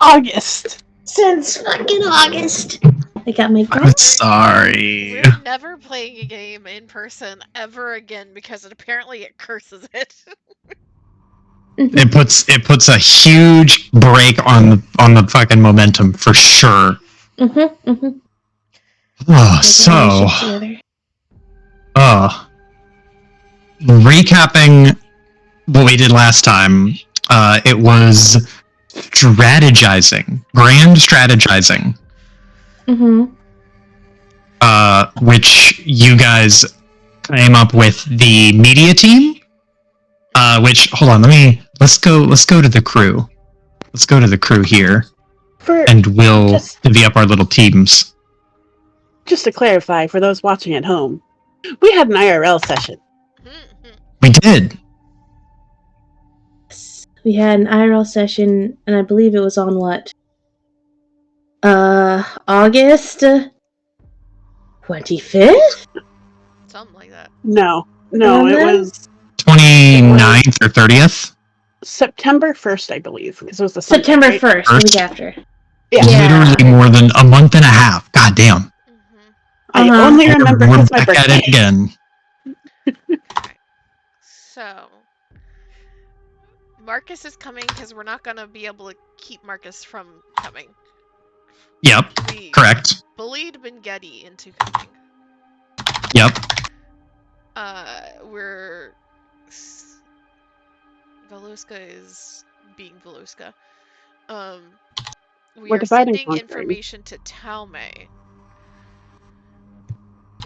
August. Since fucking August. I got my I'm sorry. We're never playing a game in person ever again because apparently it curses it. It puts a huge break on the fucking momentum for sure. Oh, so recapping what we did last time, it was strategizing, grand strategizing. Which you guys came up with the media team. Which, hold on, let's go to the crew. Let's go to the crew here, and we'll divvy up our little teams. Just to clarify, for those watching at home, we had an IRL session. We did. We had an IRL session, and I believe it was on what? August 25th? Something like that. No, it was 29th or 30th? September 1st, I believe, because it was the September Sunday, right? 1st, the week after. Yeah. Literally more than a month and a half. God damn. I only remember We're because my back birthday. at it again. So, Marcus is coming because we're not going to be able to keep Marcus from coming. Yep, We correct. bullied Bengetti into coming. Yep. We're... Veluska is being Veluska. We We're are dividing sending conquering. information to Talme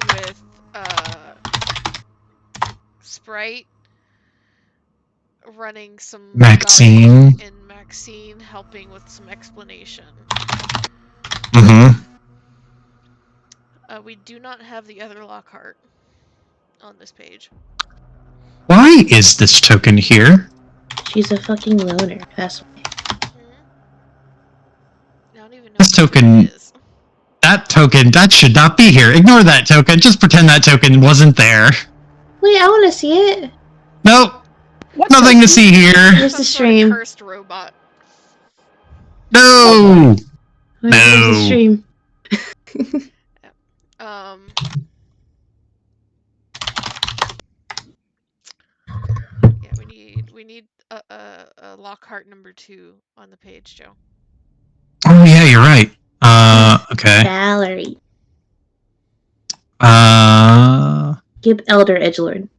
with Sprite running some Maxine. and Maxine helping with some explanation. We do not have the other Lockhart on this page. Why is this token here? She's a fucking loner. That's why. I don't even know This what token... it is. That token, that should not be here. Ignore that token. Just pretend that token wasn't there. Wait, I want to see it. Nope. Nothing to see here. Where's the stream? Cursed robot. No. Where's the stream? Yeah, we need a Lockhart number 2 on the page, Joe. Oh yeah, you're right. Okay. Valerie. Give Elder Edgelord.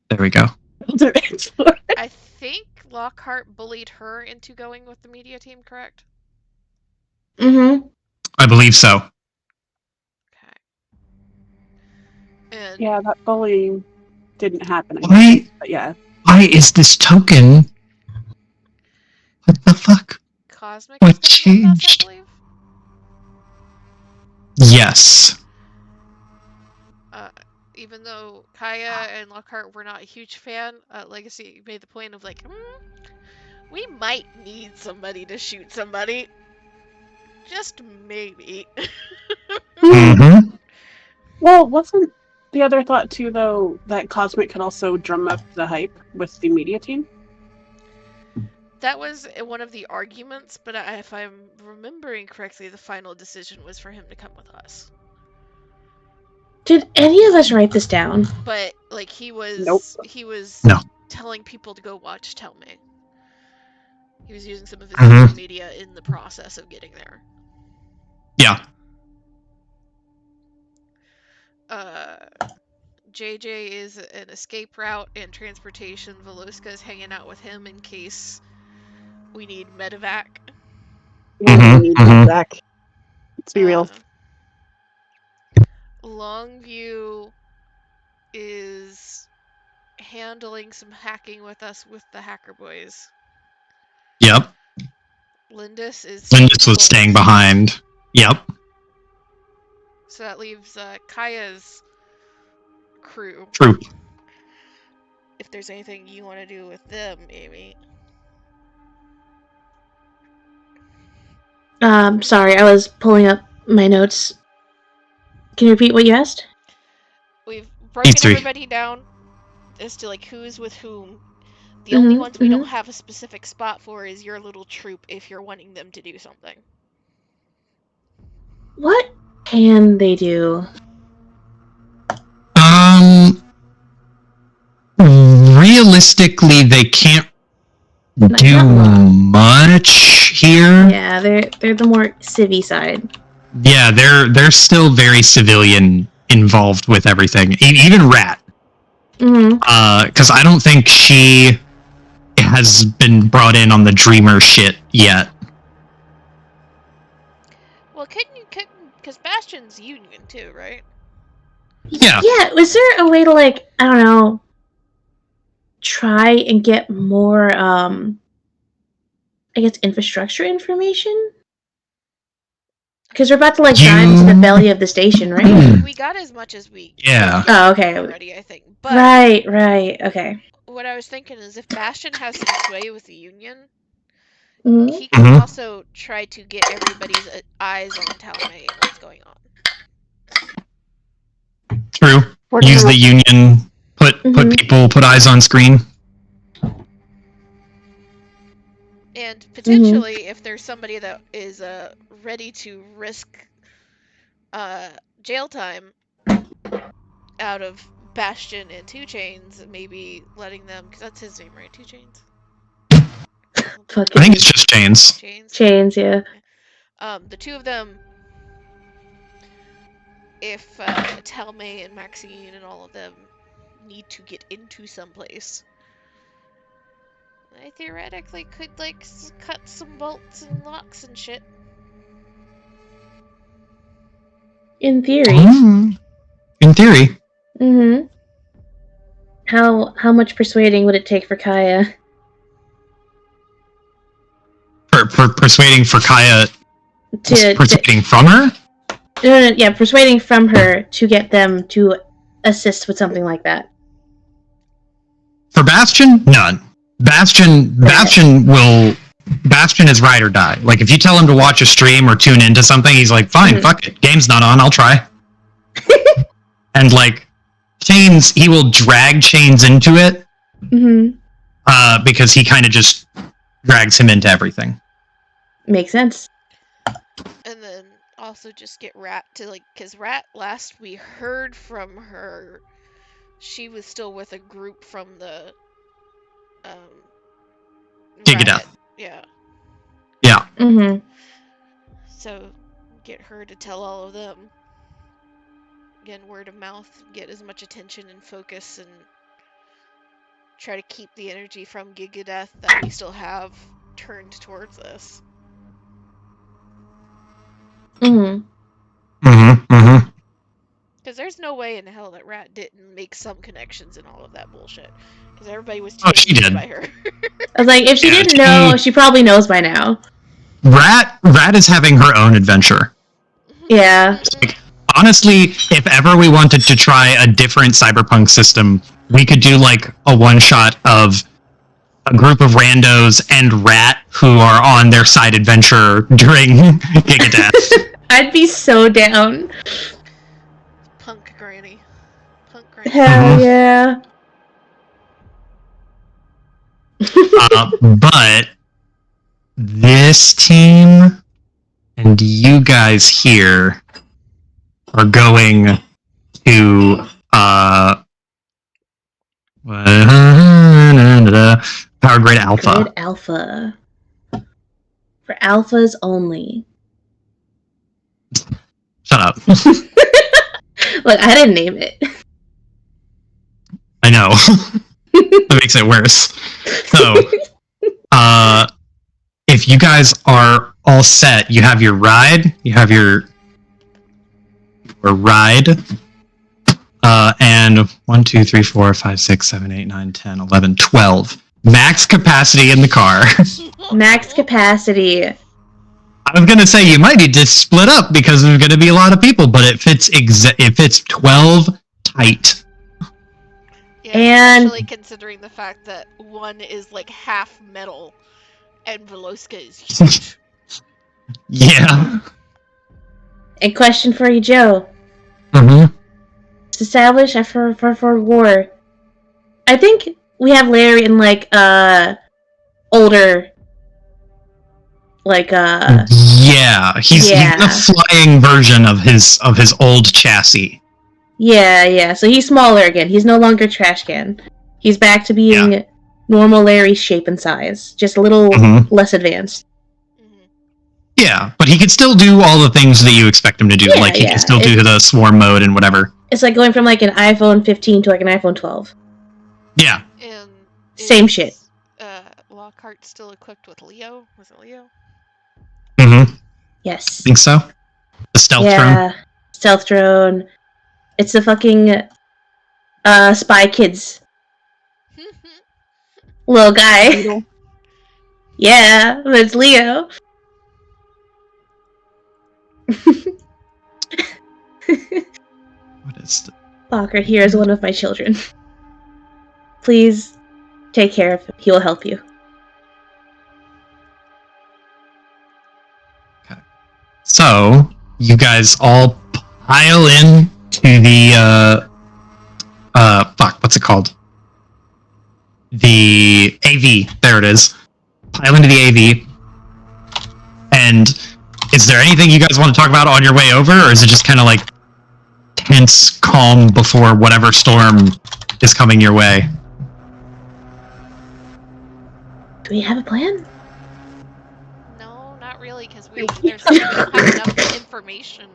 There we go. I think Lockhart bullied her into going with the media team, correct? I believe so. Okay. And yeah, that bullying didn't happen. Why? But yeah. Why is this token? What the fuck? Cosmic. What changed? Us, I believe? Yes. Even though Kaya and Lockhart were not a huge fan, Legacy made the point of like, we might need somebody to shoot somebody. Just maybe. Well, wasn't the other thought too, though, that Cosmic could also drum up the hype with the media team? That was one of the arguments, but if I'm remembering correctly, the final decision was for him to come with us. Did any of us write this down? But like he was telling people to go watch Tell Me. He was using some of his social media in the process of getting there. Yeah. JJ is an escape route and transportation. Veluska is hanging out with him in case we need medevac. We need medevac. Let's be real. Longview is handling some hacking with us with the Hacker Boys. Yep. Lindis was staying behind. Yep. So that leaves Kaya's crew. Troop. If there's anything you want to do with them, Amy. Sorry, I was pulling up my notes. Can you repeat what you asked? We've broken everybody down as to like who's with whom. The only ones we don't have a specific spot for is your little troop if you're wanting them to do something. What can they do? Realistically, they can't do much here. Yeah, they're the more civvy side. Yeah, they're still very civilian involved with everything. Even Rat. Because I don't think she has been brought in on the Dreamer shit yet. Well, because Bastion's Union too, right? Yeah. Yeah, was there a way to, like, I don't know, try and get more, I guess, infrastructure information? Because we're about to, like, dive into the belly of the station, right? We got as much as we Oh, okay. already, I think. But Right, okay. what I was thinking is if Bastion has some sway with the Union, Mm-hmm. he can also try to get everybody's eyes on Talmay and what's going on. True. Use the Union, put eyes on screen. And potentially, if there's somebody that is ready to risk jail time out of Bastion and 2 Chainz, maybe letting them, because that's his name, right? 2 Chainz? I think it's just Chainz. Chainz, yeah. The two of them, if Talmay and Maxine and all of them need to get into someplace, I theoretically could, like, cut some bolts and locks and shit. In theory. In theory. Mm-hmm. How much persuading would it take for Kaya? For persuading for Kaya persuading from her? No, yeah, persuading from her to get them to assist with something like that. For Bastion? None. Bastion is ride or die. Like, if you tell him to watch a stream or tune into something, he's like, fine, fuck it. Game's not on, I'll try. And, like, Chainz, he will drag Chainz into it. Because he kind of just drags him into everything. Makes sense. And then also just get Rat to, like, because Rat, last we heard from her, she was still with a group from the Gigadeath. Yeah. Yeah. So get her to tell all of them. Again, word of mouth, get as much attention and focus, and try to keep the energy from Gigadeath that we still have turned towards this. Because there's no way in hell that Rat didn't make some connections and all of that bullshit. Because everybody was she did. by her. I was like, if she didn't know, she probably knows by now. Rat is having her own adventure. Yeah. Like, honestly, if ever we wanted to try a different cyberpunk system, we could do, like, a one-shot of a group of randos and Rat who are on their side adventure during Gigadeath. I'd be so down. Punk Granny. Hell yeah. But this team and you guys here are going to Power Grade Alpha. Grade Alpha. For alphas only. Shut up. Look, I didn't name it. I know. That makes it worse. So, if you guys are all set, you have your ride, ride, and 1, 2, 3, 4, 5, 6, 7, 8, 9, 10, 11, 12. Max capacity in the car. Max capacity. I was gonna say you might need to split up because there's gonna be a lot of people, but it fits 12 tight. Yeah, and especially considering the fact that one is like half metal and Veloska is huge. Yeah. A question for you, Joe. To establish for war, I think we have Larry in like older, like Yeah, he's a flying version of his old chassis. Yeah. So he's smaller again. He's no longer trash can. He's back to being normal Larry shape and size, just a little less advanced. Yeah, but he could still do all the things that you expect him to do. Like he can still do the swarm mode and whatever. It's like going from like an iPhone 15 to like an iPhone 12. Yeah. And same shit. Lockhart still equipped with Leo? Was it Leo? Mm-hmm. Yes. Think so. The stealth drone. Stealth drone. It's the fucking Spy Kids little guy. Yeah, but it's Leo. What is Lockhart here is one of my children. Please take care of him. He will help you. Okay. So, you guys all pile in to the, what's it called? The AV. There it is. Pile into the AV. And is there anything you guys want to talk about on your way over, or is it just kind of like tense calm before whatever storm is coming your way? Do we have a plan? No, not really, because we don't have enough information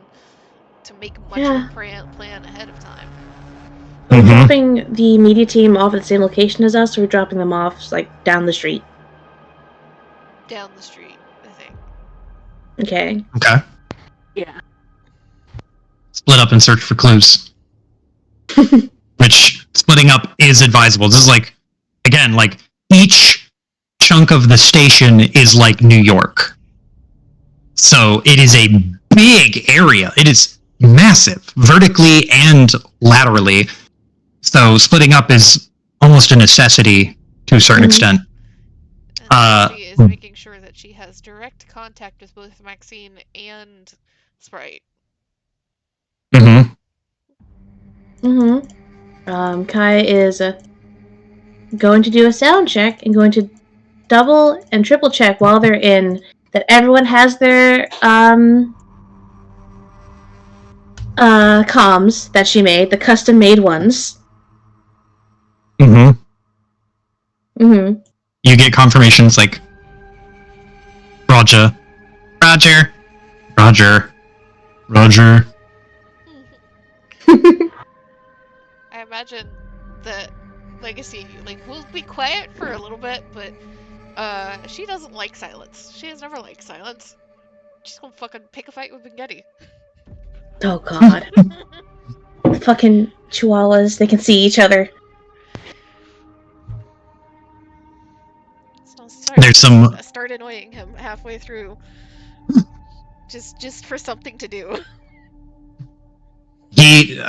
to make much of a plan ahead of time. We're dropping the media team off at the same location as us, or we're dropping them off like down the street. Down the street, I think. Okay. Yeah. Split up and search for clues. Which splitting up is advisable. This is like, again, like each chunk of the station is like New York. So it is a big area. It is massive, vertically and laterally. So splitting up is almost a necessity to a certain extent. And she is making sure that she has direct contact with both Maxine and Sprite. Kai is going to do a sound check and going to double and triple check while they're in that everyone has their comms that she made, the custom made ones. You get confirmations like Roger. I imagine that Legacy, like, will be quiet for a little bit, but she doesn't like silence. She has never liked silence. She's gonna fucking pick a fight with Bengetti. Oh god. Fucking chihuahuas, they can see each other. Start annoying him halfway through. just for something to do. He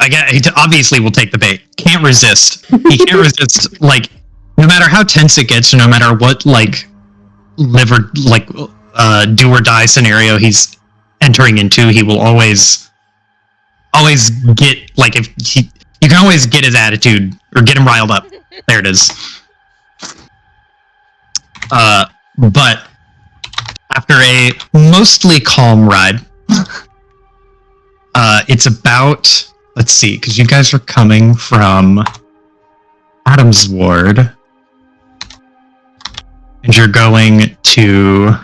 obviously will take the bait. Can't resist. He can't resist. Like, no matter how tense it gets, or no matter what like do or die scenario he's entering into, he will always get like you can always get his attitude or get him riled up. There it is. But after a mostly calm ride, it's about, let's see, because you guys are coming from Adam's ward, and you're going to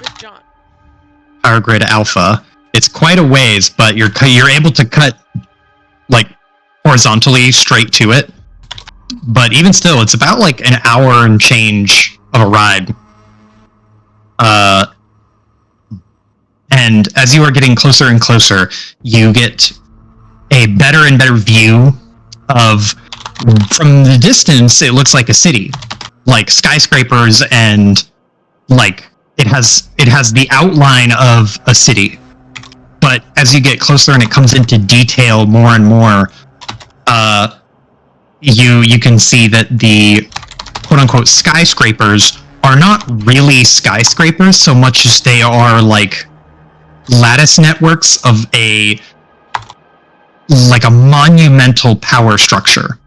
Power Grid Alpha. It's quite a ways, but you're able to cut like horizontally straight to it. But even still, it's about like an hour and change of a ride. And as you are getting closer and closer, you get a better and better view of, from the distance, it looks like a city, like skyscrapers, and like it has the outline of a city. But as you get closer and it comes into detail more and more, you can see that the quote-unquote skyscrapers are not really skyscrapers so much as they are like lattice networks of a monumental power structure.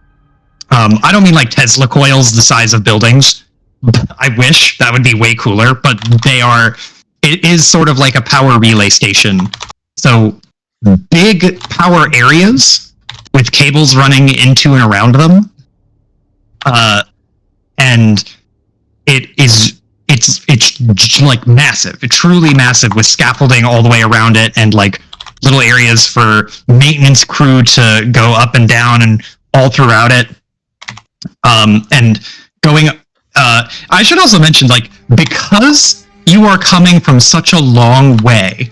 I don't mean like Tesla coils the size of buildings. I wish that would be way cooler, but it is sort of like a power relay station. So big power areas with cables running into and around them. And it's like massive, truly massive, with scaffolding all the way around it, and like little areas for maintenance crew to go up and down and all throughout it. And going, I should also mention, like, because you are coming from such a long way,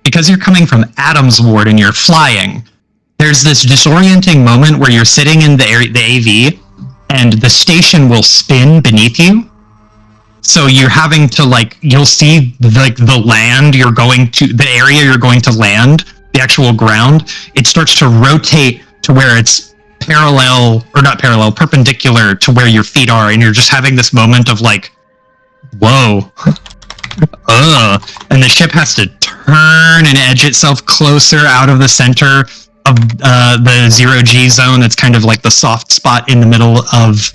because you're coming from Adam's Ward and you're flying, there's this disorienting moment where you're sitting in the AV and the station will spin beneath you. So you're having to, like, you'll see like the land you're going to, the area you're going to land, the actual ground, it starts to rotate to where it's perpendicular to where your feet are, and you're just having this moment of like, whoa, and the ship has to turn and edge itself closer out of the center of the 0G zone. That's kind of like the soft spot in the middle of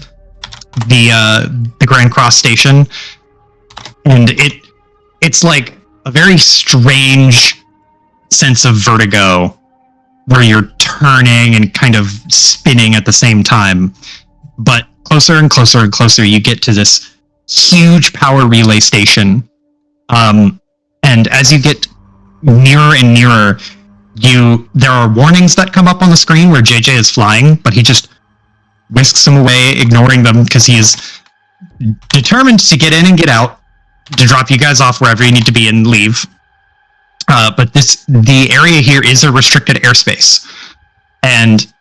the Grand Cross station, and it's like a very strange sense of vertigo where you're turning and kind of spinning at the same time. But closer and closer and closer you get to this huge power relay station, and as you get nearer and nearer, there are warnings that come up on the screen where JJ is flying, but he just whisks them away, ignoring them, because he is determined to get in and get out, to drop you guys off wherever you need to be and leave. But the area here is a restricted airspace, and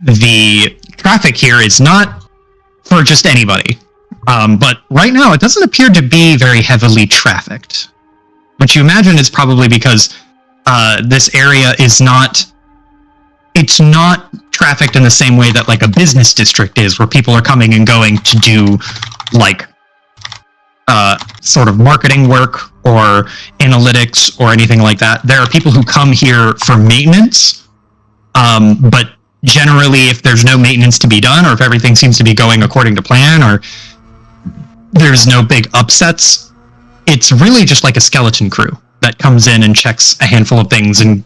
the traffic here is not for just anybody. But right now, it doesn't appear to be very heavily trafficked, which you imagine is probably because this area is not. It's not trafficked in the same way that like a business district is, where people are coming and going to do like sort of marketing work or analytics or anything like that. There are people who come here for maintenance, but generally if there's no maintenance to be done, or if everything seems to be going according to plan, or there's no big upsets, it's really just like a skeleton crew that comes in and checks a handful of things, and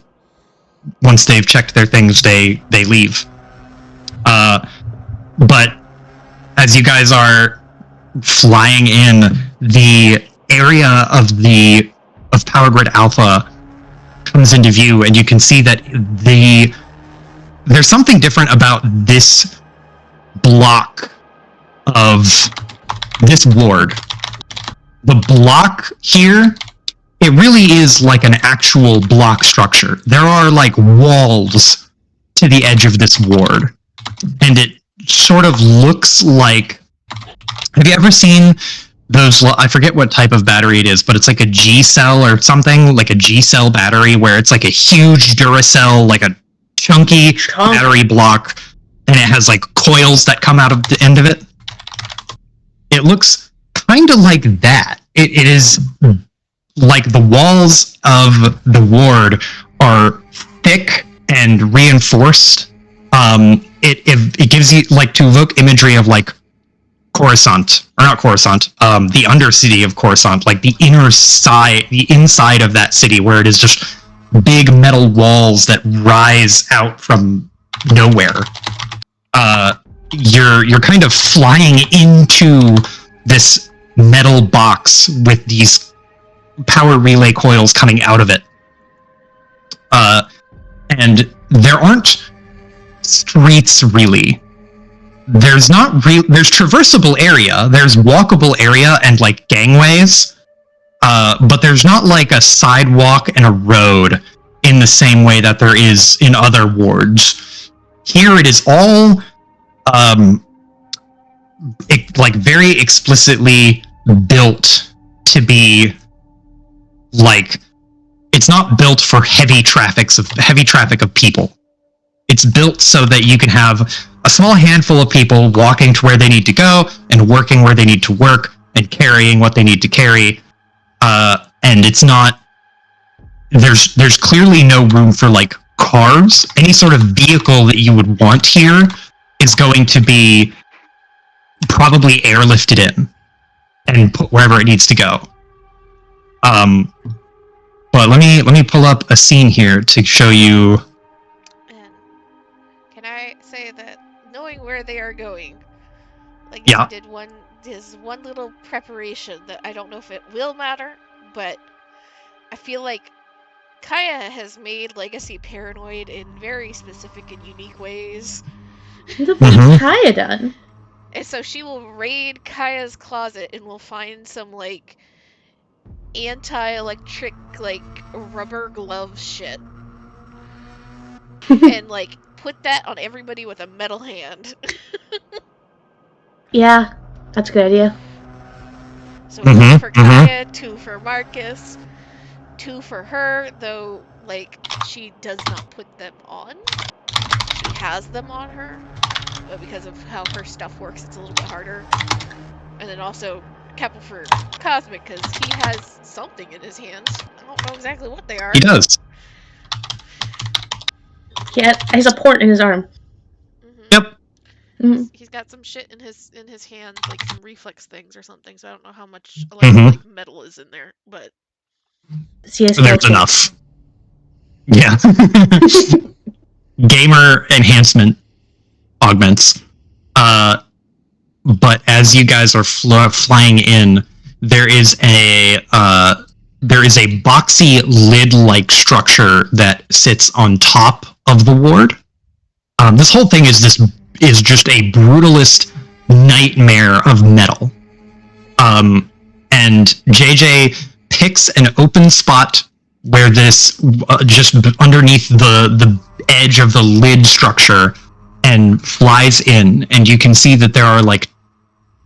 once they've checked their things, they leave. But as you guys are flying in, the area of Power Grid Alpha comes into view, and you can see that there's something different about this block of this ward. The block here, it really is like an actual block structure. There are like walls to the edge of this ward, and it sort of looks like, have you ever seen those, I forget what type of battery it is, but it's like a G cell or something, like a G cell battery, where it's like a huge Duracell, like a chunky battery block, and it has like coils that come out of the end of it. It looks kind of like that. It is like the walls of the ward are thick and reinforced. It gives you, like, to evoke imagery of like Coruscant, or not Coruscant, the undercity of Coruscant, like the inside of that city, where it is just big metal walls that rise out from nowhere. You're kind of flying into this metal box with these power relay coils coming out of it. And there aren't streets really. There's traversable area, there's walkable area and like gangways, but there's not like a sidewalk and a road in the same way that there is in other wards. Here it is all like very explicitly built to be like, it's not built for heavy traffic of people. It's built so that you can have a small handful of people walking to where they need to go and working where they need to work and carrying what they need to carry. And it's not, there's clearly no room for like cars. Any sort of vehicle that you would want here is going to be probably airlifted in and put wherever it needs to go. But let me pull up a scene here to show you. And can I say that knowing where they are going, like Yeah. did one little preparation that I don't know if it will matter, but I feel like Kaya has made Legacy paranoid in very specific and unique ways. What the fuck has Kaya done? And so she will raid Kaya's closet and will find some, like, anti-electric, like, rubber glove shit. And, like, put that on everybody with a metal hand. Yeah, that's a good idea. So 1 for Kaya, 2 for Marcus, 2 for her, though, like, she does not put them on. She has them on her, but because of how her stuff works, it's a little bit harder. And then also, couple for Cosmic, because he has something in his hands. I don't know exactly what they are. He does. He has a port in his arm. Yep. He's got some shit in his hands, like some reflex things or something. So I don't know how much like metal is in there, but there's enough. Yeah. Gamer enhancement augments. But as you guys are flying in, there is a boxy lid-like structure that sits on top of the ward. This whole thing is just a brutalist nightmare of metal. And JJ picks an open spot where this just underneath the edge of the lid structure and flies in, and you can see that there are like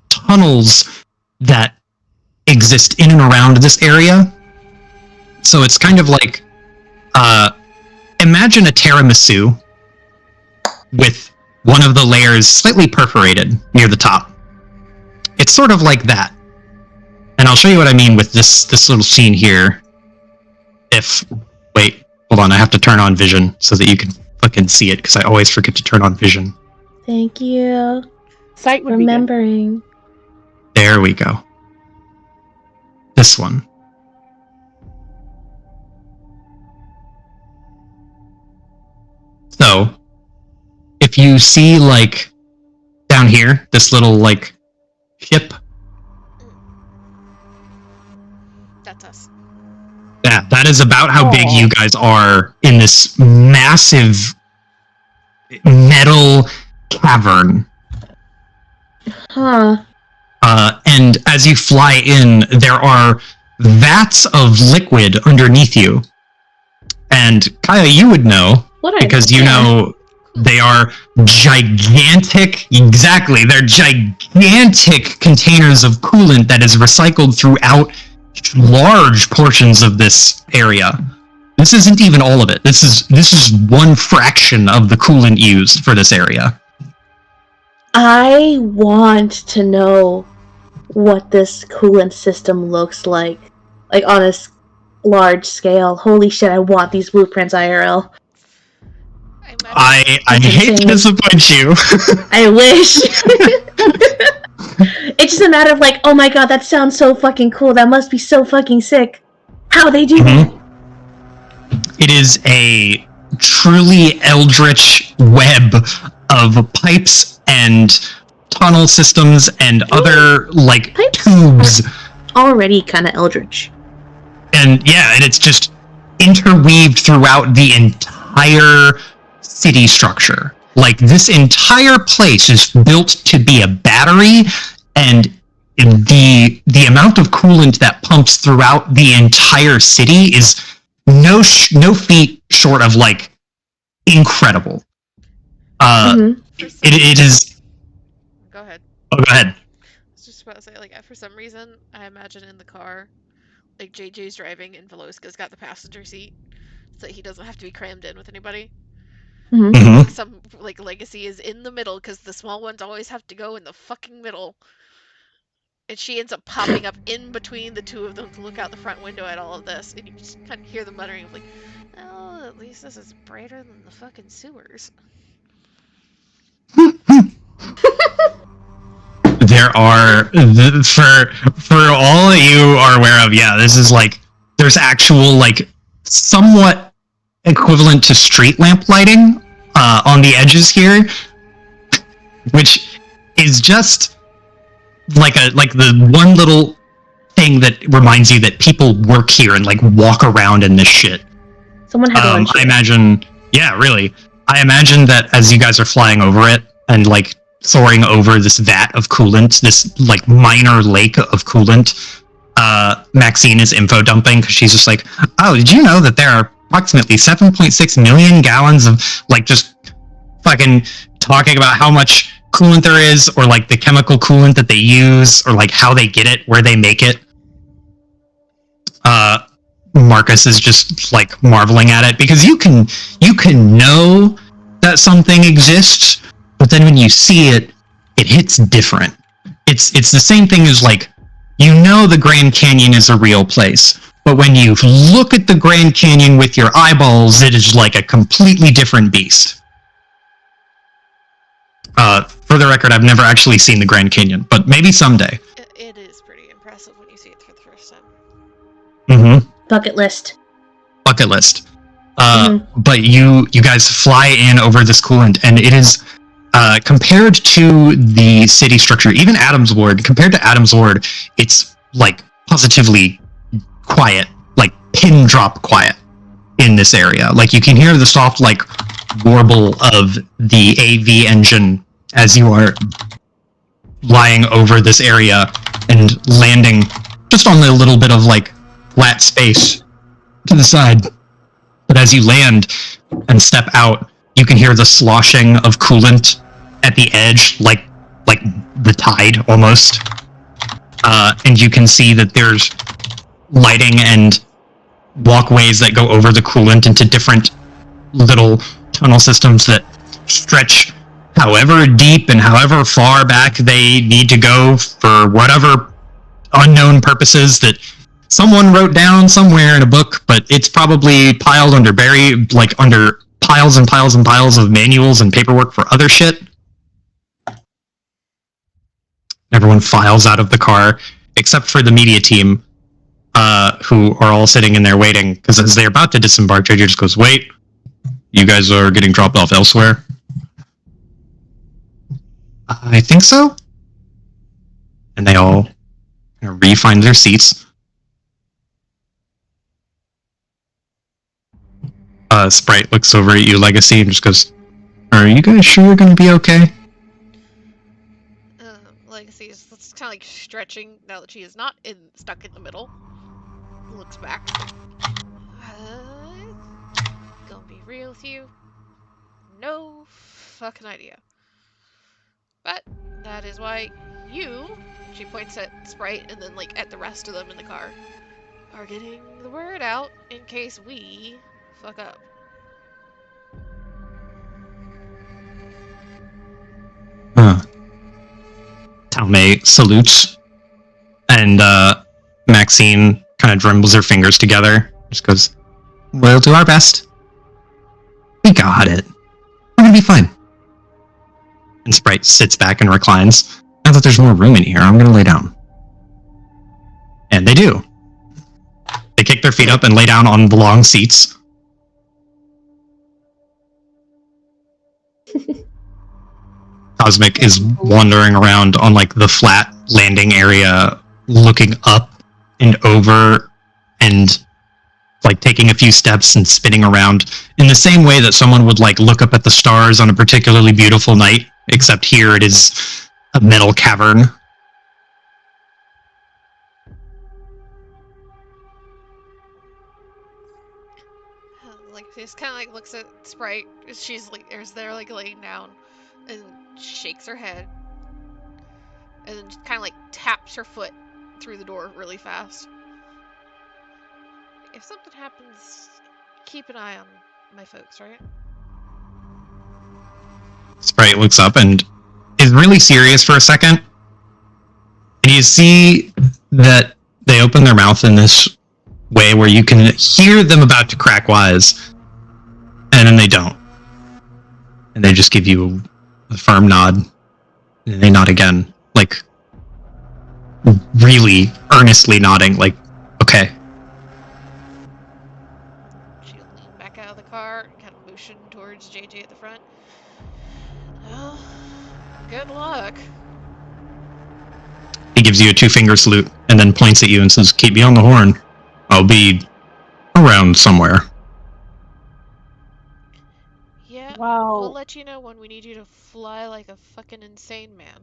tunnels that exist in and around this area. So it's kind of like imagine a tiramisu with one of the layers slightly perforated near the top. It's sort of like that. And I'll show you what I mean with this little scene here. Wait, hold on, I have to turn on vision so that you can fucking see it, because I always forget to turn on vision. Thank you. Sight would remembering. There we go. This one. So, if you see, like, down here, this little, like, ship. that's us. That is about how big you guys are in this massive metal cavern. Huh. And as you fly in, there are vats of liquid underneath you. And Kaya, you would know, because you know they are gigantic. Exactly, they're gigantic containers of coolant that is recycled throughout large portions of this area. This isn't even all of it. This is one fraction of the coolant used for this area. I want to know what this coolant system looks like on a large scale. Holy shit, I want these blueprints IRL. I hate to disappoint you. I wish. It's just a matter of like, oh my god, that sounds so fucking cool. That must be so fucking sick. How they do that? It is a truly eldritch web of pipes and tunnel systems and other like Pipes tubes. Already kind of eldritch. And yeah, and it's just interweaved throughout the entire city structure. Like, this entire place is built to be a battery, and the amount of coolant that pumps throughout the entire city is no feat short of, like, incredible. It is... Go ahead. Oh, go ahead. I was just about to say, like, for some reason, I imagine in the car, like, JJ's driving and Veloska's got the passenger seat, so he doesn't have to be crammed in with anybody. Like, some, like, Legacy is in the middle, because the small ones always have to go in the fucking middle. And she ends up popping up in between the two of them to look out the front window at all of this, and you just kind of hear the muttering of, like, oh, at least this is brighter than the fucking sewers. There are for all that you are aware of. Yeah, this is like there's actual like somewhat equivalent to street lamp lighting on the edges here, which is just like the one little thing that reminds you that people work here and like walk around in this shit. Someone had lunch. I imagine, yeah, really. I imagine that as you guys are flying over it and like soaring over this vat of coolant, this like minor lake of coolant, Maxine is info dumping because she's just like, oh, did you know that there are approximately 7.6 million gallons of like just fucking talking about how much coolant there is, or like the chemical coolant that they use, or like how they get it, where they make it. Marcus is just like marveling at it because you can know that something exists, but then when you see it, it hits different. It's the same thing as like, you know, the Grand Canyon is a real place, but when you look at the Grand Canyon with your eyeballs, it is like a completely different beast. For the record, I've never actually seen the Grand Canyon, but maybe someday. It is pretty impressive when you see it for the first time. Mm-hmm. Bucket list. But you guys fly in over this coolant, and it is compared to the city structure, even Adams Ward, compared to Adams Ward, it's like positively quiet, like pin drop quiet in this area. Like you can hear the soft like warble of the AV engine as you are flying over this area and landing just on the little bit of like flat space to the side. But as you land and step out, you can hear the sloshing of coolant at the edge, like the tide almost. And you can see that there's lighting and walkways that go over the coolant into different little tunnel systems that stretch however deep and however far back they need to go for whatever unknown purposes that someone wrote down somewhere in a book, but it's probably piled under under piles and piles and piles of manuals and paperwork for other shit. Everyone files out of the car, except for the media team, who are all sitting in there waiting, because as they're about to disembark, JJ just goes, wait, you guys are getting dropped off elsewhere? I think so. And they all re-find their seats. Sprite looks over at you, Legacy, and just goes, are you guys sure you're gonna be okay? Legacy is kind of like stretching now that she is not stuck in the middle. Looks back. Gonna be real with you. No fucking idea. But that is why you, she points at Sprite and then like at the rest of them in the car, are getting the word out in case we fuck up. Talmay salutes, and Maxine kind of dribbles her fingers together. Just goes, we'll do our best. We got it. We're gonna be fine. And Sprite sits back and reclines. Now that there's more room in here, I'm gonna lay down. And they do. They kick their feet up and lay down on the long seats. Cosmic is wandering around on like the flat landing area, looking up and over and like taking a few steps and spinning around in the same way that someone would like look up at the stars on a particularly beautiful night, except here it is a metal cavern. Like she just kind of like looks at Sprite. She's like, there's there like laying down, and shakes her head, and then kind of like taps her foot through the door really fast. If something happens, keep an eye on my folks, right? Sprite looks up and is really serious for a second. And you see that they open their mouth in this way where you can hear them about to crack wise, and then they don't. And they just give you a firm nod. And they nod again, like really earnestly nodding, like, okay. She'll lean back out of the car and kind of motion towards JJ at the front. Well, good luck. He gives you a 2-finger salute and then points at you and says, keep me on the horn. I'll be around somewhere. Yeah, Wow. we'll let you know when we need you to fly like a fucking insane man.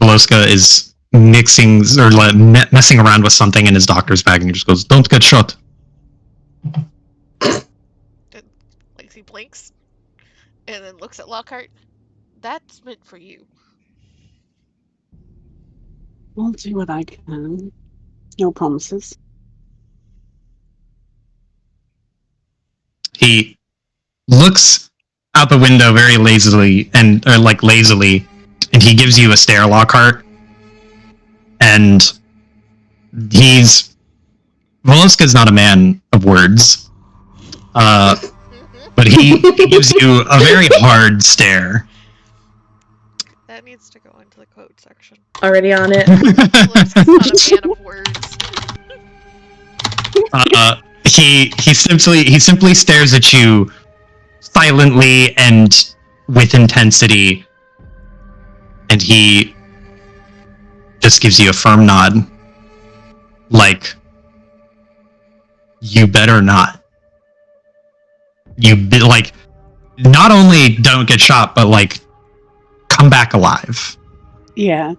Veloska is messing around with something in his doctor's bag and he just goes, don't get shot. Like he blinks and then looks at Lockhart. That's meant for you. I'll do what I can. No promises. He looks out the window very lazily, and he gives you a stare, Lockhart. And Veloska's not a man of words, but he gives you a very hard stare. That needs to go into the quote section. Already on it. Veloska's not a man of words. He simply stares at you silently and with intensity, and he just gives you a firm nod, like, you better not. Like, not only don't get shot, but like, come back alive. Yeah.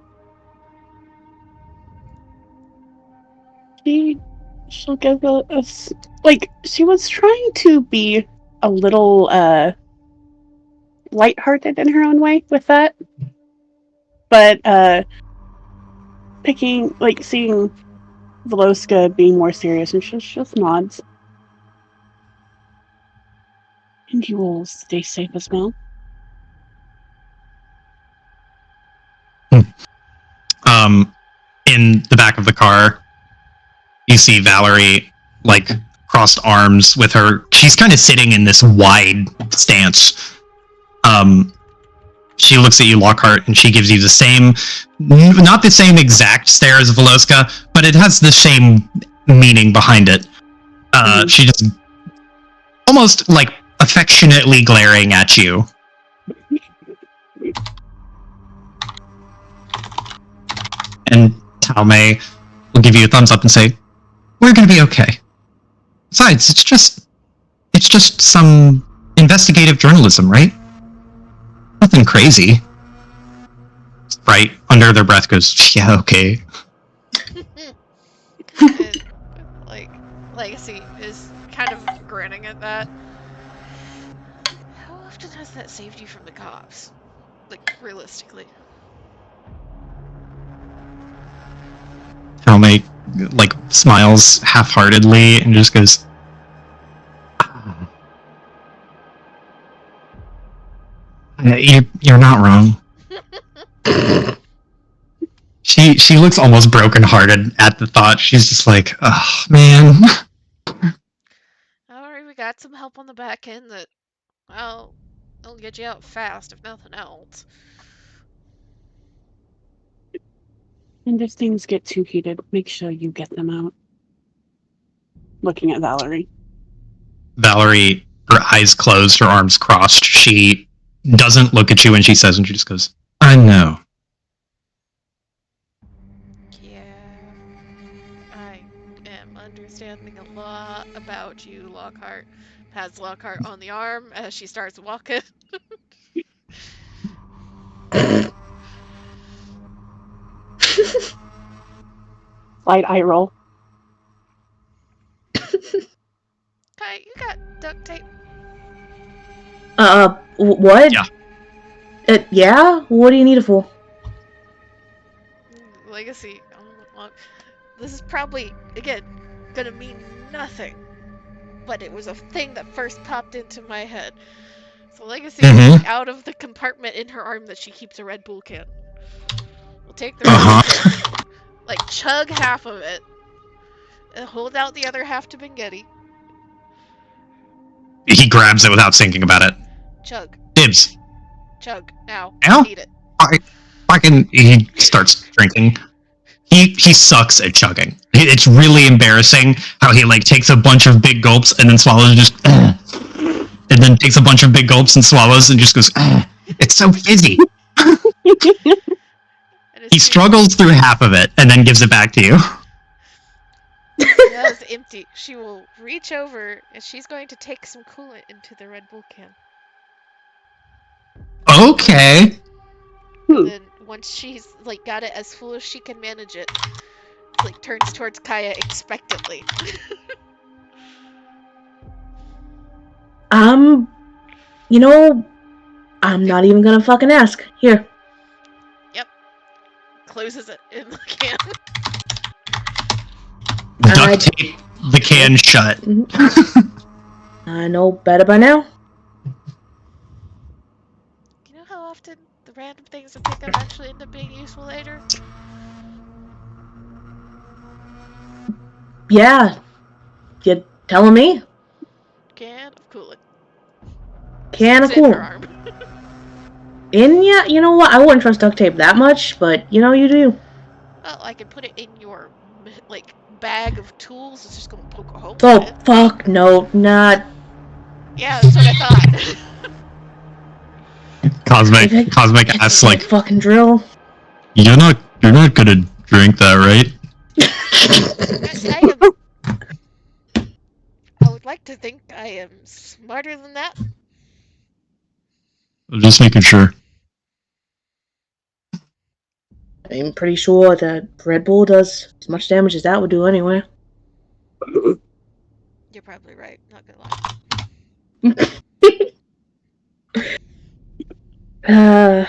She'll give us like she was trying to be a little lighthearted in her own way with that, but seeing Veloska being more serious, and she just nods. And you will stay safe as well. In the back of the car, you see Valerie, like, crossed arms with her. She's kind of sitting in this wide stance. She looks at you, Lockhart, and she gives you the same, not the same exact stare as Veloska, but it has the same meaning behind it. She just almost, like, affectionately glaring at you. And Talmay will give you a thumbs up and say, we're gonna be okay. Besides, it's just some investigative journalism, right? Nothing crazy. Sprite, under their breath, goes, yeah, okay. And, like, Legacy is kind of grinning at that. How often has that saved you from the cops? Like, realistically. Talmay, like, smiles half-heartedly and just goes, you're not wrong. She looks almost brokenhearted at the thought. She's just like, oh, man. Alright, we got some help on the back end that, well, it'll get you out fast, if nothing else. And if things get too heated, make sure you get them out. Looking at Valerie. Valerie, her eyes closed, her arms crossed. She doesn't look at you when she says, and she just goes, I know. Yeah, I am understanding a lot about you, Lockhart. Pats Lockhart on the arm as she starts walking. Slight eye roll. Okay, you got duct tape. What? Yeah. Yeah? What do you need it for? Legacy. This is probably, again, gonna mean nothing. But it was a thing that first popped into my head. So Legacy will take out of the compartment in her arm that she keeps a Red Bull can. We'll take the Red Bull can, like, chug half of it, and hold out the other half to Bengetti. He grabs it without thinking about it. Chug. Dibs. Chug. Now. Now? Eat it. He starts drinking. He sucks at chugging. It's really embarrassing how he like takes a bunch of big gulps and then swallows and just and then takes a bunch of big gulps and swallows and just goes it's so fizzy. He struggles through half of it and then gives it back to you. That is empty. She will reach over and she's going to take some coolant into the Red Bull can. Okay. And then once she's like got it as full as she can manage it, like turns towards Kaya expectantly. You know, I'm not even gonna fucking ask. Here. Yep. Closes it in the can. Duct tape the can shut. I know better by now. You know how often the random things I pick up actually end up being useful later? Yeah. You telling me? Can of coolant. Can of It's in her coolant. arm. Yeah, you know what? I wouldn't trust duct tape that much, but you know you do. Well, I can put it in your like bag of tools. It's just gonna poke a hole in Oh it. fuck no, not. Yeah, that's what I thought. Cosmic asks like, fucking drill. you're not gonna drink that, right? I would like to think I am smarter than that. I'm just making sure. I'm pretty sure that Red Bull does as much damage as that would do anyway. You're probably right. Not gonna lie. I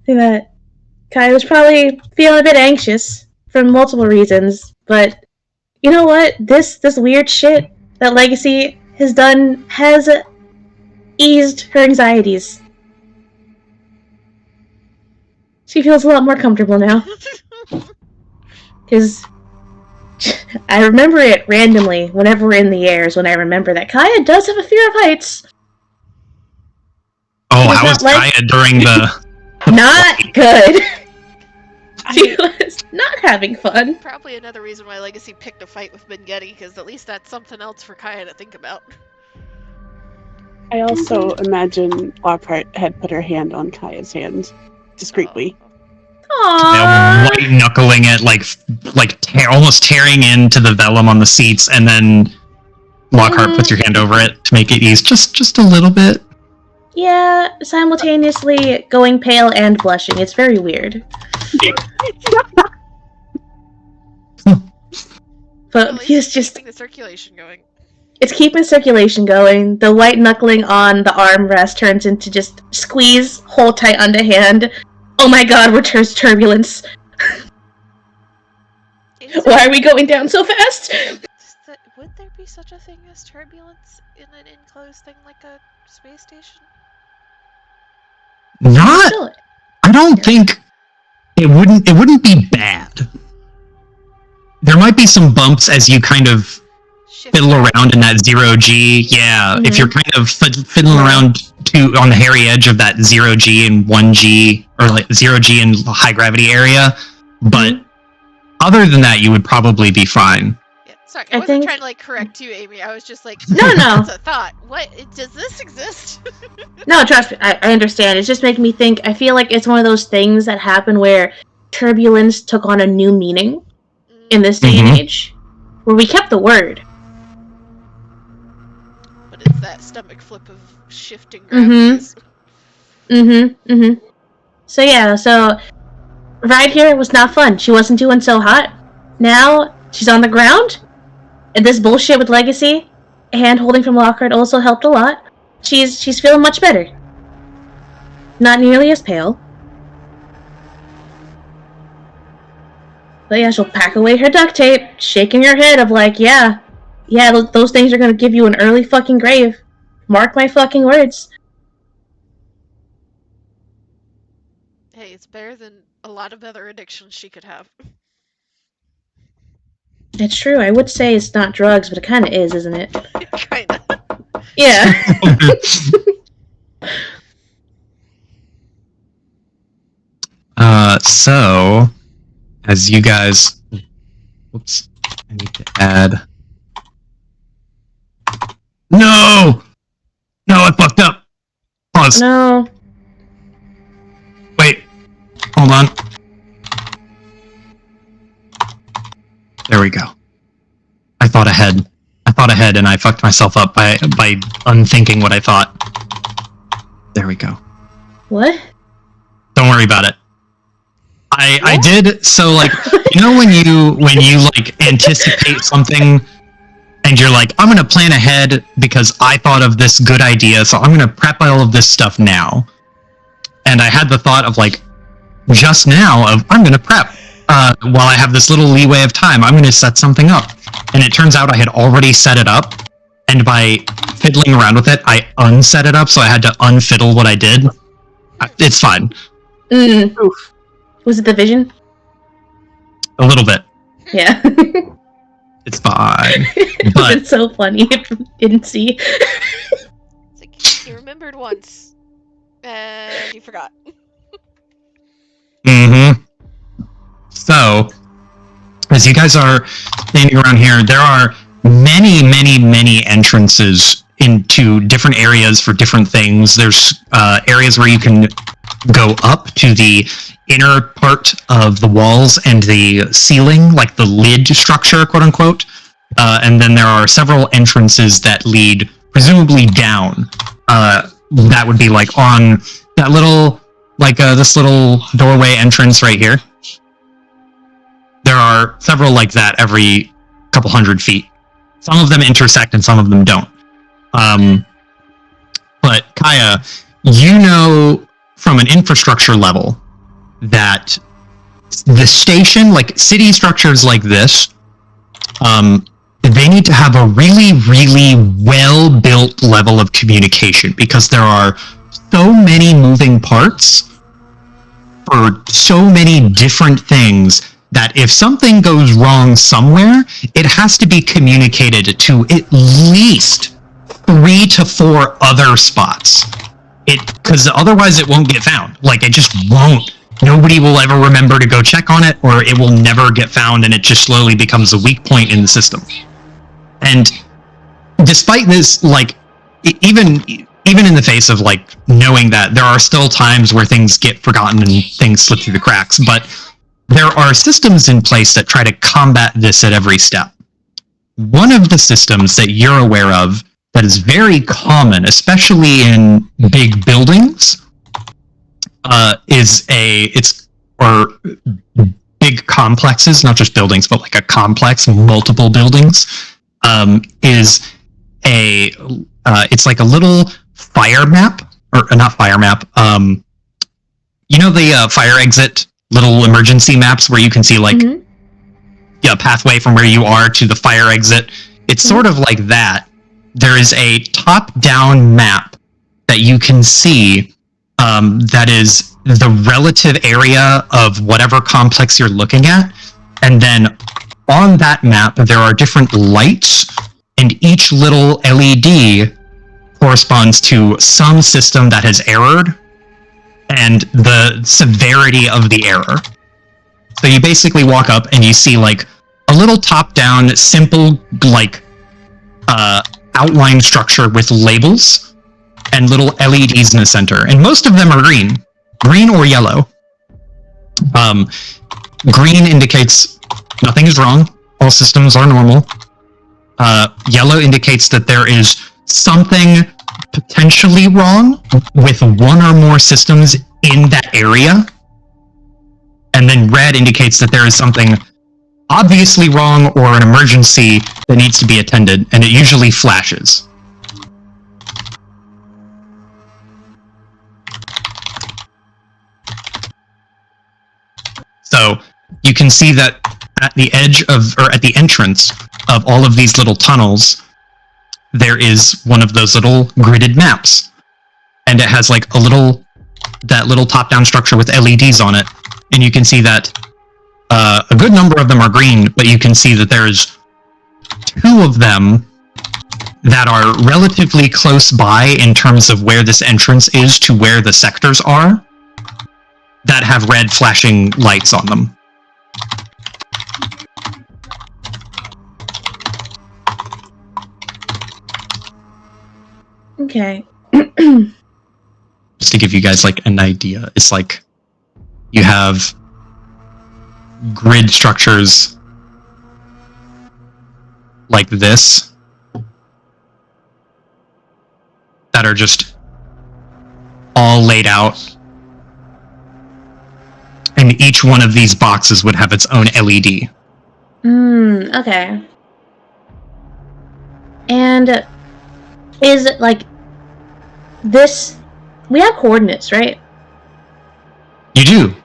think that Kai was probably feeling a bit anxious for multiple reasons, but you know what? This weird shit that Legacy has done has eased her anxieties. She feels a lot more comfortable now. Because I remember it randomly whenever we're in the airs when I remember that Kaya does have a fear of heights. Oh, how was Kaya during the... Not good. She was not having fun. Probably another reason why Legacy picked a fight with Bengetti, because at least that's something else for Kaya to think about. I also imagine Lockhart had put her hand on Kaya's hand discreetly. Aww. White knuckling it, almost tearing into the vellum on the seats, and then Lockhart puts your hand over it to make it ease just a little bit. Yeah, simultaneously going pale and blushing. It's very weird. But he's just keeping the circulation going. It's keeping circulation going. The white knuckling on the armrest turns into just squeeze, hold tight underhand. Oh my god, we're turbulence. Why are we going down so fast? Would there be such a thing as turbulence in an enclosed thing like a space station? I don't think it wouldn't be bad. There might be some bumps as you kind of fiddle around in that 0G. Yeah, Mm-hmm. if you're kind of fiddling around on the hairy edge of that 0G and 1G, or like 0G and high gravity area. But other than that, you would probably be fine. Yeah, sorry, I wasn't trying to correct you, Amy. I was just like, no. That's a thought. What? Does this exist? No, trust me. I understand. It's just making me think. I feel like it's one of those things that happen where turbulence took on a new meaning in this day and age, where we kept the word. But it's that stomach flip of shifting gravities. So yeah, ride here was not fun. She wasn't doing so hot. Now she's on the ground, and this bullshit with Legacy, hand holding from Lockhart also helped a lot. She's feeling much better. Not nearly as pale. But yeah, she'll pack away her duct tape, shaking her head of like, yeah, those things are gonna give you an early fucking grave. Mark my fucking words. Hey, it's better than a lot of other addictions she could have. It's true. I would say it's not drugs, but it kind of is, isn't it? Kinda. Yeah. So, as you guys... Whoops. I need to add... No! No, I fucked up! Pause. No. Wait. Hold on. There we go. I thought ahead. And I fucked myself up by unthinking what I thought. There we go. What? Don't worry about it. I did, so like, you know when you like anticipate something and you're like, I'm gonna plan ahead because I thought of this good idea, so I'm gonna prep all of this stuff now. And I had the thought of like, just now of, I'm gonna prep. While I have this little leeway of time, I'm gonna set something up. And it turns out I had already set it up, and by fiddling around with it, I unset it up, so I had to unfiddle what I did. It's fine. Oof. Was it the vision? A little bit. Yeah. It's fine. It But was so funny if you didn't see. It's like, you remembered once, and you forgot. mm-hmm. So, as you guys are standing around here, there are many, many, many entrances into different areas for different things. There's areas where you can go up to the inner part of the walls and the ceiling, like the lid structure, quote unquote. And then there are several entrances that lead presumably down. That would be like on that little, like this little doorway entrance right here. There are several like that every couple hundred feet. Some of them intersect and some of them don't. But Kaya, you know from an infrastructure level that the station, like city structures like this, they need to have a really, really well-built level of communication because there are so many moving parts for so many different things that if something goes wrong somewhere, it has to be communicated to at least 3 to 4 other spots. Because otherwise it won't get found. Like, it just won't. Nobody will ever remember to go check on it, or it will never get found, and it just slowly becomes a weak point in the system. And despite this, like, even in the face of, like, knowing that, there are still times where things get forgotten and things slip through the cracks, but there are systems in place that try to combat this at every step. One of the systems that you're aware of that is very common, especially in big buildings, or big complexes, not just buildings, but like a complex, multiple buildings, it's like a little fire map, or not fire map, you know the fire exit little emergency maps where you can see like a pathway from where you are to the fire exit. It's sort of like that. There is a top-down map that you can see that is the relative area of whatever complex you're looking at. And then on that map, there are different lights, and each little LED corresponds to some system that has errored and the severity of the error. So you basically walk up and you see like a little top-down, simple, like, outline structure with labels and little LEDs in the center. And most of them are green or yellow. Green indicates nothing is wrong. All systems are normal. Yellow indicates that there is something potentially wrong with one or more systems in that area. And then red indicates that there is something obviously wrong or an emergency that needs to be attended, and it usually flashes. So you can see that at the edge of, or at the entrance of all of these little tunnels, there is one of those little gridded maps. And it has like that little top-down structure with LEDs on it. And you can see that a good number of them are green, but you can see that there's 2 of them that are relatively close by in terms of where this entrance is to where the sectors are that have red flashing lights on them. Okay. Just to give you guys like an idea, it's like you have grid structures like this that are just all laid out, and each one of these boxes would have its own LED. Okay. And is it like this? We have coordinates, right? You do.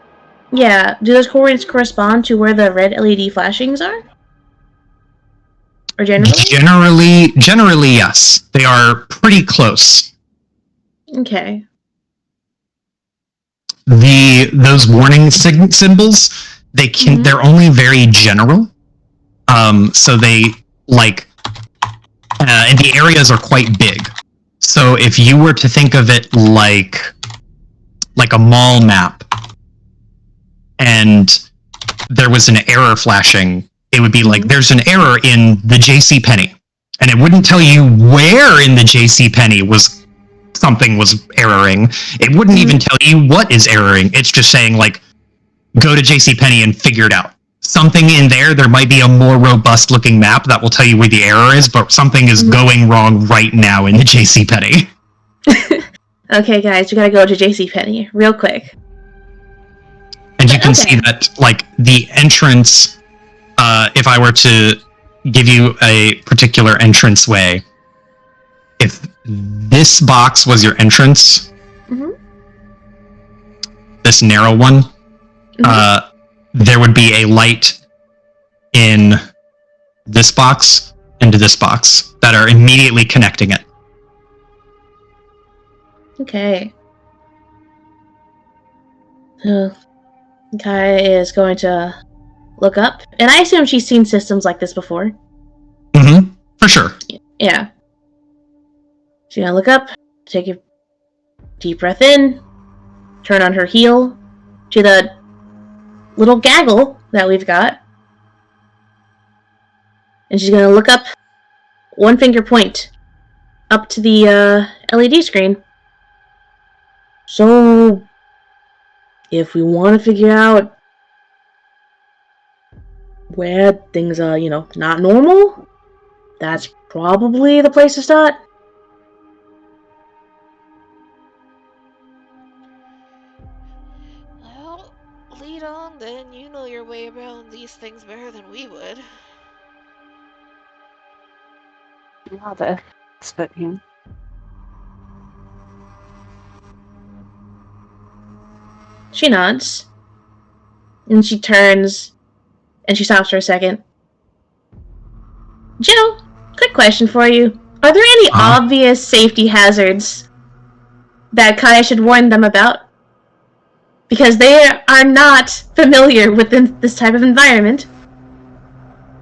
Yeah. Do those coordinates correspond to where the red LED flashings are? Or generally? Generally, yes. They are pretty close. Okay. Those warning symbols, they're only very general. So they and the areas are quite big. So if you were to think of it like a mall map, and there was an error flashing, it would be like there's an error in the JCPenney, and it wouldn't tell you where in the JCPenney something was erroring. It wouldn't even tell you what is erroring. It's just saying like, go to JCPenney and figure it out. Something in there might be a more robust looking map that will tell you where the error is, but something is going wrong right now in the JCPenney. Okay, guys, we gotta go to JCPenney real quick. And you can see that, like, the entrance, if I were to give you a particular entranceway, if this box was your entrance, this narrow one, there would be a light in this box into this box that are immediately connecting it. Okay. Kai is going to look up, and I assume she's seen systems like this before. For sure. Yeah. She's gonna look up, take a deep breath in, turn on her heel to the little gaggle that we've got, and she's gonna look up, one finger point up to the LED screen. So, if we want to figure out where things are, not normal, that's probably the place to start. Well, lead on then. You know your way around these things better than we would. Yeah, the expert here. She nods. And she turns and she stops for a second. Joe, quick question for you. Are there any obvious safety hazards that Kaya should warn them about? Because they are not familiar with this type of environment.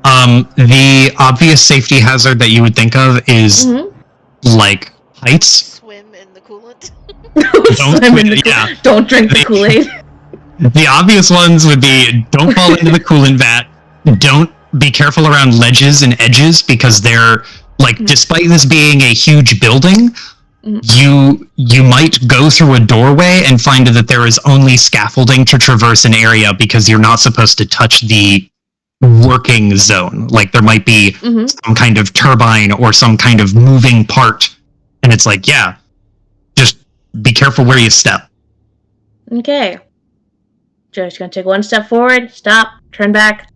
The obvious safety hazard that you would think of is like heights. Swim in the coolant. Don't drink the Kool-Aid. The obvious ones would be don't fall into the coolant vat. Don't be careful around ledges and edges because they're like, despite this being a huge building, you might go through a doorway and find that there is only scaffolding to traverse an area because you're not supposed to touch the working zone. Like there might be some kind of turbine or some kind of moving part, and it's like, yeah, just be careful where you step. Okay. Joe's gonna take one step forward, stop, turn back.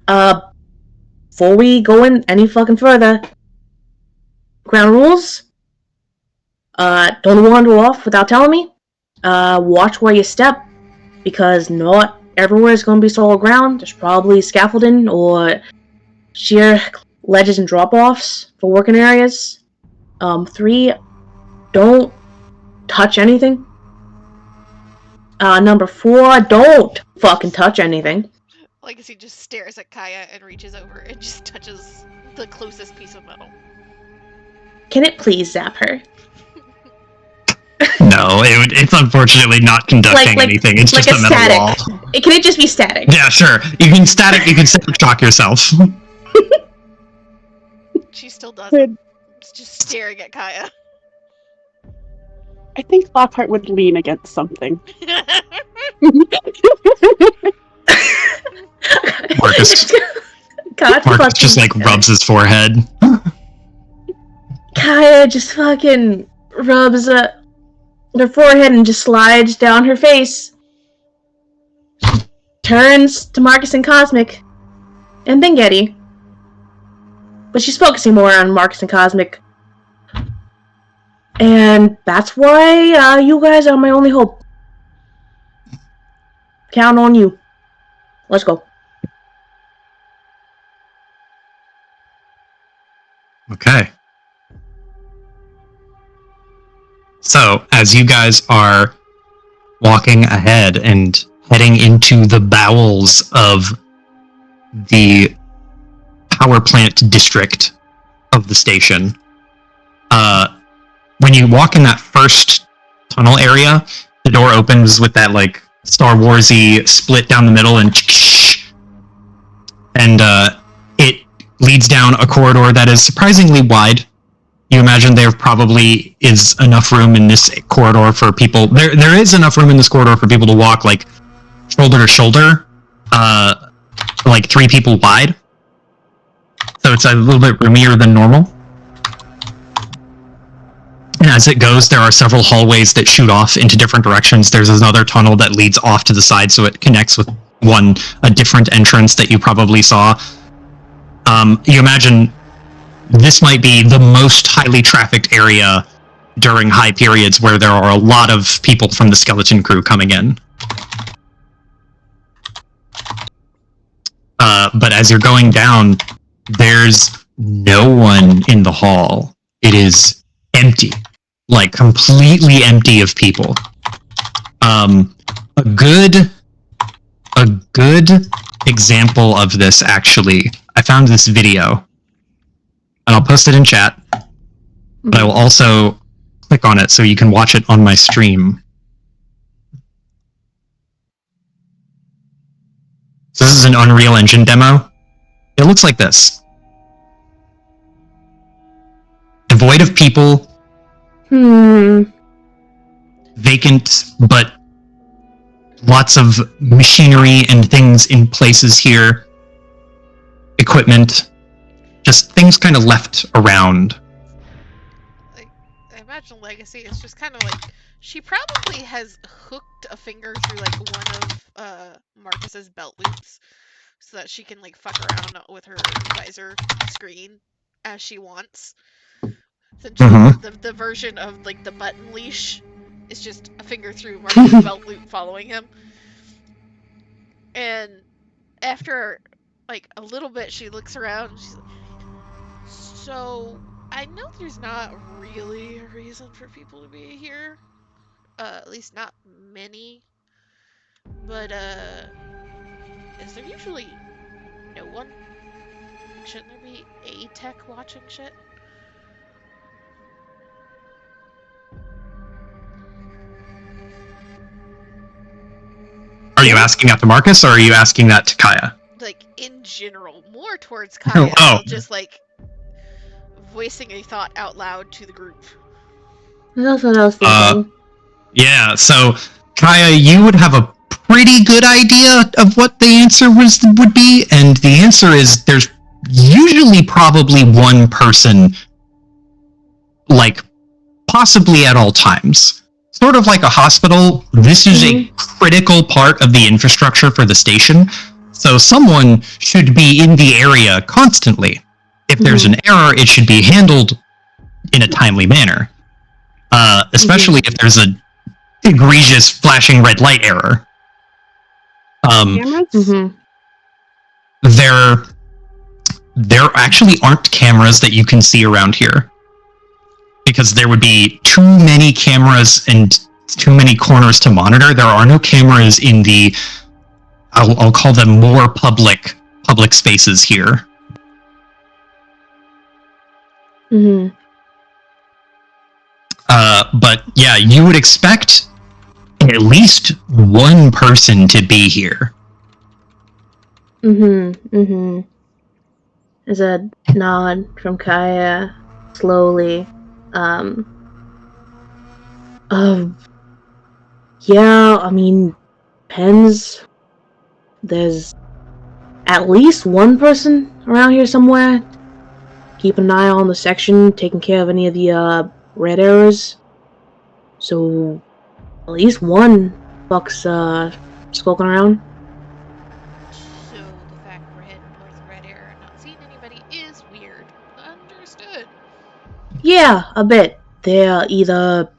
Before we go in any fucking further, ground rules. Don't wander off without telling me. Watch where you step, because not everywhere is going to be solid ground. There's probably scaffolding or sheer ledges and drop-offs for working areas. 3, don't touch anything. Number 4, don't fucking touch anything. Legacy just stares at Kaya and reaches over and just touches the closest piece of metal. Can it please zap her? No, it's unfortunately not conducting anything. It's like just a metal static wall. Can it just be static? Yeah, sure. You can static shock yourself. She still doesn't. It's just staring at Kaya. I think Lockhart would lean against something. Marcus, God Marcus just like rubs his forehead. Kaya just fucking rubs her forehead and just slides down her face. Turns to Marcus and Cosmic. And then Getty. But she's focusing more on Marcus and Cosmic. And that's why you guys are my only hope. Count on you. Let's go. Okay. So, as you guys are walking ahead and heading into the bowels of the power plant district of the station, when you walk in that first tunnel area, the door opens with that like Star Wars-y split down the middle, and it leads down a corridor that is surprisingly wide. You imagine there probably is enough room in this corridor for people. There is enough room in this corridor for people to walk like shoulder to shoulder, like 3 people wide. So it's a little bit roomier than normal. And as it goes, there are several hallways that shoot off into different directions. There's another tunnel that leads off to the side, so it connects with a different entrance that you probably saw. You imagine this might be the most highly trafficked area during high periods where there are a lot of people from the skeleton crew coming in. But as you're going down, there's no one in the hall. It is empty. Like, completely empty of people. A good example of this, actually, I found this video, and I'll post it in chat, but I will also click on it so you can watch it on my stream. So this is an Unreal Engine demo. It looks like this. Devoid of people. Vacant, but lots of machinery and things in places here. Equipment. Just things kind of left around. Like, I imagine Legacy is just kind of like, she probably has hooked a finger through like one of Marcus's belt loops so that she can like fuck around with her visor screen as she wants. The version of like the button leash is just a finger through Marcus's belt loop following him. And after like a little bit, she looks around and she's like, so I know there's not really a reason for people to be here. At least not many. But is there usually no one? Shouldn't there be a tech watching shit? Are you asking that to Marcus, or are you asking that to Kaya? Like, in general, more towards Kaya. Oh. Just, like, voicing a thought out loud to the group. That's what I was thinking. Yeah, so, Kaya, you would have a pretty good idea of what the answer would be, and the answer is there's usually probably one person, like, possibly at all times. Sort of like a hospital, this is a critical part of the infrastructure for the station, so someone should be in the area constantly. If there's an error, it should be handled in a timely manner. Especially if there's a egregious flashing red light error. There actually aren't cameras that you can see around here. Because there would be too many cameras and too many corners to monitor. There are no cameras in the, I'll call them more public spaces here. But yeah, you would expect at least one person to be here. There's a nod from Kaya, slowly. Yeah, I mean, depends. There's at least one person around here somewhere. Keep an eye on the section, taking care of any of the, red errors. So, at least one fuck's, skulking around. So the fact we're heading towards the red area and not seeing anybody is weird. Understood. Yeah, a bit. They're either,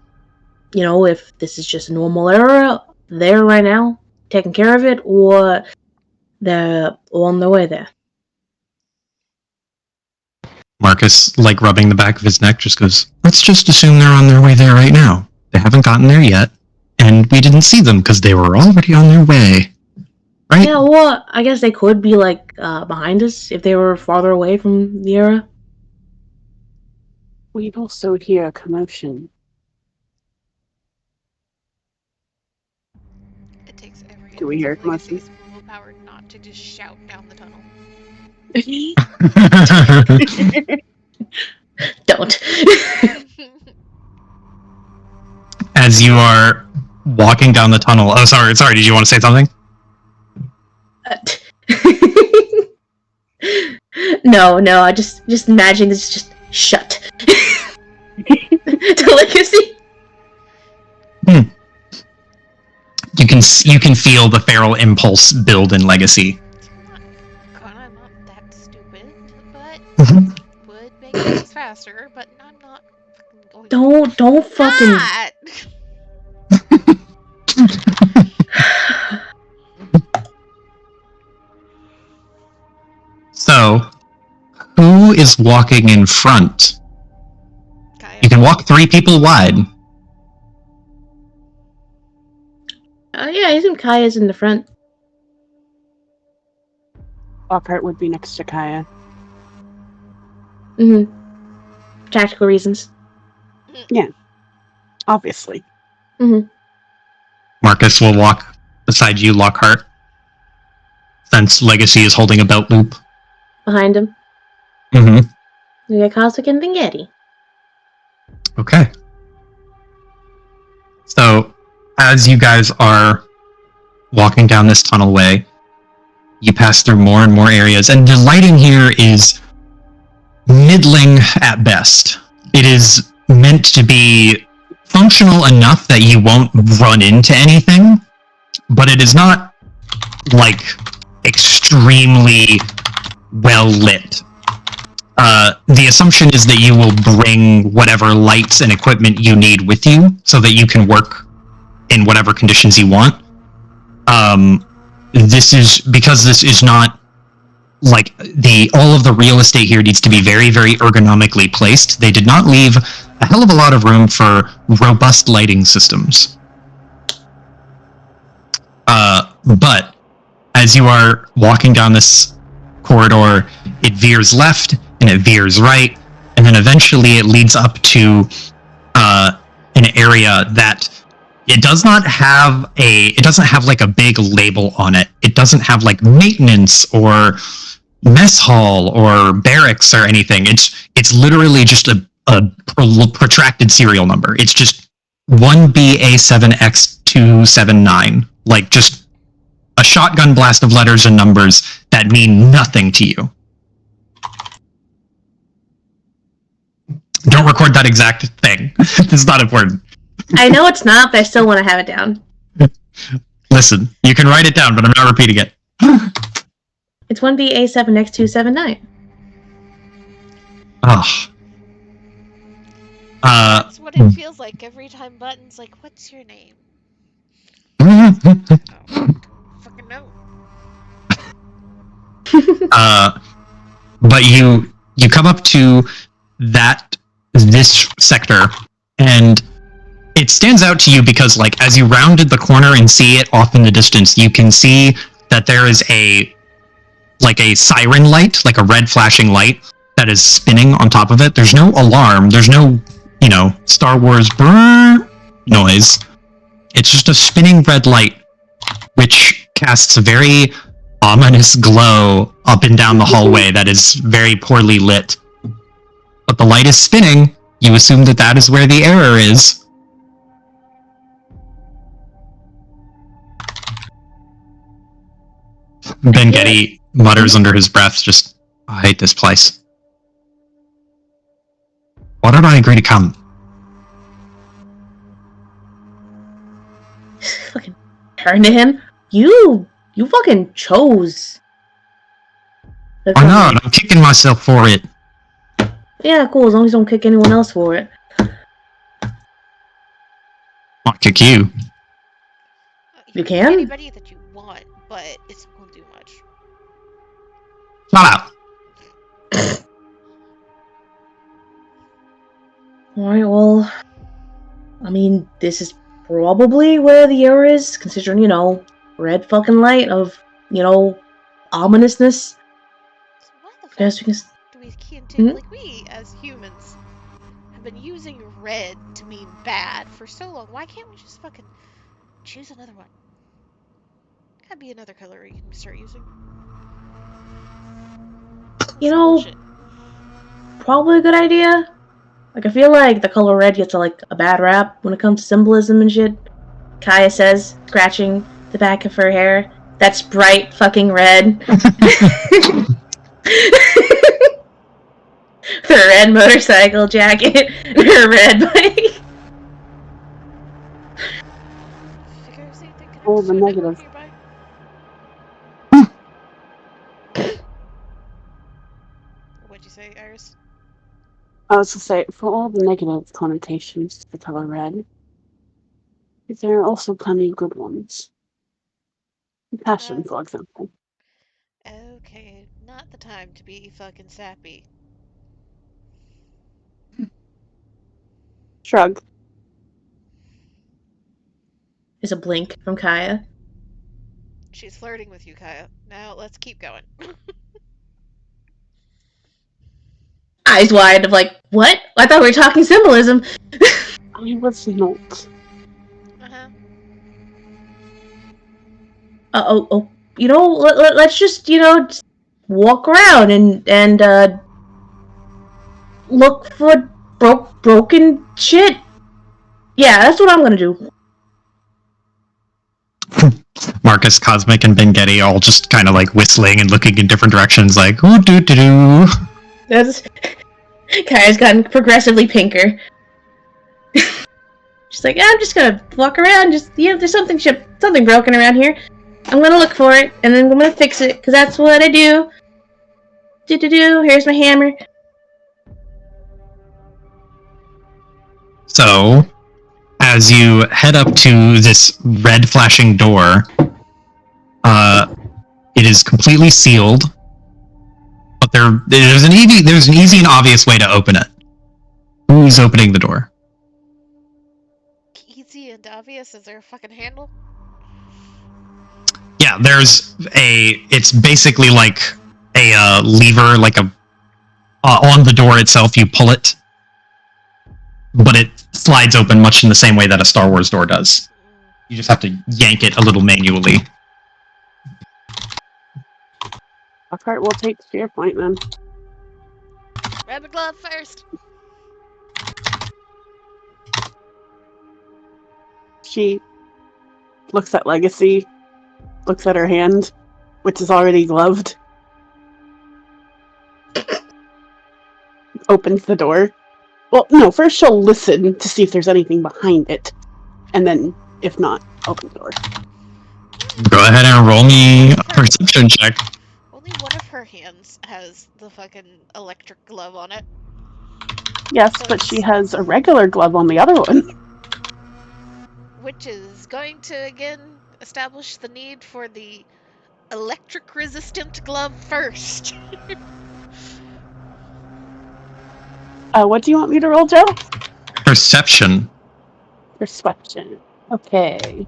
if this is just a normal error, they're right now, taking care of it, or they're on their way there. Marcus, like rubbing the back of his neck, just goes, let's just assume they're on their way there right now. They haven't gotten there yet, and we didn't see them because they were already on their way. Right? Yeah, well, I guess they could be, behind us if they were farther away from the era. We'd also hear a commotion. It takes every Do we hear ounce of commotion? Legacy's willpower not to just shout down the tunnel. Don't. As you are walking down the tunnel. Oh, sorry. Did you want to say something? No, I just imagine this just shut. To Legacy. You can feel the feral impulse build in Legacy. I'm not that stupid, but would make things faster, but I'm not fucking going Don't fucking. Not! So, who is walking in front? Kaya. You can walk 3 people wide. Yeah, I assume Kaya's in the front. Lockhart would be next to Kaya. Tactical reasons. Obviously. Marcus will walk beside you, Lockhart. Since Legacy is holding a belt loop. Behind him. Mm-hmm. We got Cosmic and Vingetti. Okay. So, as you guys are walking down this tunnelway, you pass through more and more areas, and the lighting here is middling at best. It is meant to be functional enough that you won't run into anything, but it is not, extremely well lit. The assumption is that you will bring whatever lights and equipment you need with you so that you can work in whatever conditions you want. This is not all of the real estate here needs to be very, very ergonomically placed. They did not leave a hell of a lot of room for robust lighting systems. But as you are walking down this corridor, it veers left and it veers right, and then eventually it leads up to an area that it doesn't have a big label on it. It doesn't have maintenance or mess hall or barracks or anything. It's literally just a protracted serial number. It's just 1BA7X279. Just a shotgun blast of letters and numbers that mean nothing to you. Don't record that exact thing. It's not important. I know it's not, but I still want to have it down. Listen, you can write it down, but I'm not repeating it. It's 1BA7X279. Oh. That's what it feels like every time Button's like, what's your name? Fucking no. But you come up to this sector, and it stands out to you because as you rounded the corner and see it off in the distance, you can see that there is a siren light, a red flashing light that is spinning on top of it. There's no alarm, there's no Star Wars brrr noise. It's just a spinning red light, which casts a very ominous glow up and down the hallway that is very poorly lit. But the light is spinning. You assume that is where the error is. Ben Getty mutters under his breath, just, I hate this place. Why did I agree to come? Fucking turn to him. You fucking chose. I know, I'm kicking myself for it. Yeah, cool, as long as you don't kick anyone else for it. I'll kick you. You kick can? anybody that you want, but it's not gonna do much. Shut up. Alright, well, I mean, this is probably where the error is, considering, red fucking light of, ominousness. So why the Yes, fuck we can... do we key into, like, we, as humans, have been using red to mean bad for so long. Why can't we just fucking choose another one? Gotta be another color you can start using. Bullshit. Probably a good idea. Like, I feel like the color red gets a bad rap when it comes to symbolism and shit. Kaya says, scratching the back of her hair. That's bright fucking red. Her red motorcycle jacket. Her red bike. Oh, the negative. What'd you say, Iris? I was to say, for all the negative connotations to the color red, there are also plenty of good ones. Passion, for example. Okay, not the time to be fucking sappy. Shrug. There's a blink from Kaya. She's flirting with you, Kaya. Now let's keep going. Eyes wide of like, what? I thought we were talking symbolism. I was not. Oh. Let's just, walk around and look for broken shit. Yeah, that's what I'm gonna do. Marcus, Cosmic, and Ben Getty all just kind of like whistling and looking in different directions, like, ooh, doo doo doo. That's... Kaya's gotten progressively pinker. She's like, yeah, I'm just gonna walk around, just, there's something broken around here. I'm gonna look for it, and then I'm gonna fix it, because that's what I do. Do-do-do, here's my hammer. So, as you head up to this red flashing door, it is completely sealed, but there's an easy and obvious way to open it. Who's opening the door? Easy and obvious? Is there a fucking handle? Yeah, it's basically like a lever, like on the door itself, you pull it, but it slides open much in the same way that a Star Wars door does. You just have to yank it a little manually. Alright, we'll take Spear Point then. Rabbit glove first! She looks at Legacy, looks at her hand, which is already gloved. Opens the door. Well, no, first she'll listen to see if there's anything behind it. And then, if not, open the door. Go ahead and roll me a perception check. Only one of her hands has the fucking electric glove on it. Yes, but she has a regular glove on the other one. Which is going to, again, establish the need for the electric-resistant glove first. What do you want me to roll, Joe? Perception. Perception. Okay.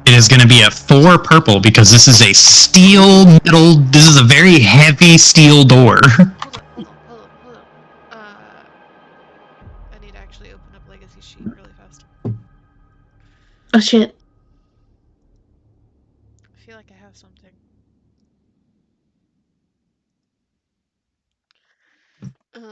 It is going to be a 4 purple because this is a steel metal. This is a very heavy steel door. Hold on. I need actually open up Legacy sheet really fast. Oh shit. I feel like I have something. Um,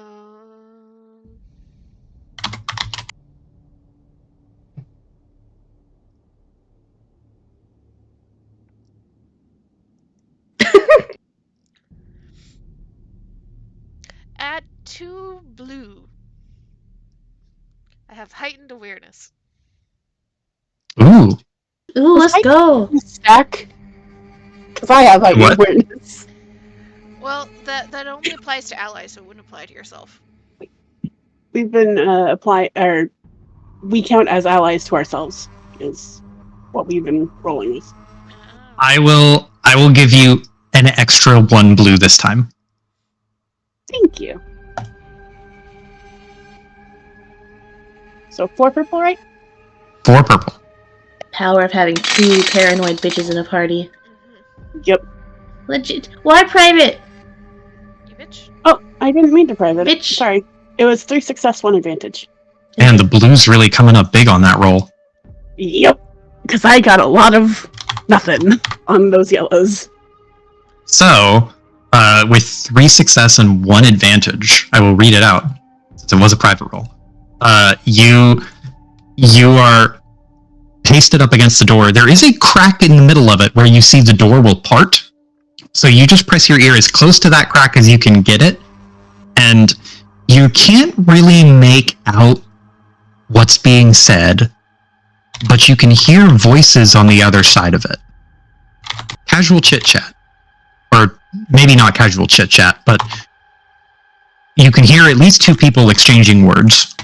add 2 blue. I have heightened awareness. Ooh. Ooh, let's go. Stack. Because I have heightened What? awareness. Well, that only applies to allies, so it wouldn't apply to yourself. We've been we count as allies to ourselves. Is what we've been rolling with. Oh. I will give you an extra 1 blue this time. Thank you. So 4 purple, right? 4 purple. Power of having 2 paranoid bitches in a party. Yep. Legit. Why private? You bitch. Oh, I didn't mean to private. Bitch. Sorry. It was 3 success, 1 advantage. And the blue's really coming up big on that roll. Yep. Because I got a lot of nothing on those yellows. So, with 3 success and 1 advantage, I will read it out, since it was a private roll. You are pasted up against the door. There is a crack in the middle of it where you see the door will part. So you just press your ear as close to that crack as you can get it, and you can't really make out what's being said, but you can hear voices on the other side of it. Casual chit-chat. Or maybe not casual chit-chat, but you can hear at least 2 people exchanging words.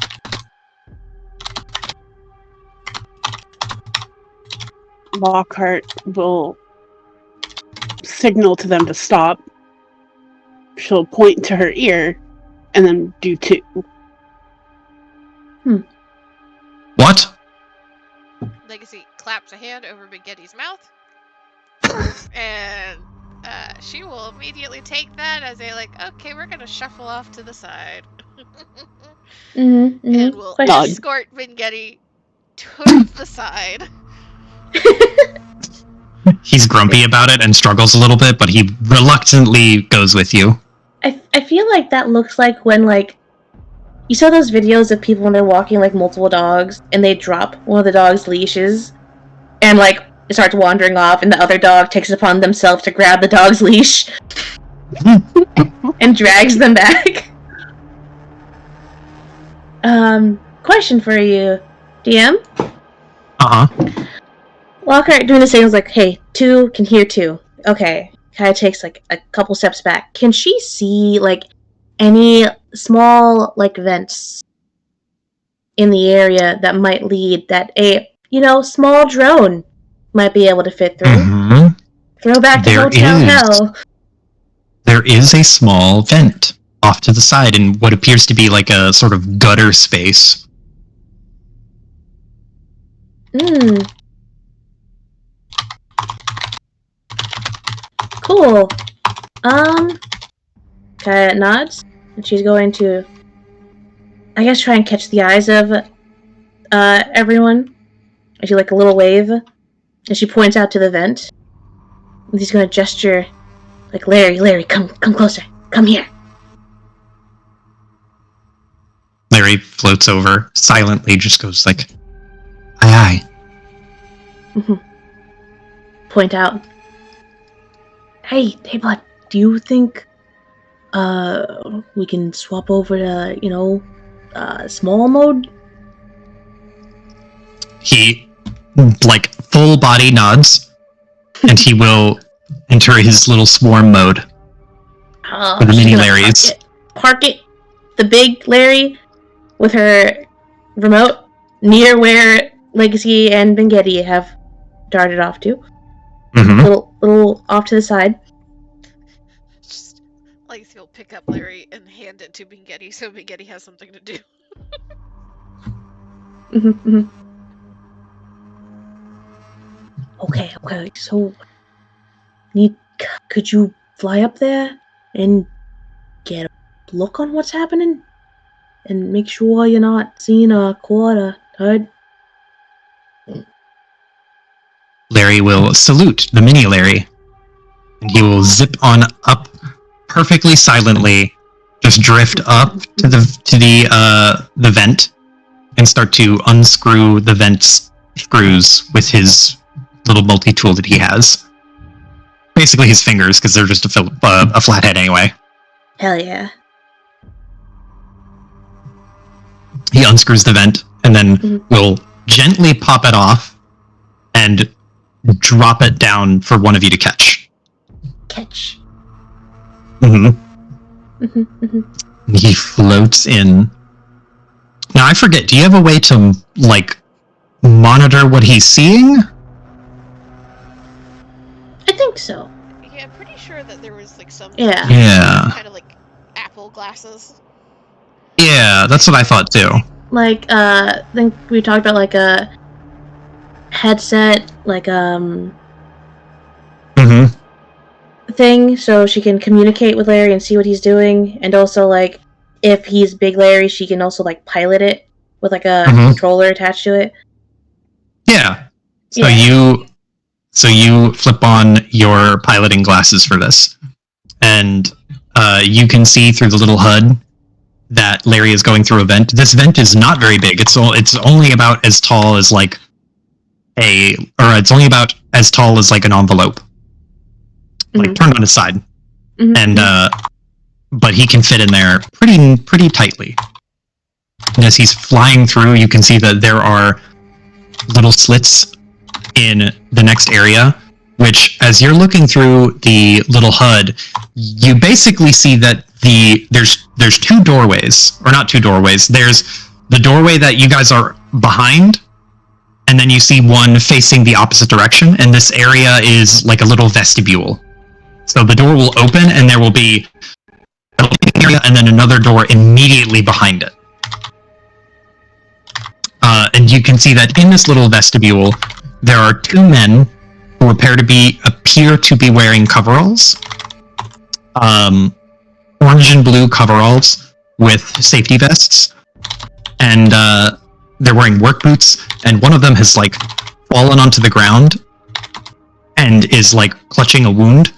Lockhart will signal to them to stop. She'll point to her ear and then do 2. What? Legacy claps a hand over Big Getty's mouth. And she will immediately take that as a, like, okay, we're gonna shuffle off to the side. And will Nod. escort Vingetti towards the side. He's grumpy about it and struggles a little bit, but he reluctantly goes with you. I feel like that looks like when, like, you saw those videos of people when they're walking, like, multiple dogs, and they drop one of the dog's leashes, and, like, it starts wandering off, and the other dog takes it upon themselves to grab the dog's leash and drags them back. Question for you, DM? Uh-huh. Lockhart doing the same was like, hey, 2 can hear 2. Okay. Kind of takes, like, a couple steps back. Can she see, like, any small, like, vents in the area that might lead that a, small drone might be able to fit through? Mm-hmm. Throw back to There Hotel is. Hell. There is a small vent off to the side in what appears to be like a sort of gutter space. Cool. Kaya nods, and she's going to, I guess, try and catch the eyes of everyone. And she, like, a little wave, and she points out to the vent. And she's going to gesture, like, Larry, come closer, come here. Larry floats over, silently just goes like, aye. Point out. Hey, bud, do you think we can swap over to, small mode? He, like, full body nods, and he will enter his little swarm mode for the mini Larrys. Park it, the big Larry, with her remote near where Legacy and Vingetti have darted off to. Mm-hmm. Little off to the side. Just Legacy will pick up Larry and hand it to Vingetti so Vingetti has something to do. Okay, so could you fly up there and get a look on what's happening? And make sure you're not seeing a quarter, Toad. Larry will salute the mini Larry, and he will zip on up perfectly silently, just drift up to the vent, and start to unscrew the vent screws with his little multi-tool that he has. Basically his fingers, because they're just a flathead anyway. Hell yeah. He unscrews the vent, and then will gently pop it off, and drop it down for one of you to catch. Catch. He floats in. Now, I forget, do you have a way to, like, monitor what he's seeing? I think so. Yeah, I'm pretty sure that there was like some Yeah. kind of like Apple glasses. Yeah, that's what I thought too. Like, I think we talked about like a headset, like thing, so she can communicate with Larry and see what he's doing, and also like if he's Big Larry, she can also like pilot it with like a controller attached to it. Yeah. So you flip on your piloting glasses for this, and you can see through the little HUD that Larry is going through a vent. This vent is not very big. It's only about as tall as like it's only about as tall as like an envelope, like turned on its side, and but he can fit in there pretty tightly. And as he's flying through, you can see that there are little slits in the next area, which, as you're looking through the little HUD, you basically see that there's two doorways, or not two doorways. There's the doorway that you guys are behind, and then you see one facing the opposite direction, and this area is like a little vestibule. So the door will open, and there will be an area, and then another door immediately behind it. And you can see that in this little vestibule, there are two men who appear to be wearing coveralls, orange and blue coveralls with safety vests, and they're wearing work boots. And one of them has like fallen onto the ground and is like clutching a wound,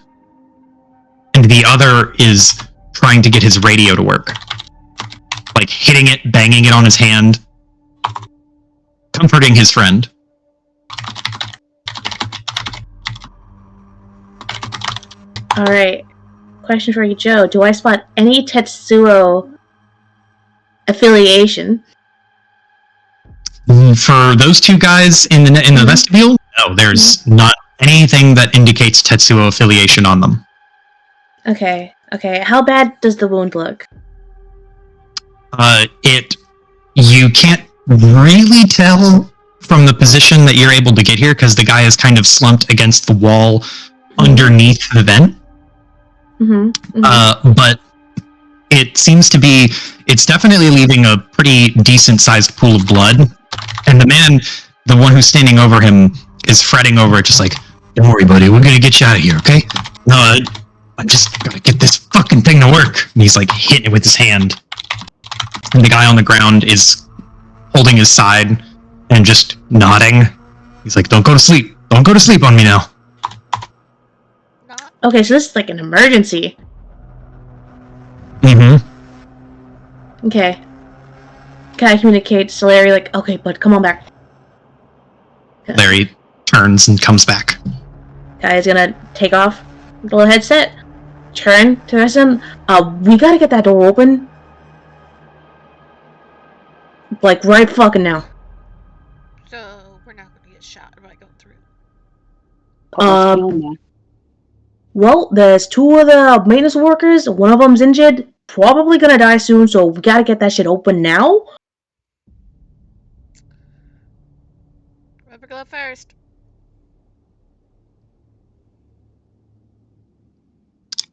and the other is trying to get his radio to work, like hitting it, banging it on his hand, comforting his friend. Alright. Question for you, Joe. Do I spot any Tetsuo affiliation? For those two guys in the vestibule, no, there's not anything that indicates Tetsuo affiliation on them. Okay. How bad does the wound look? You can't really tell from the position that you're able to get here, because the guy is kind of slumped against the wall underneath the vent. But it seems to be, it's definitely leaving a pretty decent sized pool of blood, and the one who's standing over him, is fretting over it, just like, don't worry buddy, we're gonna get you out of here, okay? No, I just gotta get this fucking thing to work. And he's like hitting it with his hand, and the guy on the ground is holding his side and just nodding. He's like, don't go to sleep on me now. Okay, so this is like an emergency. Okay. Can I communicate to Larry, like, okay, bud, come on back. Larry turns and comes back. Guy's gonna take off the little headset, turn to the rest of them. We gotta get that door open. Like, right fucking now. So, we're not gonna get shot by going through. Well, there's two of the maintenance workers. One of them's injured. Probably gonna die soon, so we gotta get that shit open now. Rubber glove first.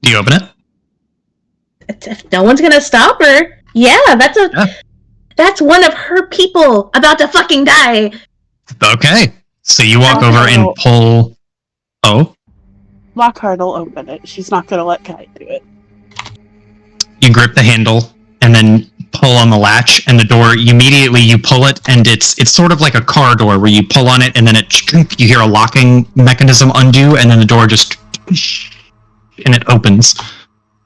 Do you open it? If no one's gonna stop her. Yeah, that's one of her people about to fucking die. Okay. So you walk over and pull... Oh? Lockhart will open it. She's not gonna let Kai do it. You grip the handle, and then pull on the latch, and the door, immediately you pull it, and it's sort of like a car door where you pull on it, and then you hear a locking mechanism undo, and then the door just, and it opens,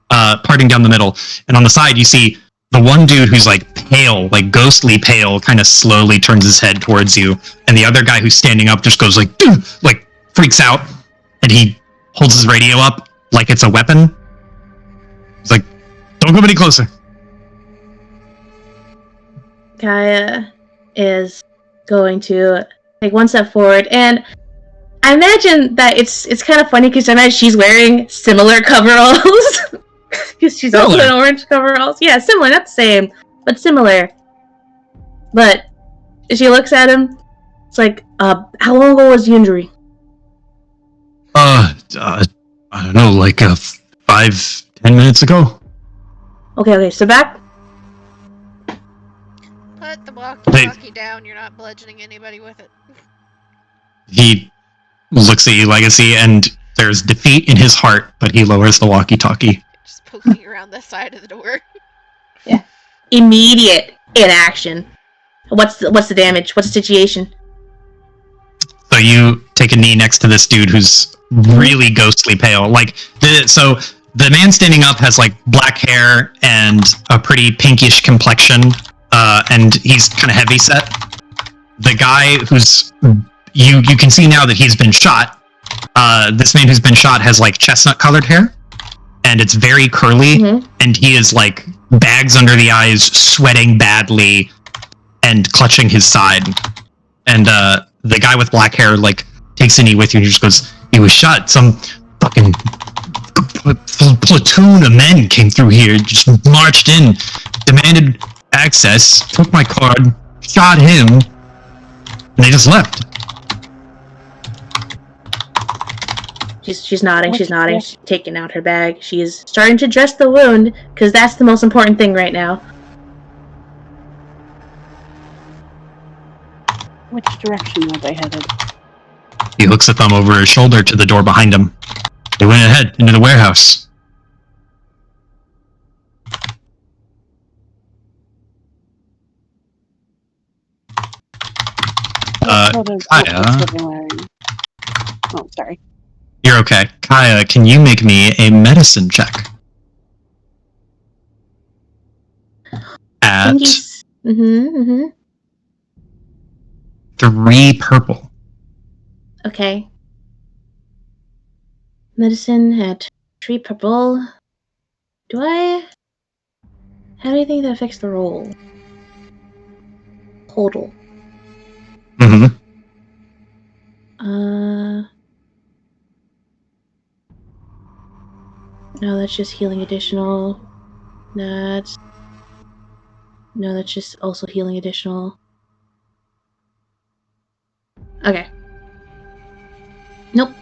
parting down the middle. And on the side, you see the one dude who's like pale, like ghostly pale, kind of slowly turns his head towards you, and the other guy who's standing up just goes like freaks out, and he holds his radio up like it's a weapon. He's like, "Don't come any closer." Kaya is going to take one step forward, and I imagine that it's kind of funny because I imagine she's wearing similar coveralls because she's also in orange coveralls. Yeah, similar, not the same, but similar. But she looks at him. It's like, how long ago was the injury? I don't know, like 5-10 minutes ago. Okay, so back. Put the walkie-talkie down. You're not bludgeoning anybody with it. He looks at you, Legacy, and there's defeat in his heart, but he lowers the walkie-talkie. Just poking around the side of the door. Yeah. Immediate inaction. What's the damage? What's the situation? So you take a knee next to this dude who's really ghostly pale. So the man standing up has like black hair and a pretty pinkish complexion, and he's kind of heavy set. The guy who's you can see now that he's been shot. This man who's been shot has like chestnut colored hair, and it's very curly, and he is like bags under the eyes, sweating badly, and clutching his side. And the guy with black hair like takes a knee with you and he just goes, "He was shot. Some fucking platoon of men came through here, just marched in, demanded access, took my card, shot him, and they just left." She's nodding, she's taking out her bag. She's starting to dress the wound, because that's the most important thing right now. Which direction were they headed? He looks at them over his shoulder to the door behind him. They went ahead into the warehouse. Kaya. Oh, sorry. You're okay. Kaya, can you make me a medicine check? At 3 purple. Okay. Medicine at 3 purple. Do I have anything that affects the roll? Total. No, that's just healing additional. That's just also healing additional. Okay. Nope.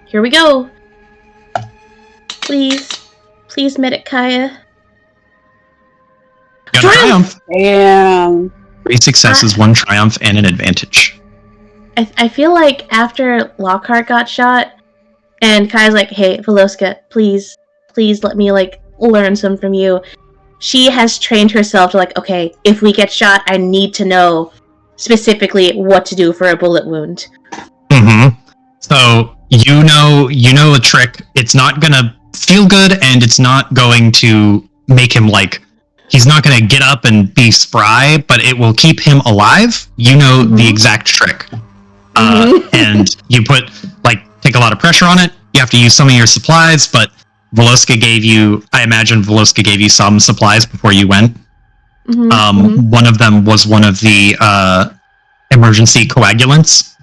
Here we go. Please, medic Kaya. Got a triumph. Damn. 3 successes, 1 triumph, and an advantage. I feel like after Lockhart got shot, and Kaya's like, "Hey, Veloska, please let me learn some from you." She has trained herself to okay, if we get shot, I need to know specifically what to do for a bullet wound. So you know a trick. It's not gonna feel good, and it's not going to make him he's not gonna get up and be spry, but it will keep him alive. You know the exact trick. And you take a lot of pressure on it. You have to use some of your supplies, but I imagine Veloska gave you some supplies before you went. One of them was one of the emergency coagulants,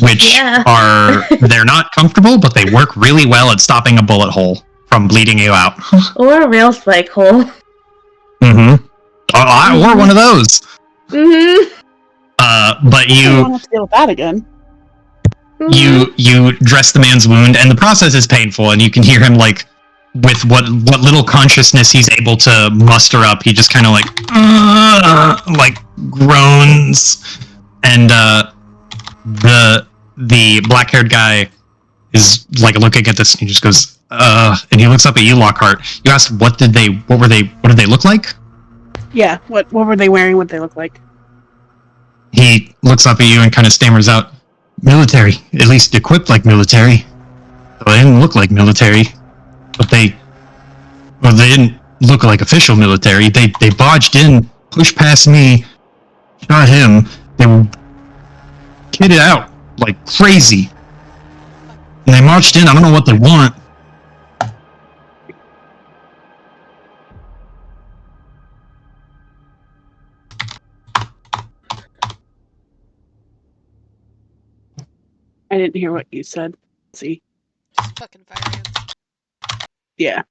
which they're not comfortable, but they work really well at stopping a bullet hole from bleeding you out. Or a rail spike hole. Or one of those. But I don't have to deal with that again. You dress the man's wound, and the process is painful, and you can hear him with what little consciousness he's able to muster up, he just kind of groans, and the black-haired guy is looking at this, and he just goes, and he looks up at you, Lockhart. You asked, what did they look like? Yeah, what were they wearing? What they look like? He looks up at you and kind of stammers out, military, at least equipped like military. So they didn't look like military, but they didn't look like official military. They barged in, pushed past me, shot him. They were kitted out like crazy. And they marched in. I don't know what they want. I didn't hear what you said. Let's see. Just fucking fire ants. Yeah.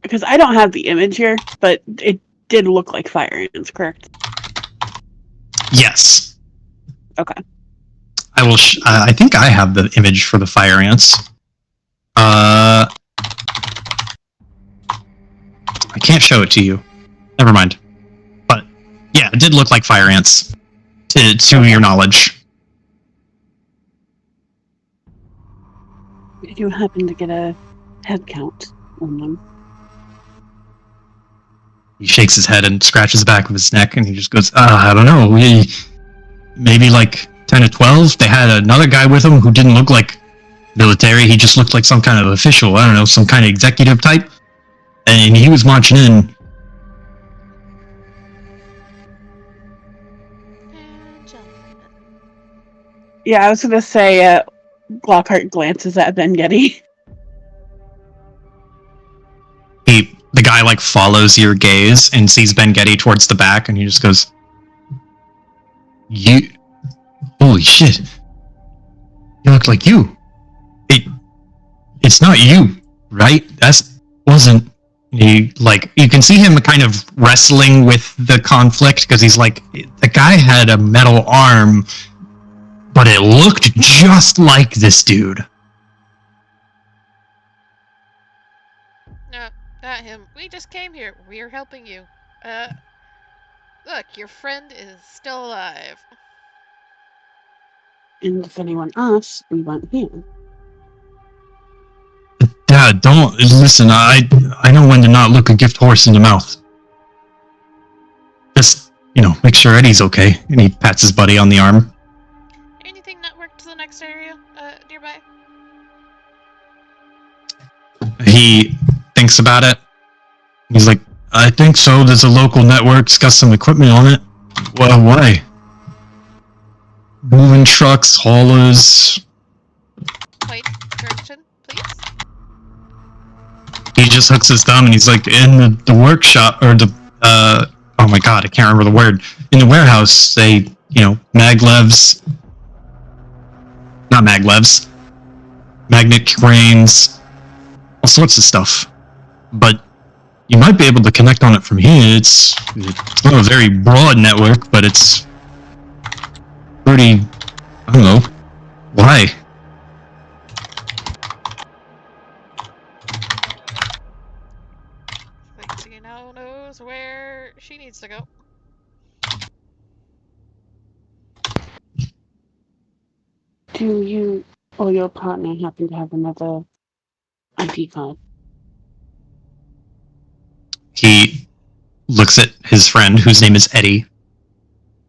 Because I don't have the image here, but it did look like fire ants, correct? Yes. Okay. I will. I think I have the image for the fire ants. I can't show it to you. Never mind. But yeah, it did look like fire ants. To your knowledge. Did you happen to get a head count on them? He shakes his head and scratches the back of his neck, and he just goes, I don't know. Maybe like 10 or 12. They had another guy with him who didn't look like military. He just looked like some kind of official. I don't know, some kind of executive type. And he was marching in. Yeah, I was going to say, Lockhart glances at Ben Getty. The guy like follows your gaze and sees Ben Getty towards the back, and he just goes, "You, holy shit! You look like you. It's not you, right? Wasn't." He like you can see him kind of wrestling with the conflict because he's like, the guy had a metal arm, but it looked just like this dude. No, not him. We just came here. We're helping you. Look, your friend is still alive. And if anyone asks, we went here. Dad, don't listen. I know when to not look a gift horse in the mouth. Just, make sure Eddie's okay. And he pats his buddy on the arm. Anything networked to the next area, nearby? He thinks about it. He's like, I think so. There's a local network. It's got some equipment on it. Well, why? Moving trucks, haulers. Wait, direction, please? He just hooks his thumb and he's like, in the workshop, or oh my god, I can't remember the word. In the warehouse, they, maglevs. Not maglevs. Magnet cranes. All sorts of stuff. But you might be able to connect on it from here. It's not a very broad network, but it's pretty, I don't know. Why? Like she now knows where she needs to go. Do you or your partner happen to have another ID card? He looks at his friend, whose name is Eddie,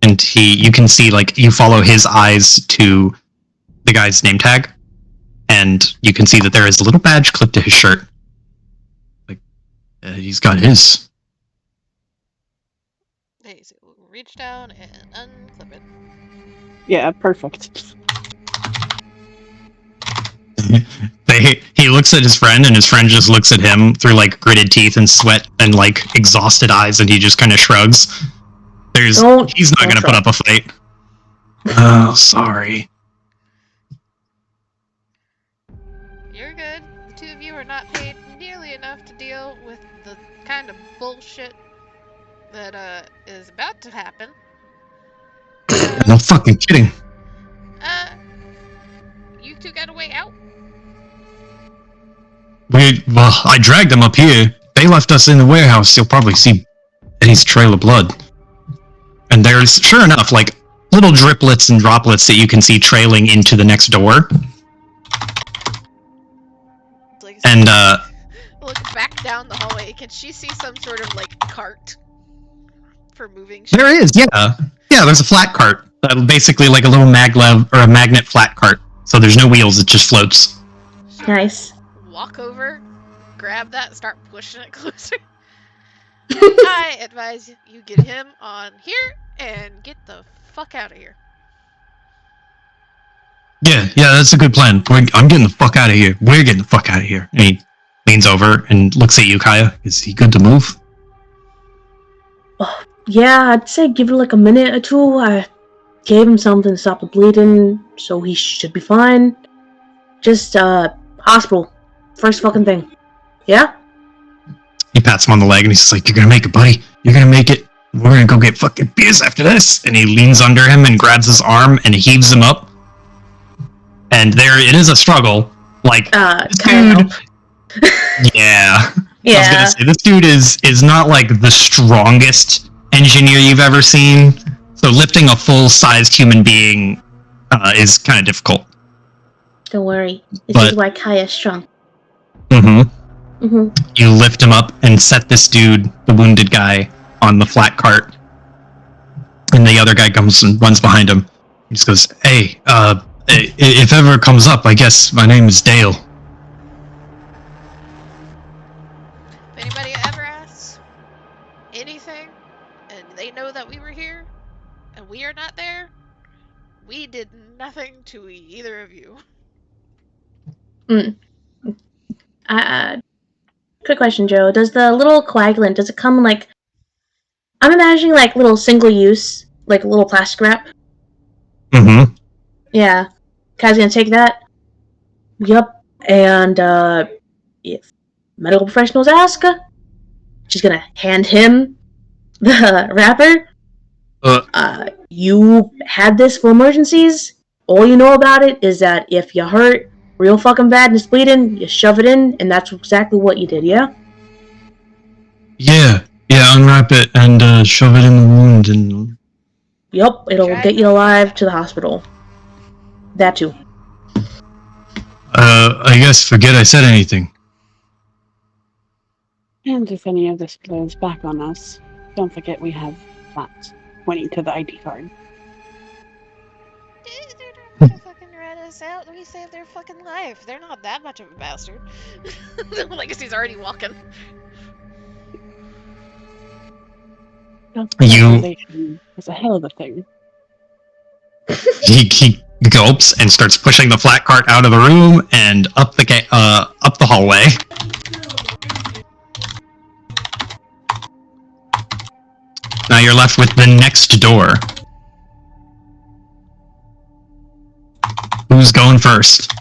and you can see, like, you follow his eyes to the guy's name tag, and you can see that there is a little badge clipped to his shirt. Like, he's got his. Hey, so we'll reach down and unclip it. Yeah, perfect. He looks at his friend, and his friend just looks at him through like gritted teeth and sweat and like exhausted eyes, and he just kind of shrugs. He's not going to put up a fight. Oh, sorry. You're good. The two of you are not paid nearly enough to deal with the kind of bullshit that is about to happen. No fucking kidding. You two got a way out? I dragged them up here. They left us in the warehouse. You'll probably see Eddie's trail of blood. And there's, sure enough, like, little driplets and droplets that you can see trailing into the next door. Legacy, And look back down the hallway. Can she see some sort of like cart for moving shit? there is, yeah. There's a flat cart, basically like a little maglev or a magnet flat cart. So there's no wheels; it just floats. Nice. Walk over, grab that, start pushing it closer. I advise you get him on here and get the fuck out of here. Yeah, that's a good plan. I'm getting the fuck out of here. We're getting the fuck out of here. And he leans over and looks at you, Kaya. Is he good to move? Oh, yeah, I'd say give it like a minute or two. I gave him something to stop the bleeding, so he should be fine. Just, hospital. First fucking thing. Yeah? He pats him on the leg and he's just like, "You're gonna make it, buddy. You're gonna make it. We're gonna go get fucking beers after this." And he leans under him and grabs his arm and heaves him up. And there it is a struggle. Like, this dude. Yeah. Yeah. I was gonna say, this dude is not like the strongest engineer you've ever seen. So lifting a full-sized human being is kind of difficult. Don't worry. This is why Kaya's strong. You lift him up and set this dude, the wounded guy, on the flat cart. And the other guy comes and runs behind him. He just goes, "Hey, if ever it comes up, I guess my name is Dale." If anybody ever asks anything, and they know that we were here, and we are not there, we did nothing to either of you. Quick question, Joe. Does the little coagulant, does it come like... I'm imagining like little single use, like a little plastic wrap. Yeah. Kai's gonna take that. Yup. And if medical professionals ask, she's gonna hand him the wrapper. You had this for emergencies. All you know about it is that if you hurt real fucking bad and it's bleeding, you shove it in, and that's exactly what you did, yeah? Yeah, unwrap it and shove it in the wound and... Yup, it'll get you alive to the hospital. That too. I guess forget I said anything. And if any of this blows back on us, don't forget we have that, pointing to the ID card. They're not fucking rat us out. We saved their fucking life. They're not that much of a bastard. Legacy's already walking. Self-preservation is a hell of a thing. He gulps and starts pushing the flat cart out of the room and up the hallway. Now you're left with the next door. Who's going first?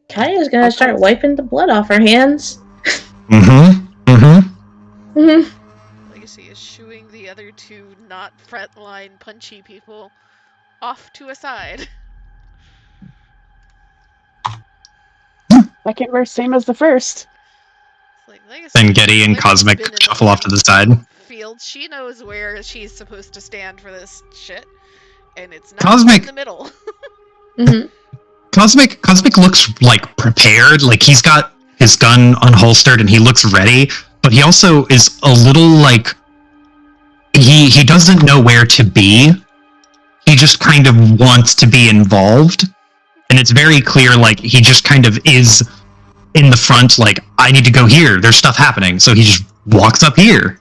Kaya's gonna start wiping the blood off her hands. Legacy is shooing the other two not frontline punchy people off to a side. Second verse, same as the first. Like Legacy, Then Getty and Cosmic shuffle off to the side. Field. She knows where she's supposed to stand for this shit, and it's not Cosmic in the middle. Cosmic looks like prepared, like he's got his gun unholstered and he looks ready, but he also is a little like he doesn't know where to be. He just kind of wants to be involved. And it's very clear like he just kind of is in the front, like, I need to go here, there's stuff happening, so he just walks up here.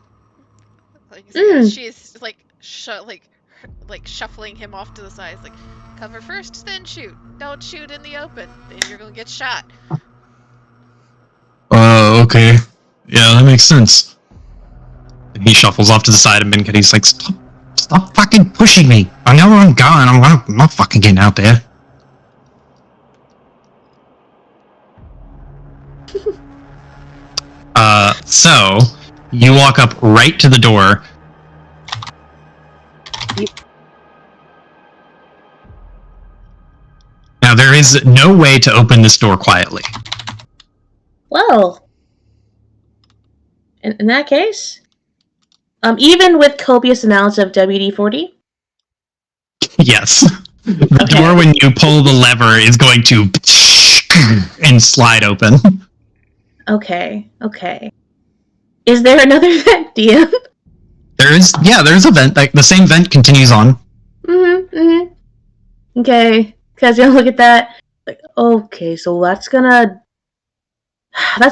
Like, she's like shuffling him off to the side. It's like, cover first, then shoot. Don't shoot in the open, then you're gonna get shot. Okay. Yeah, that makes sense. And he shuffles off to the side and Benkett's like, stop fucking pushing me. I know where I'm going, I'm not fucking getting out there. So, you walk up right to the door. Now, there is no way to open this door quietly. Well, in that case, even with copious amounts of WD-40? Yes. The door, when you pull the lever, is going to and slide open. Okay. Is there another vent, DM? There's a vent. Like the same vent continues on. Okay. Guys, gonna look at that. Like, okay, so that's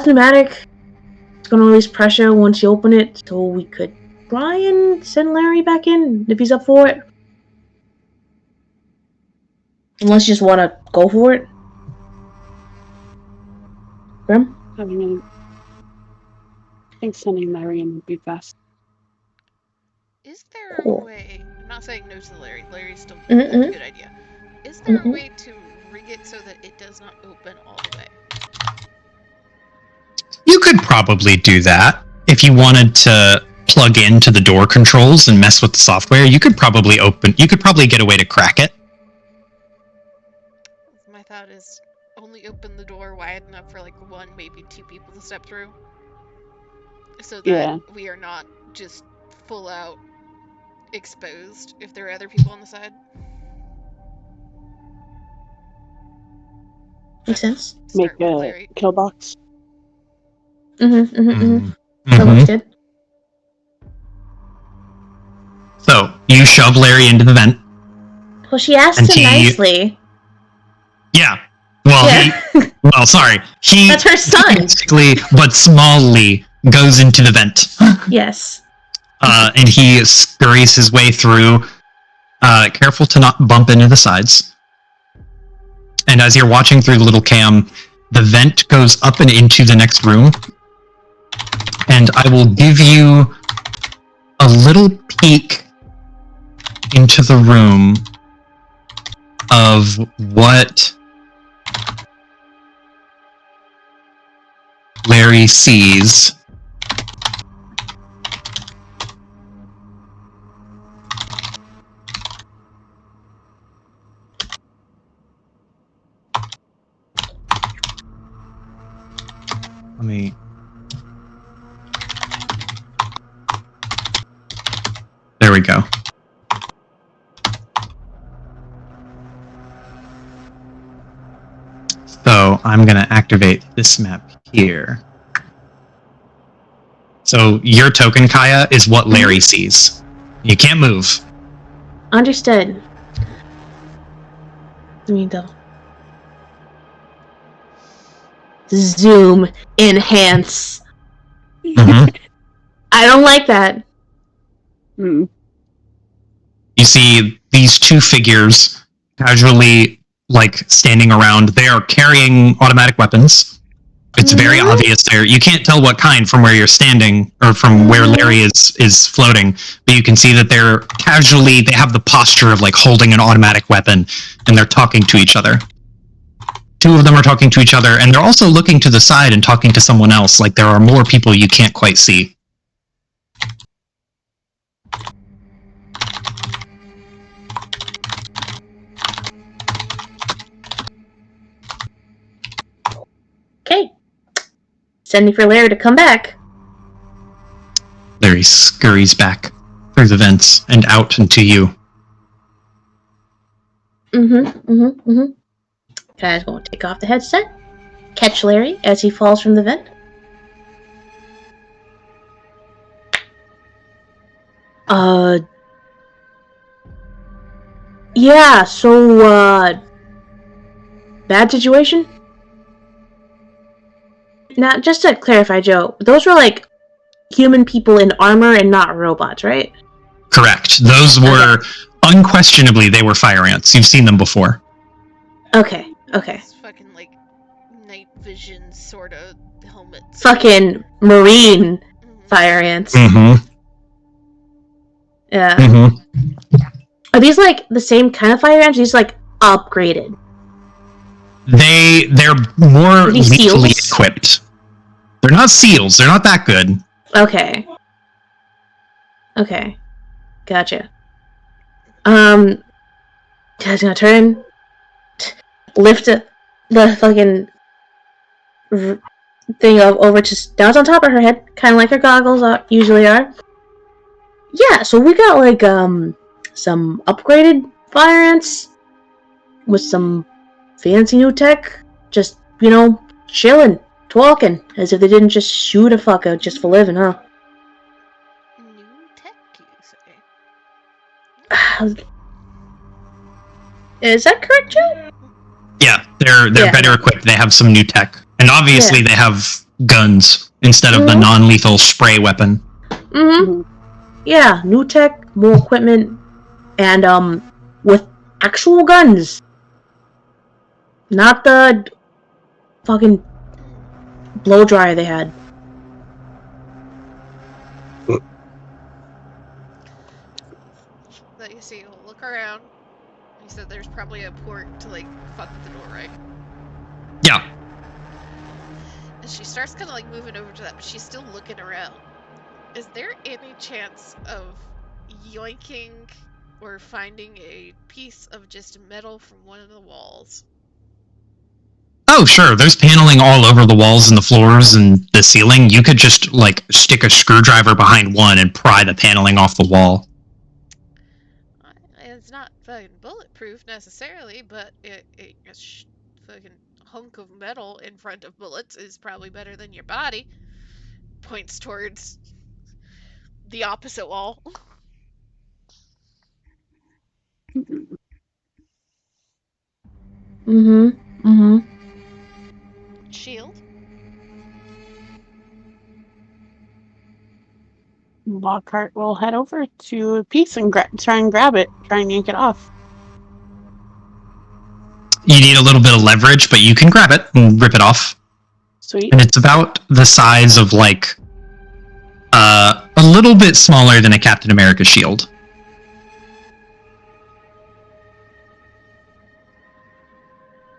pneumatic. It's gonna release pressure once you open it, so we could try and send Larry back in if he's up for it. Unless you just want to go for it. Grim? I mean, I think sending Larry in would be best. Is there Cool. a way? I'm not saying no to Larry. Larry's still Mm-mm. a good idea. Is there a way to rig it so that it does not open all the way? You could probably do that if you wanted to plug into the door controls and mess with the software. You could probably get a way to crack it. My thought is only open the door wide enough for like one, maybe two people to step through. So that we are not just full out exposed if there are other people on the side. Makes sense. Make a kill box. That looks good. So you shove Larry into the vent. Well, she asked him nicely. Yeah. Well, Yeah. sorry. That's her son. Basically, but smallly goes into the vent. Yes. And he scurries his way through, careful to not bump into the sides. And as you're watching through the little cam, the vent goes up and into the next room. And I will give you a little peek into the room of what Larry sees. Let me... There we go. So I'm going to activate this map here. So your token, Kaya, is what Larry sees. You can't move. Understood. Let me double. Zoom. Enhance. Mm-hmm. I don't like that. Mm. You see these two figures casually, standing around. They are carrying automatic weapons. It's very obvious there. You can't tell what kind from where you're standing or from where Larry is floating, but you can see that they have the posture of holding an automatic weapon, and they're talking to each other. Two of them are talking to each other, and they're also looking to the side and talking to someone else. There are more people you can't quite see. Okay. Sending for Larry to come back. Larry scurries back through the vents and out into you. Guys, going to take off the headset. Catch Larry as he falls from the vent. Yeah, so, bad situation? Now, just to clarify, Joe, those were, human people in armor and not robots, right? Correct. Those were, unquestionably, they were fire ants. You've seen them before. Okay. It's fucking, night vision sort of helmets. Fucking marine fire ants. Mm-hmm. Yeah. Mm-hmm. Are these, the same kind of fire ants? These, upgraded? They're more lethally seals? equipped. They're not seals. They're not that good. Okay. Gotcha. Guys gonna turn, lift the fucking thing over to down on top of her head, kind of like her goggles usually are. Yeah, so we got some upgraded fire ants with some fancy new tech, just chilling, talking, as if they didn't just shoot a fucker just for living, huh? New tech, you say? Is that correct, Joe? Yeah, they're Yeah. better equipped. They have some new tech, and obviously they have guns instead of the non-lethal spray weapon. Mm-hmm. Yeah, new tech, more equipment, and with actual guns, not the fucking blow dryer they had. Let you see. Look around. You said there's probably a port to like fuck with the door, right? Yeah. And she starts kind of like moving over to that, but she's still looking around. Is there any chance of yoinking or finding a piece of just metal from one of the walls? Oh, sure. There's paneling all over the walls and the floors and the ceiling. You could just, like, stick a screwdriver behind one and pry the paneling off the wall. It's not fucking bulletproof necessarily, but a fucking hunk of metal in front of bullets is probably better than your body. Points towards the opposite wall. Shield? Lockhart will head over to a piece and try and grab it, try and yank it off. You need a little bit of leverage, but you can grab it and rip it off. Sweet. And it's about the size of, like, a little bit smaller than a Captain America shield.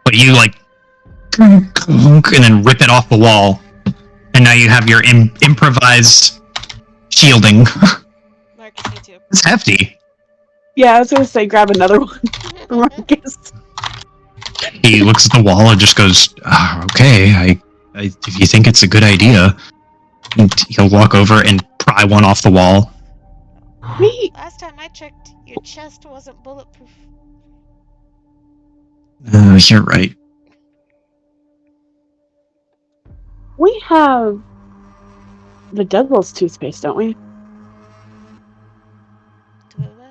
But you, like, and then rip it off the wall. And now you have your improvised shielding. Marcus, you too. It's hefty. Yeah, I was gonna say grab another one for Marcus. He looks at the wall and just goes, okay, if you think it's a good idea. And he'll walk over and pry one off the wall. Neat. Last time I checked, your chest wasn't bulletproof. You're right. We have the Devil's toothpaste, don't we?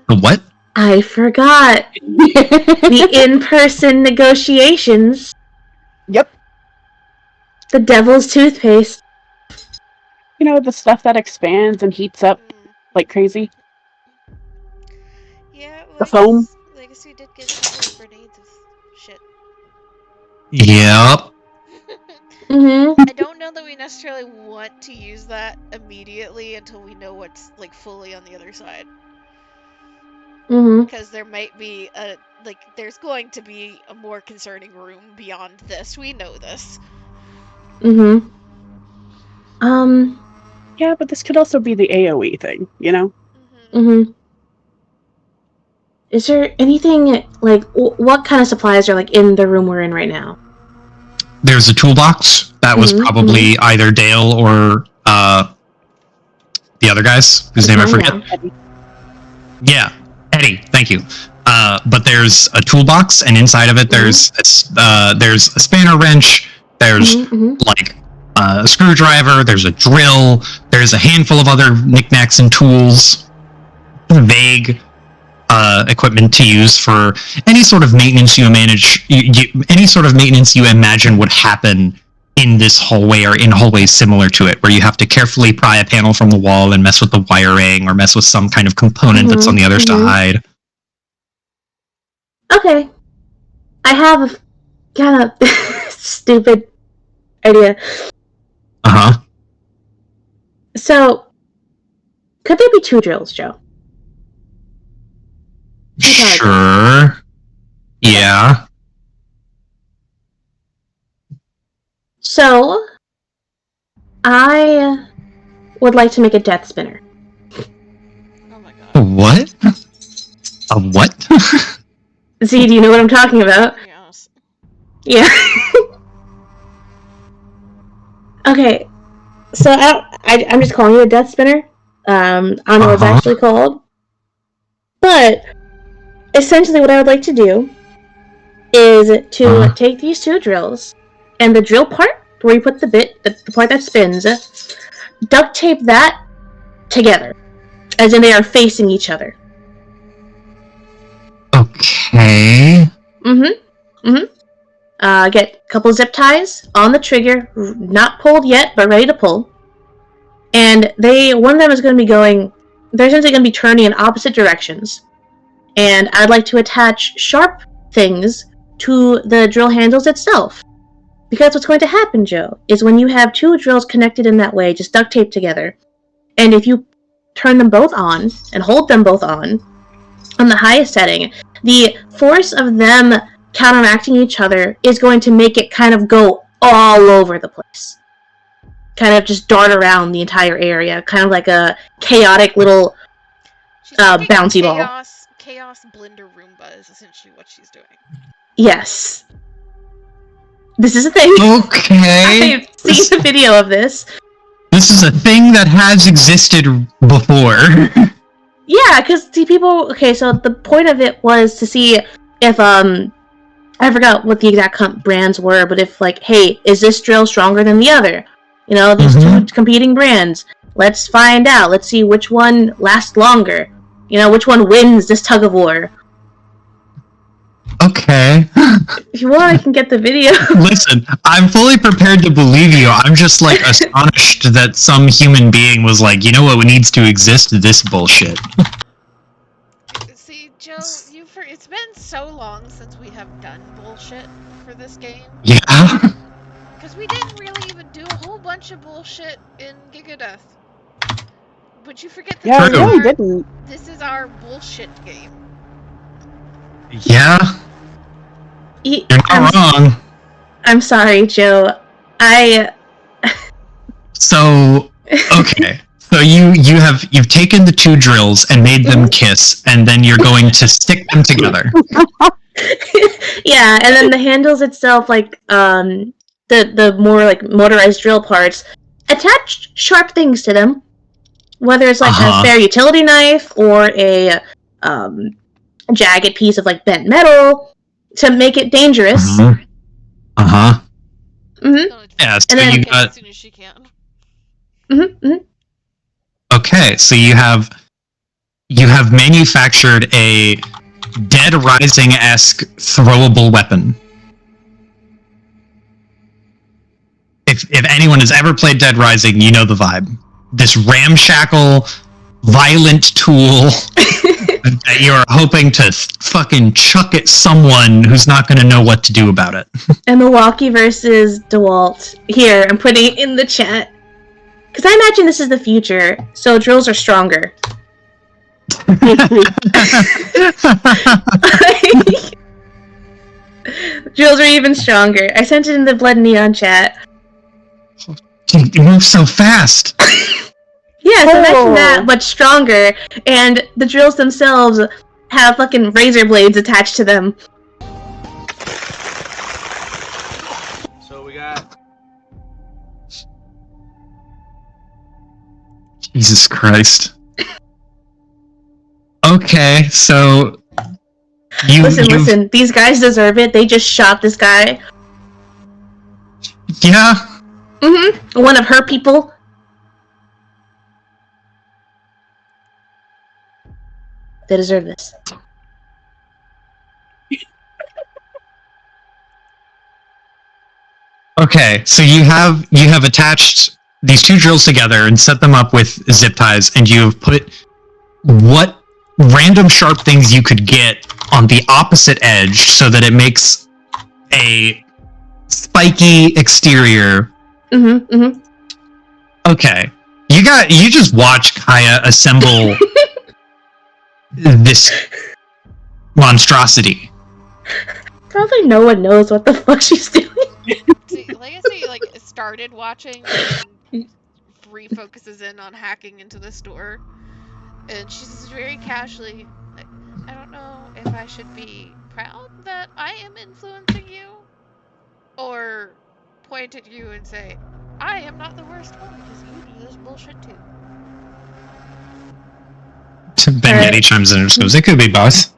The what? I forgot. The in-person negotiations. Yep. The devil's toothpaste. You know, the stuff that expands and heats up like crazy. Yeah, The foam. Legacy did get some grenades of shit. Yep. I don't know that we necessarily want to use that immediately until we know what's like fully on the other side. Because there might be there's going to be a more concerning room beyond this. We know this. Yeah, but this could also be the AoE thing, you know? Is there anything, like, what kind of supplies are, like, in the room we're in right now? There's a toolbox. That was probably either Dale or the other guys, whose name I forget. Yeah, Eddie, thank you. But there's a toolbox, and inside of it there's a spanner wrench, there's like a screwdriver, there's a drill, there's a handful of other knickknacks and tools, vague equipment to use for any sort of maintenance any sort of maintenance you imagine would happen in this hallway or in hallways similar to it, where you have to carefully pry a panel from the wall and mess with the wiring or mess with some kind of component that's on the other side. Okay. I have a kind of stupid idea. So, could there be 2 drills, Joe? Sure. Yeah. So, I would like to make a death spinner. Oh my god. What? A what? Z, do you know what I'm talking about? Yes. Yeah. Okay. So I'm just calling it a death spinner. I don't know what it's actually called. But essentially what I would like to do is to take these 2 drills and the drill part, where you put the bit, the part that spins, duct tape that together, as in they are facing each other. Okay. Get a couple zip ties on the trigger, not pulled yet, but ready to pull. And one of them is going to be going, they're essentially going to be turning in opposite directions. And I'd like to attach sharp things to the drill handles itself. Because what's going to happen, Joe, is when you have two drills connected in that way, just duct taped together, and if you turn them both on, and hold them both on the highest setting, the force of them counteracting each other is going to make it kind of go all over the place. Kind of just dart around the entire area, kind of like a chaotic little bouncy ball. Chaos blender Roomba is essentially what she's doing. Yes. This is a thing. Okay. I've seen the video of this. This is a thing that has existed before. Yeah, because okay, so the point of it was to see if, I forgot what the exact brands were, but if, like, hey, is this drill stronger than the other? You know, these two competing brands. Let's find out. Let's see which one lasts longer. You know, which one wins this tug of war. Okay. If you want, I can get the video. Listen, I'm fully prepared to believe you. I'm just, like, astonished that some human being was like, you know what needs to exist? This bullshit. See, Joe, it's been so long since we have done bullshit for this game. Yeah? Because we didn't really even do a whole bunch of bullshit in Gigadeath. But you forget that Yeah, we really didn't. This is our bullshit game. Yeah? You're not wrong. I'm sorry, Joe. So, okay. So you've taken the two drills and made them kiss, and then you're going to stick them together. Yeah, and then the handles itself, like, the more, like, motorized drill parts, attach sharp things to them. Whether it's, like, a spare utility knife, or a, jagged piece of, like, bent metal, to make it dangerous. Yeah, so and then you got... as soon as she can. Okay, so you have manufactured a Dead Rising-esque throwable weapon. If anyone has ever played Dead Rising, you know the vibe. This ramshackle, violent tool that you're hoping to fucking chuck at someone who's not going to know what to do about it. And Milwaukee versus DeWalt. Here, I'm putting it in the chat. Because I imagine this is the future, so drills are stronger. Drills are even stronger. I sent it in the Blood Neon chat. Dude, you move so fast! Yeah, so imagine that, but stronger, and the drills themselves have fucking razor blades attached to them. So we got... Jesus Christ. Okay, so... Listen, these guys deserve it. They just shot this guy. Yeah? One of her people. They deserve this. Okay, so you have attached these two drills together and set them up with zip ties, and you have put what random sharp things you could get on the opposite edge so that it makes a spiky exterior. Okay. You just watch Kaya assemble this monstrosity. Probably no one knows what the fuck she's doing. See, Legacy, like, started watching and refocuses in on hacking into the store. And she's just very casually, like, I don't know if I should be proud that I am influencing you, or point at you and say, I am not the worst one because you do this bullshit too. Ben Getty chimes in and just goes, it could be both.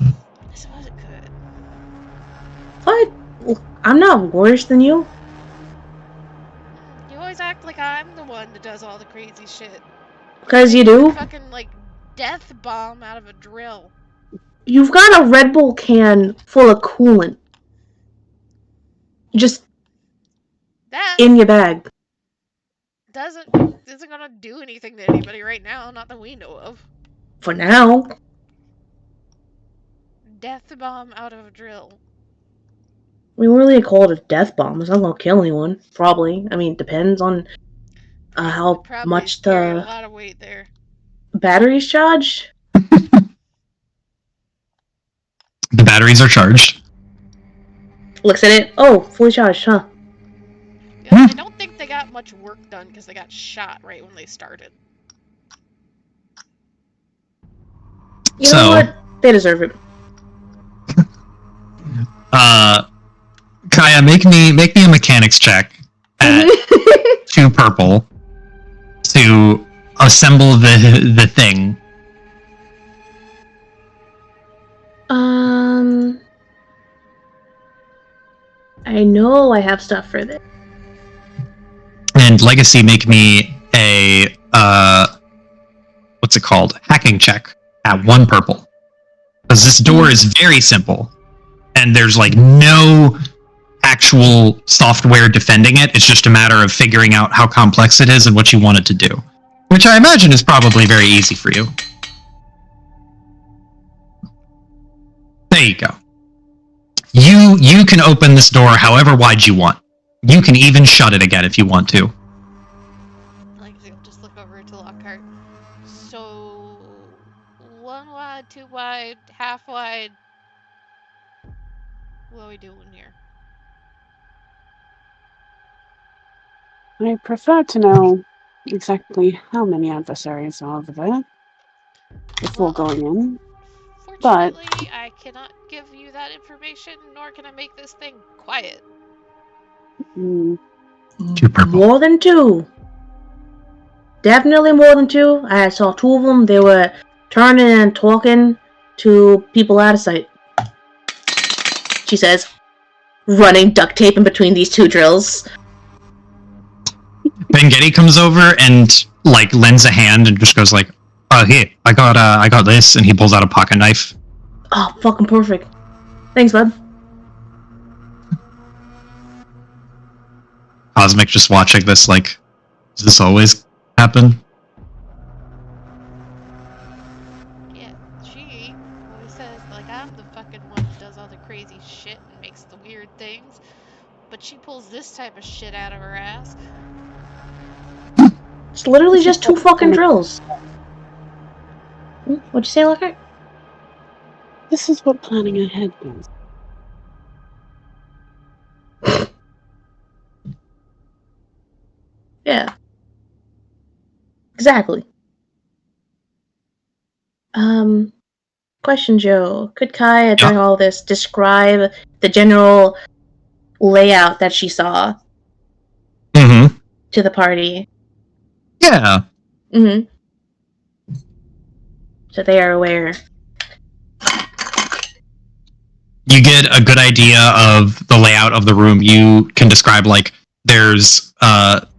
I suppose it could. But I'm not worse than you. You always act like I'm the one that does all the crazy shit. Because you Make a do. fucking, like, death bomb out of a drill. You've got a Red Bull can full of coolant. Just That in your bag. isn't gonna do anything to anybody right now, not that we know of. For now. Death bomb out of a drill. We won't really call it a death bomb. It's not gonna kill anyone. Probably. I mean, it depends on how Probably much carry a the lot of weight there. battery's charged. The batteries are charged. Looks at it. Oh, fully charged, huh? Yeah, I don't think they got much work done because they got shot right when they started. You know what? They deserve it. Kaya, make me a mechanics check at 2 purple to assemble the thing. I know I have stuff for this. And Legacy, make me a what's it called? Hacking check at 1 purple. Because this door is very simple. And there's like no actual software defending it. It's just a matter of figuring out how complex it is and what you want it to do. Which I imagine is probably very easy for you. There you go. You can open this door however wide you want. You can even shut it again if you want to. Like, I'll just look over to Lockhart. So, 1 wide, 2 wide, half wide. What are we doing here? I prefer to know exactly how many adversaries are over there before going in. Fortunately, I cannot give you that information, nor can I make this thing quiet. 2 purple. More than 2. Definitely more than 2. I saw 2 of them. They were turning and talking to people out of sight. She says, running duct tape in between these 2 drills. Bengetti comes over and like lends a hand and just goes like, here, I got this, and he pulls out a pocket knife. Oh, fucking perfect. Thanks, bud. Cosmic just watching this like, does this always happen? Yeah, she always says, like, I'm the fucking one who does all the crazy shit and makes the weird things. But she pulls this type of shit out of her ass. It's literally just 2 fucking drills. What'd you say, Lockhart? This is what planning ahead means. Yeah. Exactly. Question, Joe. Could Kaya, during all this, describe the general layout that she saw to the party? Yeah. So they are aware. You get a good idea of the layout of the room. You can describe like there's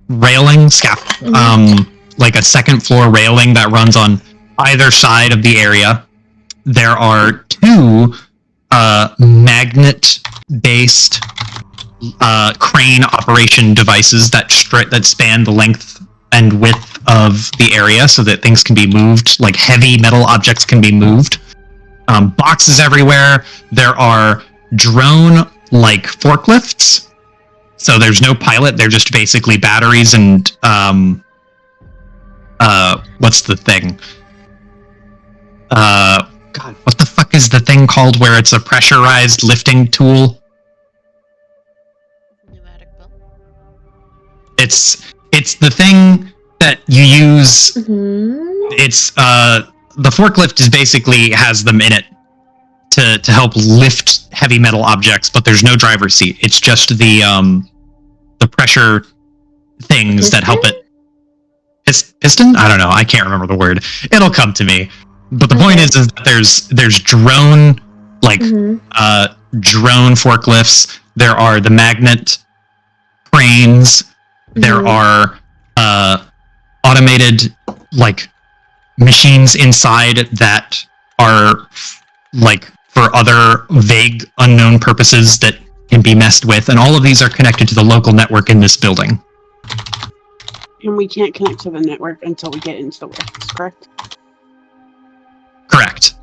railing, like a 2nd floor railing that runs on either side of the area. There are 2 magnet-based crane operation devices that span the length and width of the area so that things can be moved, like heavy metal objects can be moved. Boxes everywhere. There are drone-like forklifts. So there's no pilot. They're just basically batteries and what's the thing? God, what the fuck is the thing called where it's a pressurized lifting tool? Pneumatic belt. It's the thing that you use. It's the forklift is basically has them in it to help lift heavy metal objects, but there's no driver's seat. It's just the pressure things that help it. Piston? I don't know. I can't remember the word. It'll come to me. But the point is that there's drone drone forklifts. there are the magnet cranes, there are automated like machines inside that are like for other vague unknown purposes that can be messed with, and all of these are connected to the local network in this building. And we can't connect to the network until we get into the warehouse, correct? Correct.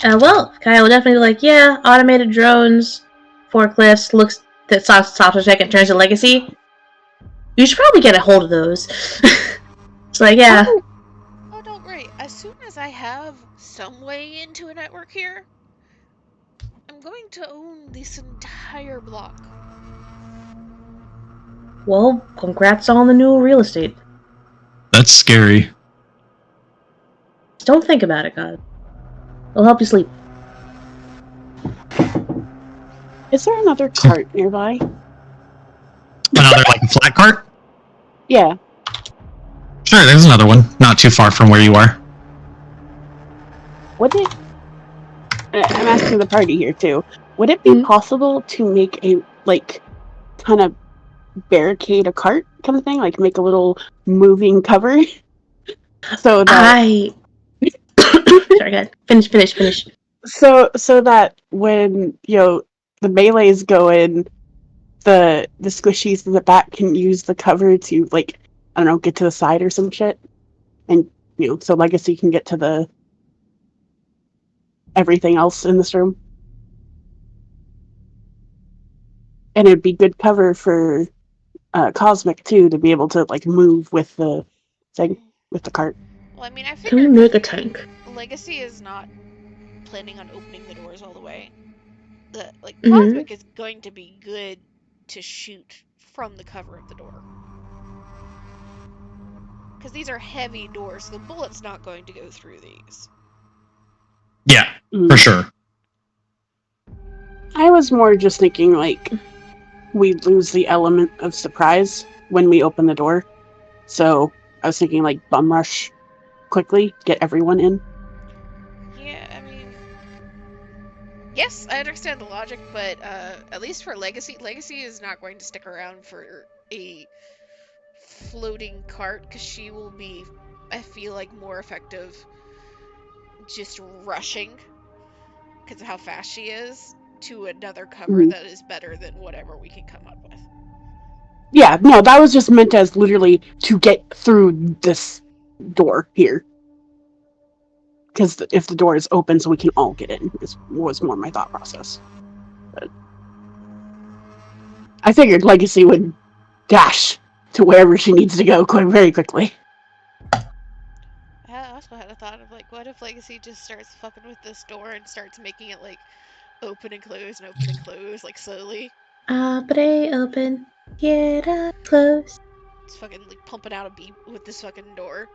Well, Kyle would definitely be like, yeah, automated drones, forklifts, looks that stops a check and turns to legacy. You should probably get a hold of those. It's like, yeah. Oh, don't worry. As soon as I have some way into a network here, I'm going to own this entire block. Well, congrats on the new real estate. That's scary. Just don't think about it, God. It'll help you sleep. Is there another cart nearby? Another like flat cart? Yeah. Sure, there's another one, not too far from where you are. Would it? I'm asking the party here too. Would it be possible to make a kind of barricade a cart kind of thing, like make a little moving cover, so that Sorry, go ahead. Finish. so that when the melees go in, the squishies in the back can use the cover to I don't know, get to the side or some shit, and so Legacy can get to the everything else in this room, and it'd be good cover for Cosmic too, to be able to move with the thing, with the cart. Well, I mean, I Can we figured make a tank? Legacy is not planning on opening the doors all the way. Cosmic is going to be good to shoot from the cover of the door. Because these are heavy doors, so the bullet's not going to go through these. Yeah, for sure. I was more just thinking we lose the element of surprise when we open the door. So I was thinking bum rush quickly, get everyone in. Yeah, I mean, yes, I understand the logic, but at least for Legacy is not going to stick around for a floating cart, because she will be, I feel like, more effective just rushing, because of how fast she is, to another cover that is better than whatever we can come up with. Yeah, no, that was just meant as literally to get through this door here. Because if the door is open so we can all get in, was more my thought process. But I figured Legacy would dash to wherever she needs to go very quickly. I also had a thought of what if Legacy just starts fucking with this door and starts making it open and close, slowly. Open, get up close. It's fucking pumping out a beep with this fucking door.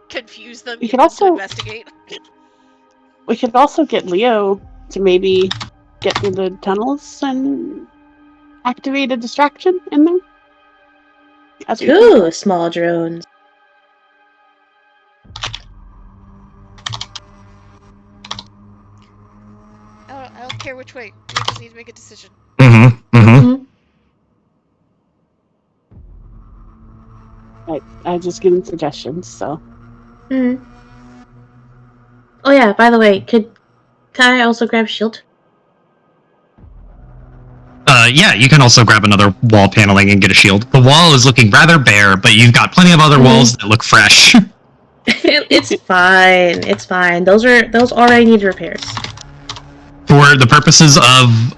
Confuse them, We get could them to investigate. We could also get Leo to maybe get through the tunnels and activate a distraction in there. Two small drones. I don't care which way. We just need to make a decision. I just give them suggestions, so. Oh yeah, by the way, can I also grab shield? Yeah, you can also grab another wall paneling and get a shield. The wall is looking rather bare, but you've got plenty of other walls that look fresh. It's fine. It's fine. Those already need repairs. For the purposes of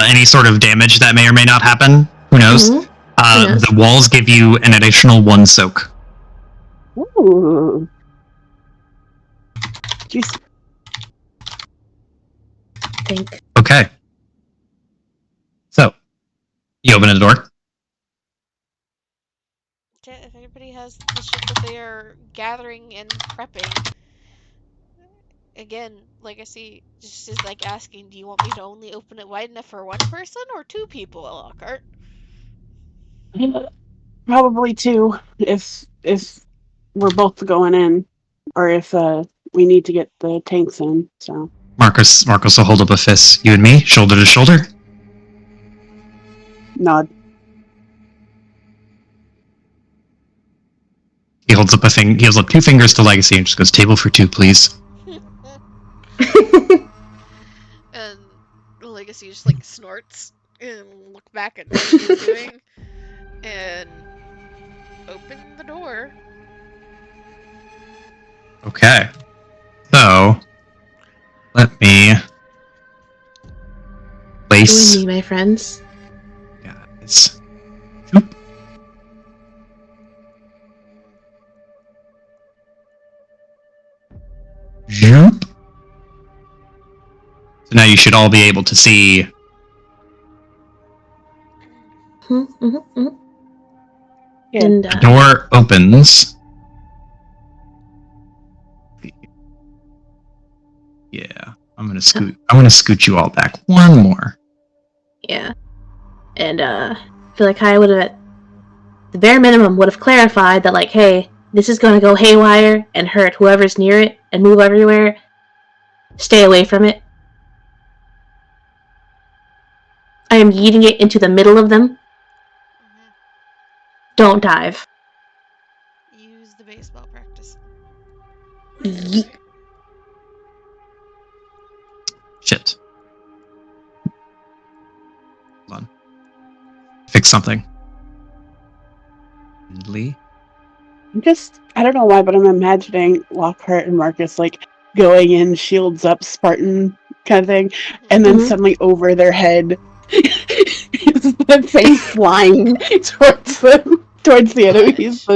any sort of damage that may or may not happen, who knows? The walls give you an additional 1 soak. Ooh. Juicy. Think. Okay. So, you open the door. Okay, if anybody has the shit that they are gathering and prepping, again, Legacy just is asking, do you want me to only open it wide enough for 1 person or 2 people, Lockhart? Probably 2, if we're both going in, or if we need to get the tanks in. So Marcus will hold up a fist. You and me, shoulder to shoulder. Nod. He holds up he holds up 2 fingers to Legacy and just goes, "Table for 2, please." And Legacy just like snorts and look back at what he's doing and open the door. Okay. So, let me place... Join me, my friends. Guys. Oop. Zoop. So now you should all be able to see... Yeah. And, The door opens. Yeah, I'm gonna scoot you all back one more. yeah. And, I feel like I would have, at the bare minimum, would have clarified that, like, hey, this is gonna go haywire and hurt whoever's near it and move everywhere. Stay away from it. I am yeeting it into the middle of them. Don't dive. Use the baseball practice. Yeet. Shit. Hold on. Fix something. Lee? I don't know why, but I'm imagining Lockhart and Marcus like going in, shields up, Spartan kind of thing, and then suddenly over their head is the face flying towards the enemies.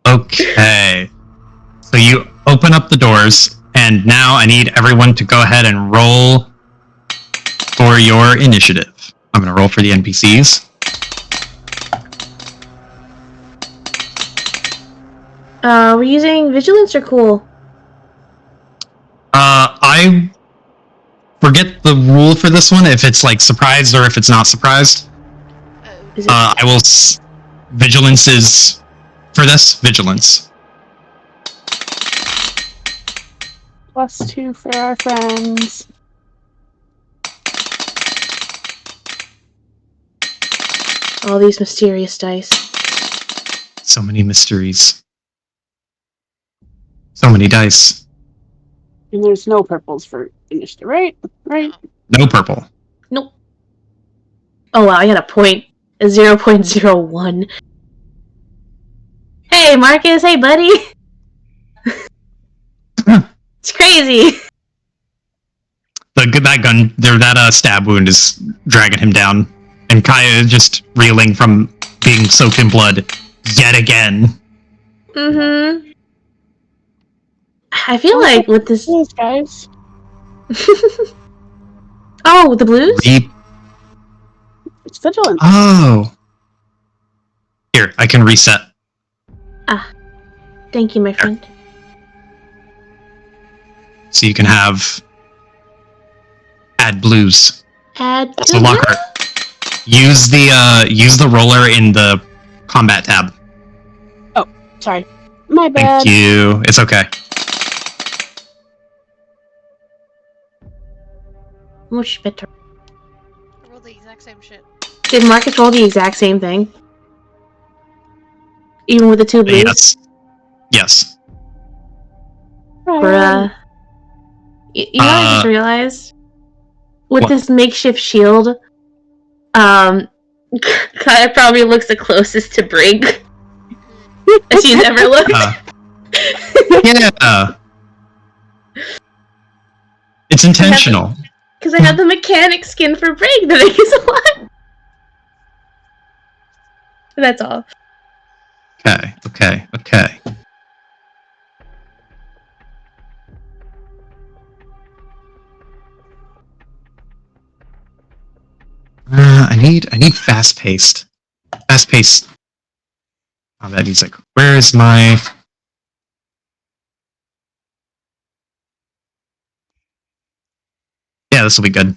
Okay. So you open up the doors, and now I need everyone to go ahead and roll for your initiative. I'm going to roll for the NPCs. We're using vigilance or cool? I forget the rule for this one, if it's like surprised or if it's not surprised. Is it? I will... Vigilance is... For this, vigilance. +2 for our friends. All these mysterious dice. So many mysteries. So many dice. And there's no purples for initiative, right? Right? No purple. Nope. Oh wow, I got a 0.01. Hey Marcus, hey buddy! It's crazy! That stab wound is dragging him down. And Kaya is just reeling from being soaked in blood yet again. Mm-hmm. I feel like with this... Yes, guys. Oh, with the blues? It's vigilance. Oh. Here, I can reset. Ah. Thank you, my friend. So you can have... Add blues. Add So Lockhart, use the roller in the combat tab. Oh, sorry. My bad. Thank you. It's okay. Much better. I rolled the exact same shit. Did Marcus roll the exact same thing? Even with the 2 blues? Yes. Yes. Bruh. You know what I just realized? With What? this makeshift shield, Kaya probably looks the closest to Brig as she's ever looked. Yeah. It's intentional. Because I have the mechanic skin for Brig that I use a lot. That's all. Okay. I need fast paced. Fast paced. Oh, that music. Where is my... Yeah, this will be good.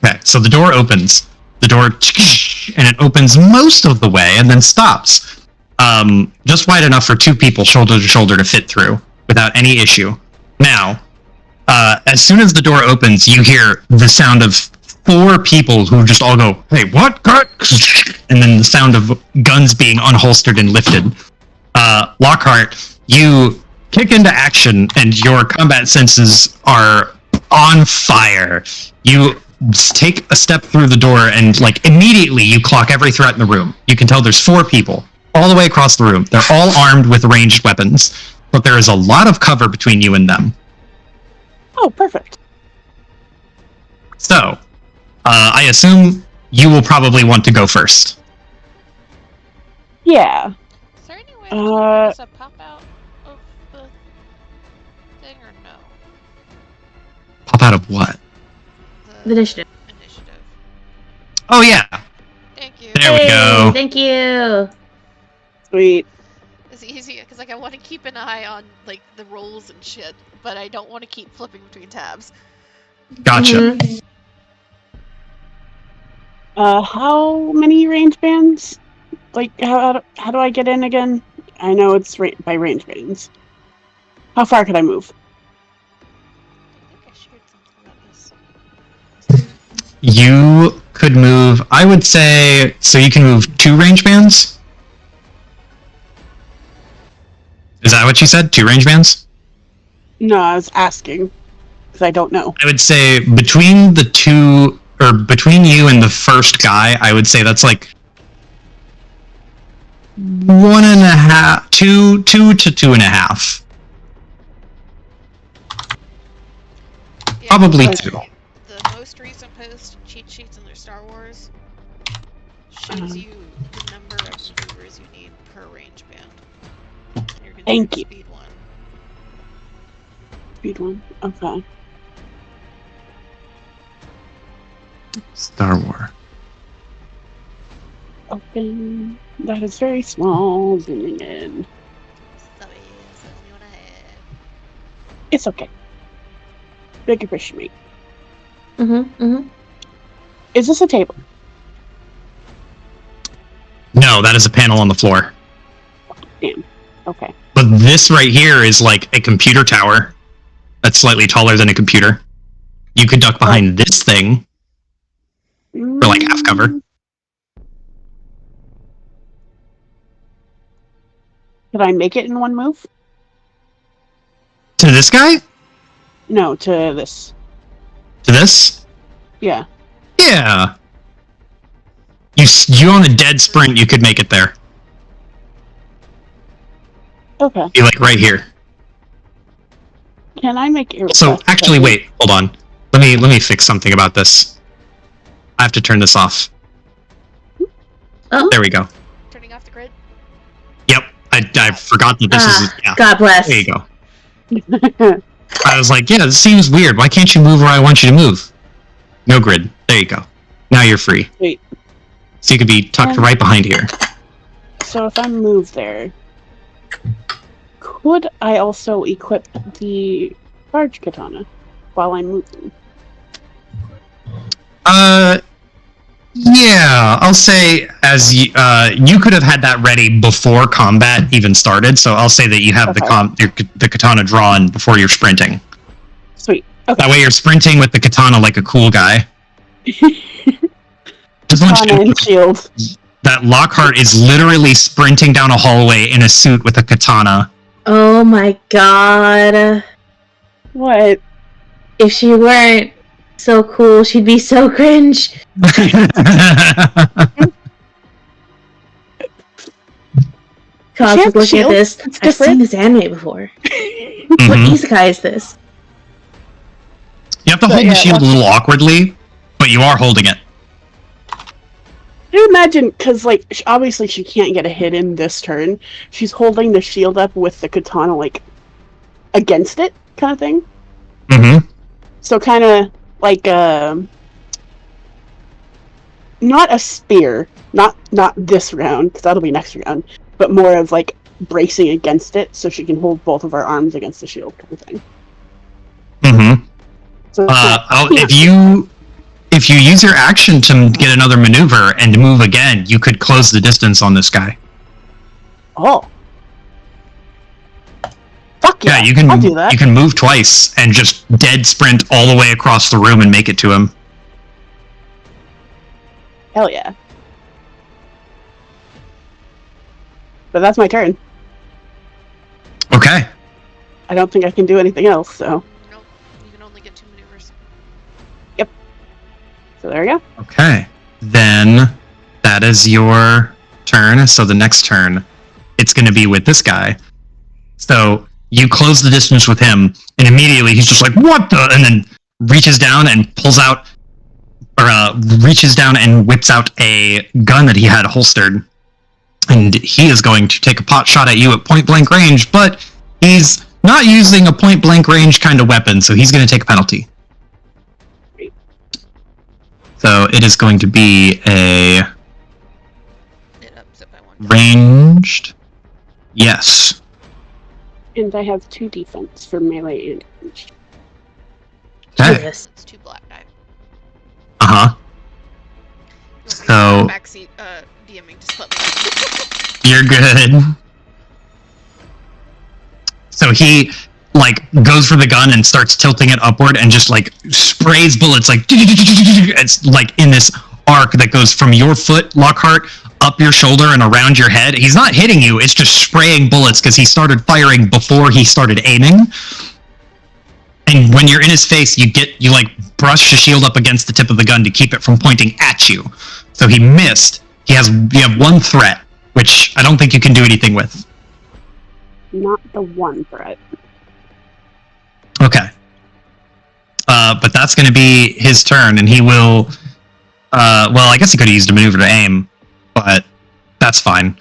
Okay, so the door opens, the door, and it opens most of the way and then stops. Just wide enough for 2 people shoulder to shoulder to fit through without any issue. Now, as soon as the door opens, you hear the sound of 4 people who just all go, "Hey, what? And then the sound of guns being unholstered and lifted. Lockhart, you kick into action, and your combat senses are on fire. You take a step through the door, and like immediately you clock every threat in the room. You can tell there's 4 people all the way across the room. They're all armed with ranged weapons, but there is a lot of cover between you and them. Oh, perfect. So, I assume you will probably want to go first. Yeah. Is there any way to make us a pop out of the thing or no? Pop out of what? The initiative. Initiative. Oh yeah, Thank you. there we go. Thank you. Sweet. It's easy because like I want to keep an eye on like the rolls and shit, but I don't want to keep flipping between tabs. Gotcha. Mhm. How many range bands? Like, how do I get in again? I know it's by range bands. How far could I move? I think I shared something about this. You could move, I would say, so you can move 2 range bands? Is that what you said? 2 range bands? No, I was asking because I don't know. I would say between the 2, or between you and the first guy, I would say that's like 1.5, 2 to 2.5. Yeah, Probably the- 2. The most recent post, cheat sheets in their Star Wars, shows you the number of maneuvers you need per range band. You're gonna Thank do you. Speed 1. Speed 1. Okay. Star Wars. Open. That is very small. Zooming in. Sorry, that's the only one I had. It's okay. Big fish me. Is this a table? No, that is a panel on the floor. Damn. Okay. But this right here is like a computer tower that's slightly taller than a computer. You could duck behind this thing for like half cover. Could I make it in one move? To this guy? No, to this. To this? Yeah. Yeah. You on a dead sprint, you could make it there. Okay. Be like right here. Can I make it? So actually, wait, hold on. Let me fix something about this. I have to turn this off. Oh. There we go. Turning off the grid? Yep, I forgot that this is. Yeah. God bless. There you go. I was like, yeah, this seems weird. Why can't you move where I want you to move? No grid. There you go. Now you're free. Wait. So you could be tucked right behind here. So if I move there, could I also equip the large katana while I'm moving? Yeah, I'll say as you could have had that ready before combat even started. So I'll say that you have the katana drawn before you're sprinting. Sweet. Okay. That way you're sprinting with the katana like a cool guy. Just want Katana you and shield. that Lockhart is literally sprinting down a hallway in a suit with a katana. Oh my god. What? If she weren't so cool, she'd be so cringe. God, She has looking at shield? this. It's I've seen different. this anime before. What Mhm. isekai is this? You have to But hold yeah, the shield a little awkwardly, but you are holding it. You imagine, because like obviously she can't get a hit in this turn. She's holding the shield up with the katana like against it, kind of thing. Mm-hmm. So kind of like not a spear, not this round, because that'll be next round, but more of like bracing against it, so she can hold both of her arms against the shield, kind of thing. Mm-hmm. So it's not- If you if you use your action to get another maneuver and move again, you could close the distance on this guy. Oh. Fuck yeah, you can. I'll do that. You can move twice and just dead sprint all the way across the room and make it to him. Hell yeah. But that's my turn. Okay. I don't think I can do anything else, so. Nope. You can only get 2 maneuvers. So there we go. Okay. Then that is your turn. So the next turn, it's going to be with this guy. So you close the distance with him, and immediately he's just like, "What the?" And then reaches down and pulls out, or reaches down and whips out a gun that he had holstered. And he is going to take a pot shot at you at point blank range, but he's not using a point blank range kind of weapon, so he's going to take a penalty. So it is going to be a It ups it by 1. ranged. Yes. And I have 2 defense for melee and range. Okay. Jesus. It's 2 black die. Uh-huh. So- Backseat DMing, just let me You're good. So he goes for the gun and starts tilting it upward and just sprays bullets it's like in this arc that goes from your foot, Lockhart, up your shoulder and around your head. He's not hitting you, it's just spraying bullets because he started firing before he started aiming. And when you're in his face, you brush your shield up against the tip of the gun to keep it from pointing at you. So he missed. You have 1 threat, which I don't think you can do anything with. Not the 1 threat. Okay. But that's going to be his turn, and he will... well, I guess he could have used a maneuver to aim, but that's fine.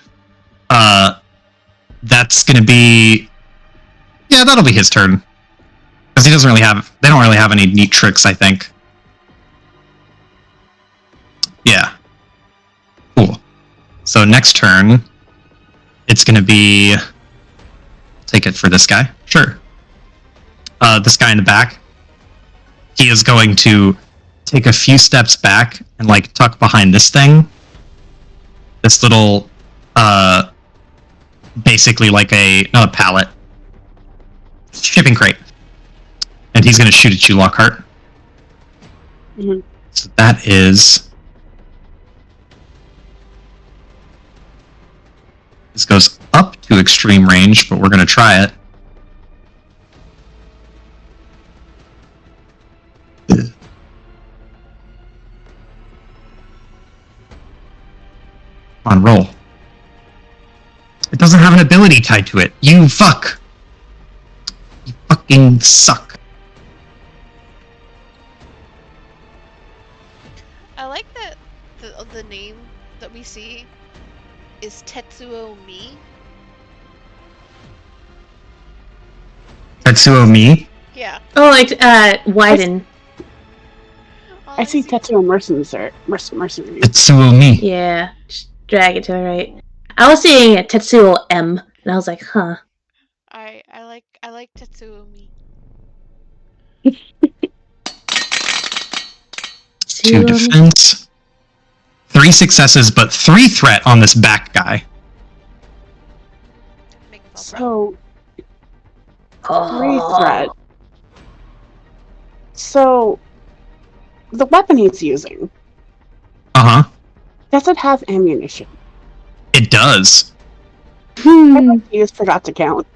That's going to be... Yeah, that'll be his turn. Because he doesn't really have... They don't really have any neat tricks, I think. Yeah. Cool. So next turn, it's going to be... Take it for this guy. Sure. This guy in the back, he is going to take a few steps back and tuck behind this thing. This little, basically not a pallet, shipping crate. And he's going to shoot at you, Lockhart. Mm-hmm. So that is... This goes up to extreme range, but we're going to try it. On roll. It doesn't have an ability tied to it. You fuck. You fucking suck. I like that the name that we see is Tetsuo Mi. Tetsuo Mi? Yeah. Oh, widen. I see Tetsuo Mercenary. Tetsuo Mi. Yeah, just drag it to the right. I was seeing a Tetsuo M, and I was like, huh. I like Tetsuo Mi. 2 defense. 3 successes, but 3 threat on this back guy. Make it all So 3 threat. So the weapon he's using, Uh-huh. does it have ammunition? It does. I just forgot to count.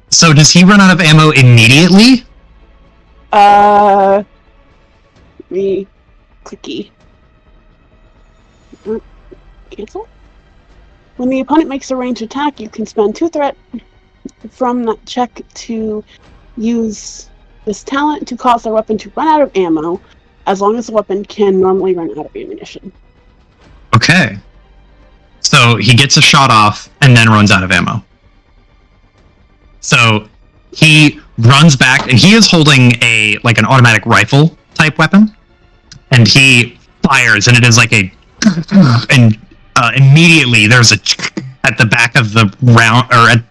So does he run out of ammo immediately? Me clicky. Cancel. When the opponent makes a ranged attack, you can spend 2 threat from that check to use this talent to cause their weapon to run out of ammo, as long as the weapon can normally run out of ammunition. Okay. So he gets a shot off and then runs out of ammo. So he runs back, and he is holding an automatic rifle type weapon, and he fires, and it is like a and immediately there's a at the back of the round, or at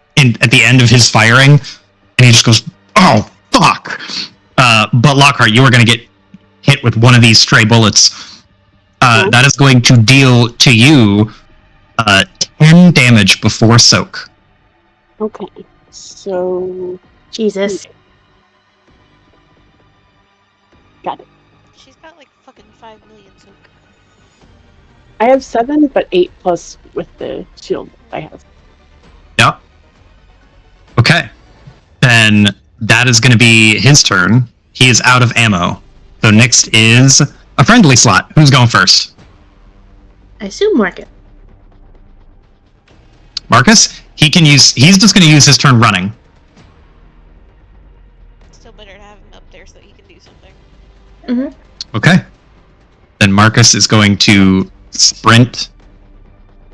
the end of his firing, and he just goes, "Oh fuck!" But Lockhart, you are going to get hit with one of these stray bullets, that is going to deal to you 10 damage before soak. Okay. So Jesus. got it. She's got like fucking 5 million soak. I have 7, but 8 plus with the shield I have. Yep. Okay. Then that is going to be his turn. He is out of ammo. So next is a friendly slot. Who's going first? I assume Market. Marcus? He's just going to use his turn running. Still better to have him up there so that he can do something. Mm-hmm. Okay. Then Marcus is going to sprint.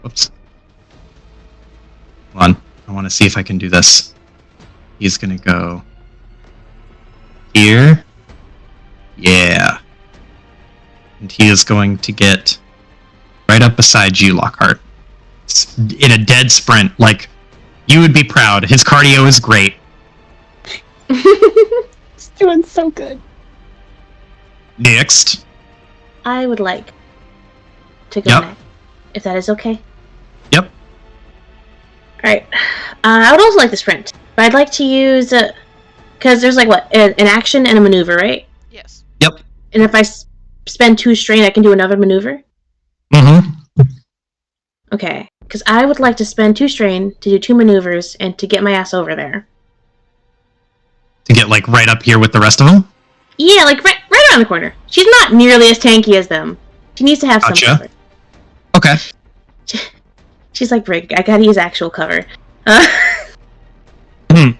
Whoops. Hold on. I want to see if I can do this. He's going to go here. Yeah. And he is going to get right up beside you, Lockhart. In a dead sprint. Like, you would be proud. His cardio is great. It's doing so good. Next. I would like to go Yep. next, if that is okay. Yep. Alright. I would also like to sprint, but I'd like to use... because there's like, what? An action and a maneuver, right? Yes. Yep. And if I spend 2 strain, I can do another maneuver? Mm-hmm. Okay. Because I would like to spend 2 strain to do 2 maneuvers and to get my ass over there. To get, like, right up here with the rest of them? Yeah, like right around the corner. She's not nearly as tanky as them. She needs to have Gotcha. some cover. Okay. She's like, Brig, I gotta use actual cover. Hmm.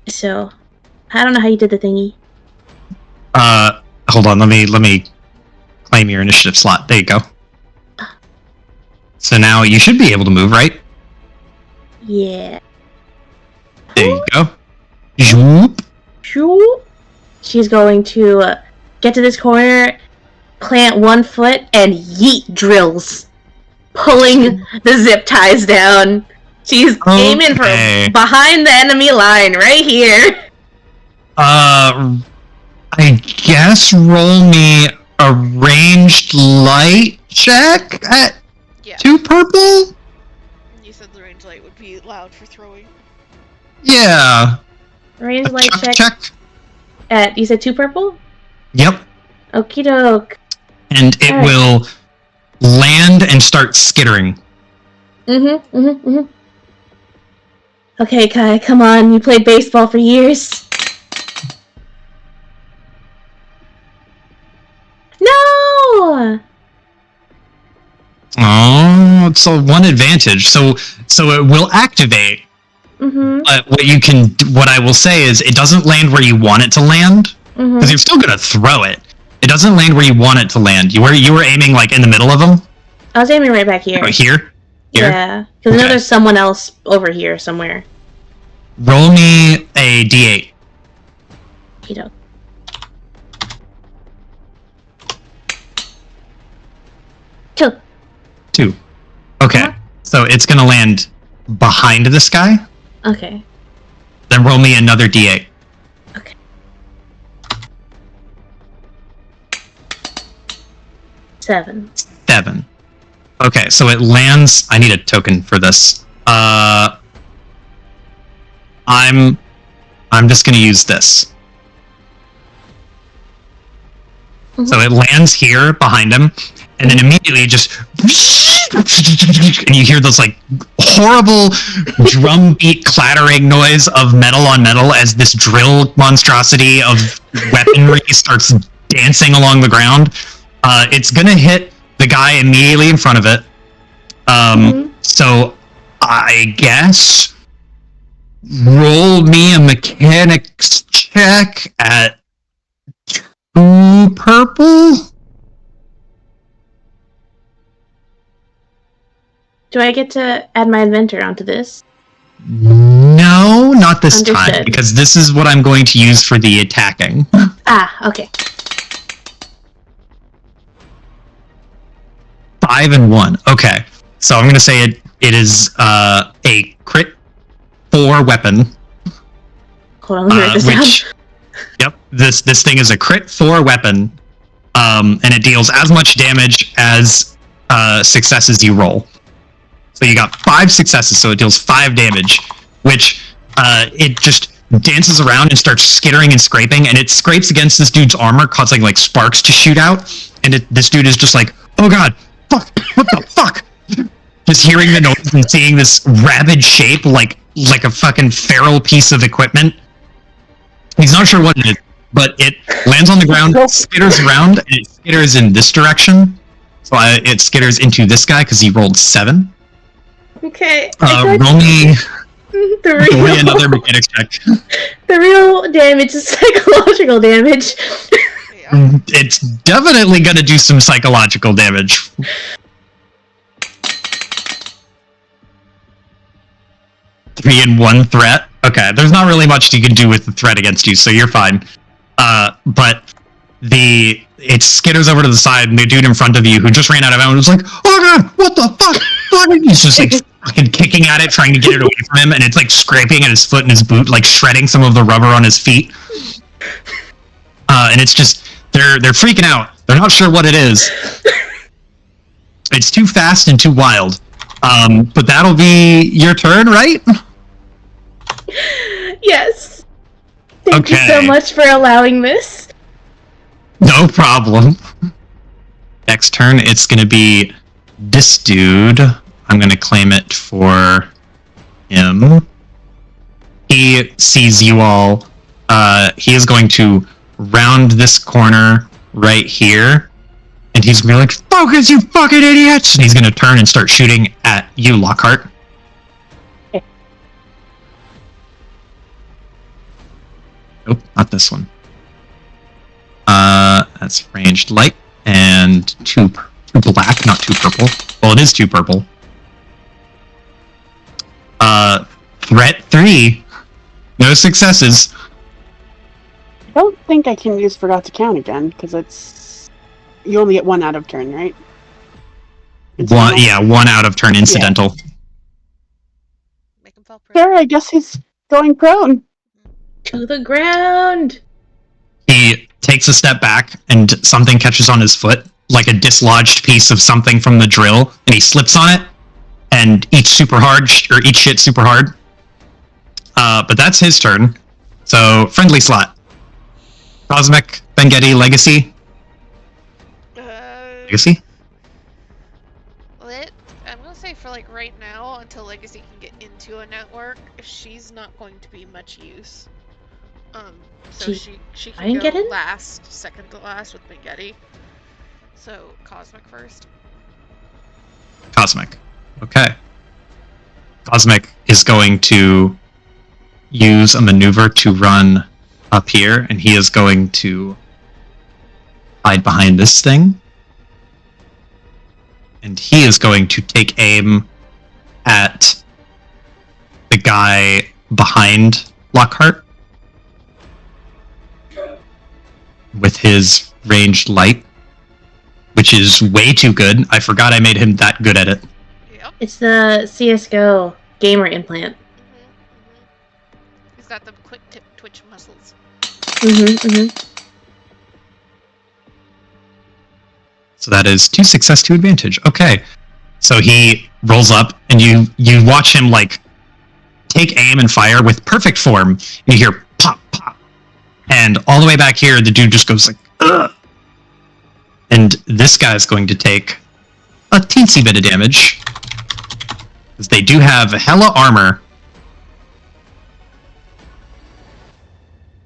So, I don't know how you did the thingy. Hold on, let me claim your initiative slot. There you go. So now you should be able to move, right? Yeah. There you go. Zoop. Shoo. She's going to get to this corner, plant 1 foot, and yeet drills, pulling the zip ties down. She's aiming for Okay. behind the enemy line, right here. I guess roll me a ranged light check at Yeah. 2 purple? You said the range light would be loud for throwing. Yeah. Range A light chuck check at, you said 2 purple? Yep. Okie doke. And it Alright. will land and start skittering. Okay, Kai, come on. You played baseball for years. No! Oh, it's a 1 advantage. So it will activate. But what I will say is it doesn't land where you want it to land, because you're still gonna throw it. It doesn't land where you want it to land. You were aiming like in the middle of them. I was aiming right back here. Oh, here. Yeah, because I know Okay. there's someone else over here somewhere. Roll me a d8. You know. 2. 2. Okay. Uh-huh. So it's gonna land behind this guy. Okay. Then roll me another d8. Okay. 7. 7. Okay, so it lands. I need a token for this. I'm just gonna use this. So it lands here behind him, and then immediately just, and you hear this like horrible drum beat clattering noise of metal on metal as this drill monstrosity of weaponry starts dancing along the ground. It's gonna hit the guy immediately in front of it. So I guess roll me a mechanics check at 2 purple. Do I get to add my inventor onto this? No, not this time, Understood. because this is what I'm going to use for the attacking. Ah, okay. 5 and 1. Okay, so I'm going to say it is a crit 4 weapon. Hold on, let me write this down. Yep, this thing is a crit 4 weapon, and it deals as much damage as successes you roll. So you got 5 successes, so it deals 5 damage, which it just dances around and starts skittering and scraping, and it scrapes against this dude's armor, causing like sparks to shoot out. And this dude is just like, "Oh god, fuck! What the fuck?" Just hearing the noise and seeing this rabid shape, like a fucking feral piece of equipment. He's not sure what it is, but it lands on the ground, skitters around, and it skitters in this direction. So it skitters into this guy because he rolled 7. Okay. Roll me another mechanics check. The real damage is psychological damage. Yeah. It's definitely gonna do some psychological damage. Three and 1 threat. Okay, there's not really much you can do with the threat against you, so you're fine. But it skitters over to the side, and the dude in front of you who just ran out of ammo was like, "Oh god, what the fuck?" He's just like fucking kicking at it, trying to get it away from him, and it's like scraping at his foot and his boot, like shredding some of the rubber on his feet. And it's just they're freaking out. They're not sure what it is. It's too fast and too wild. But that'll be your turn, right? Yes. Thank you so much for allowing this. No problem. Next turn, it's going to be this dude. I'm going to claim it for him. He sees you all. He is going to round this corner right here. And he's going to be like, "Focus, you fucking idiots!" And he's going to turn and start shooting at you, Lockhart. Nope, not this one. That's ranged light and 2 black, not 2 purple. Well, it is 2 purple. Threat 3. No successes. I don't think I can use Forgot to Count again, because you only get 1 out of turn, right? One out of turn incidental. Make him fall prone. Sure, I guess he's going prone. To the ground. He takes a step back, and something catches on his foot, like a dislodged piece of something from the drill, and he slips on it, and eats shit super hard. But that's his turn. So, friendly slot. Cosmic, Bengetti, Legacy. Legacy? I'm gonna say for like right now, until Legacy can get into a network, she's not going to be much use. So she I didn't can get go in? second to last with Bengetti. So Cosmic first. Cosmic. Okay. Cosmic is going to use a maneuver to run up here, and he is going to hide behind this thing. And he is going to take aim at the guy behind Lockhart with his ranged light, which is way too good. I forgot I made him that good at it. Yep. It's the CSGO gamer implant. He's got the quick tip twitch muscles. So that is 2 success, 2 advantage. Okay. So he rolls up, and you watch him like take aim and fire with perfect form. And you hear pop, pop. And all the way back here, the dude just goes like, ugh. And this guy's going to take a teensy bit of damage. Because they do have hella armor.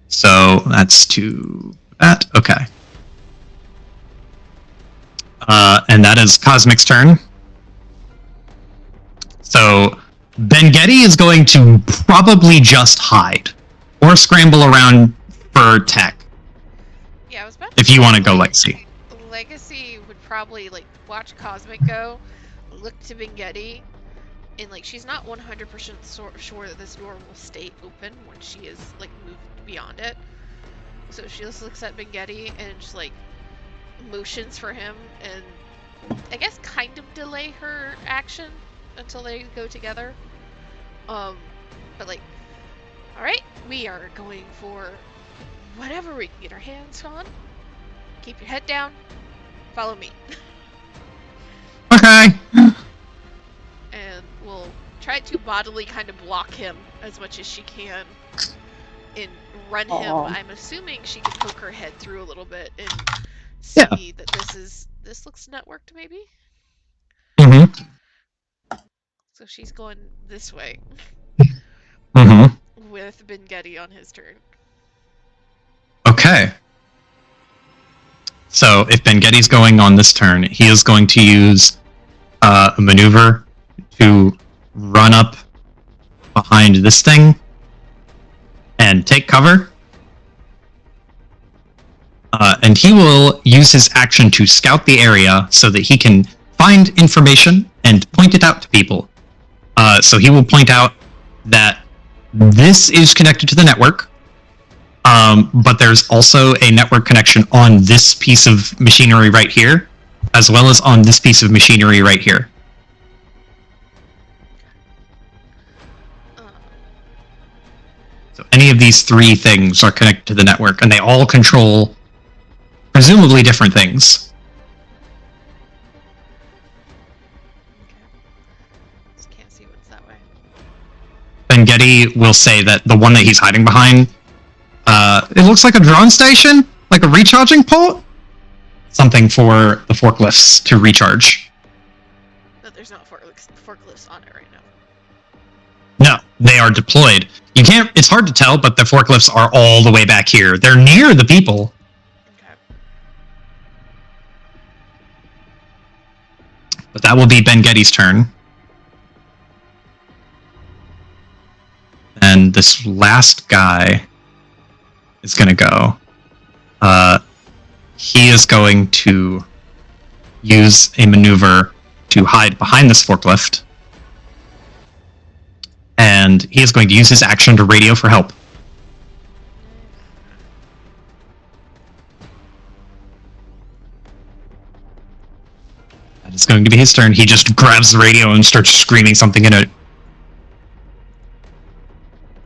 So that's to that. Okay. And that is Cosmic's turn. So Bengetti is going to probably just hide or scramble around for tech. Yeah, I was about to If you say, want to go Legacy. Legacy would probably like watch Cosmic go, look to Bengetti, and like she's not 100% sure that this door will stay open when she is like moved beyond it. So she just looks at Bengetti and just like motions for him, and I guess kind of delay her action until they go together. But like, all right, we are going for whatever we can get our hands on, keep your head down, follow me. Okay. And we'll try to bodily kind of block him as much as she can and run him. Aw. I'm assuming she can poke her head through a little bit and Yeah. see that this looks networked maybe. Mm-hmm. So she's going this way Mm-hmm. with Ben Getty on his turn. Okay. So if Ben Getty's going on this turn, he is going to use a maneuver to run up behind this thing and take cover. And he will use his action to scout the area so that he can find information and point it out to people. So he will point out that this is connected to the network, but there's also a network connection on this piece of machinery right here, as well as on this piece of machinery right here. So any of these three things are connected to the network, and they all control presumably different things. Okay. Just can't see what's that way. Ben Getty will say that the one that he's hiding behind, it looks like a drone station, like a recharging port. Something for the forklifts to recharge. No, there's not forklifts on it right now. No, they are deployed. You can't. It's hard to tell, but the forklifts are all the way back here. They're near the people. Okay. But that will be Ben Getty's turn. And this last guy is going to go. He is going to use a maneuver to hide behind this forklift. And he is going to use his action to radio for help. That is going to be his turn. He just grabs the radio and starts screaming something in it.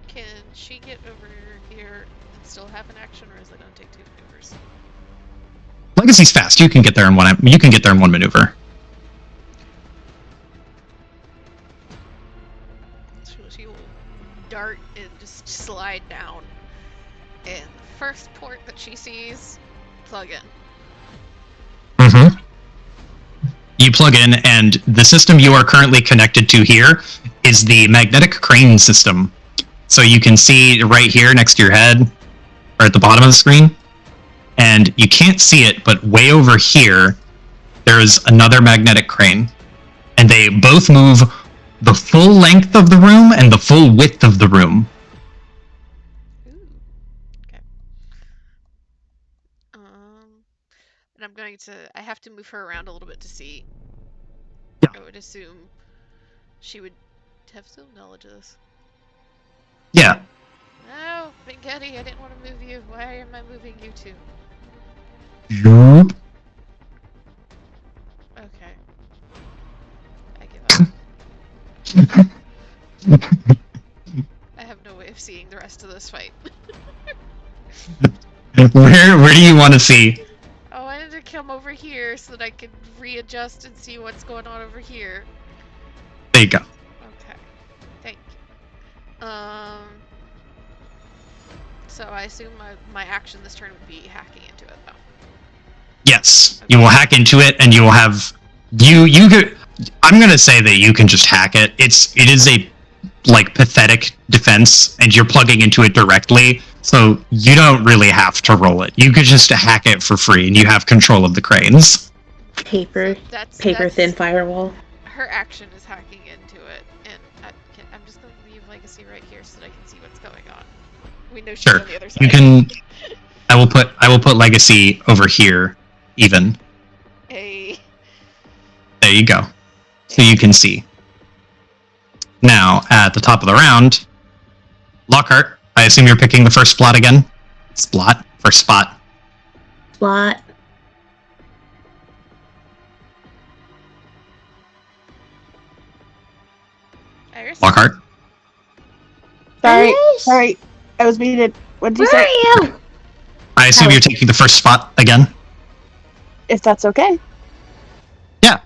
Can she get over here and still have an action, or is it going to take 2 maneuvers? Legacy's fast. You can get there in one. You can get there in one maneuver. She will dart and just slide down. And the first port that she sees, plug in. Mm-hmm. You plug in, and the system you are currently connected to here is the magnetic crane system. So you can see right here next to your head, or at the bottom of the screen, and you can't see it, but way over here, there is another magnetic crane. And they both move the full length of the room and the full width of the room. Ooh. Okay. And I'm going to... I have to move her around a little bit to see. Yeah. I would assume she would have some knowledge of this. Yeah. No, Ben Getty, I didn't want to move you. Why am I moving you two? Zoop. Okay. I give up. I have no way of seeing the rest of this fight. Where do you want to see? I wanted to come over here so that I could readjust and see what's going on over here. There you go. Okay. Thank you. So I assume my action this turn would be hacking into it, though. Yes, you will hack into it, and you will have you could. I'm gonna say that you can just hack it. It is a like pathetic defense, and you're plugging into it directly, so you don't really have to roll it. You could just hack it for free, and you have control of the cranes. Paper That's thin firewall. Her action is hacking into it, and I'm just going to leave Legacy right here so that I can see what's going on. We know she's Sure, on the other side. you can. I will put Legacy over here, even. Hey. There you go. So you can see. Now, at the top of the round, Lockhart, I assume you're picking the first spot again? First spot. Plot. Iris? Lockhart. Sorry, Iris? sorry. I was muted. What did you Where say? are you? I assume you're taking the first spot again? If that's okay. Yeah.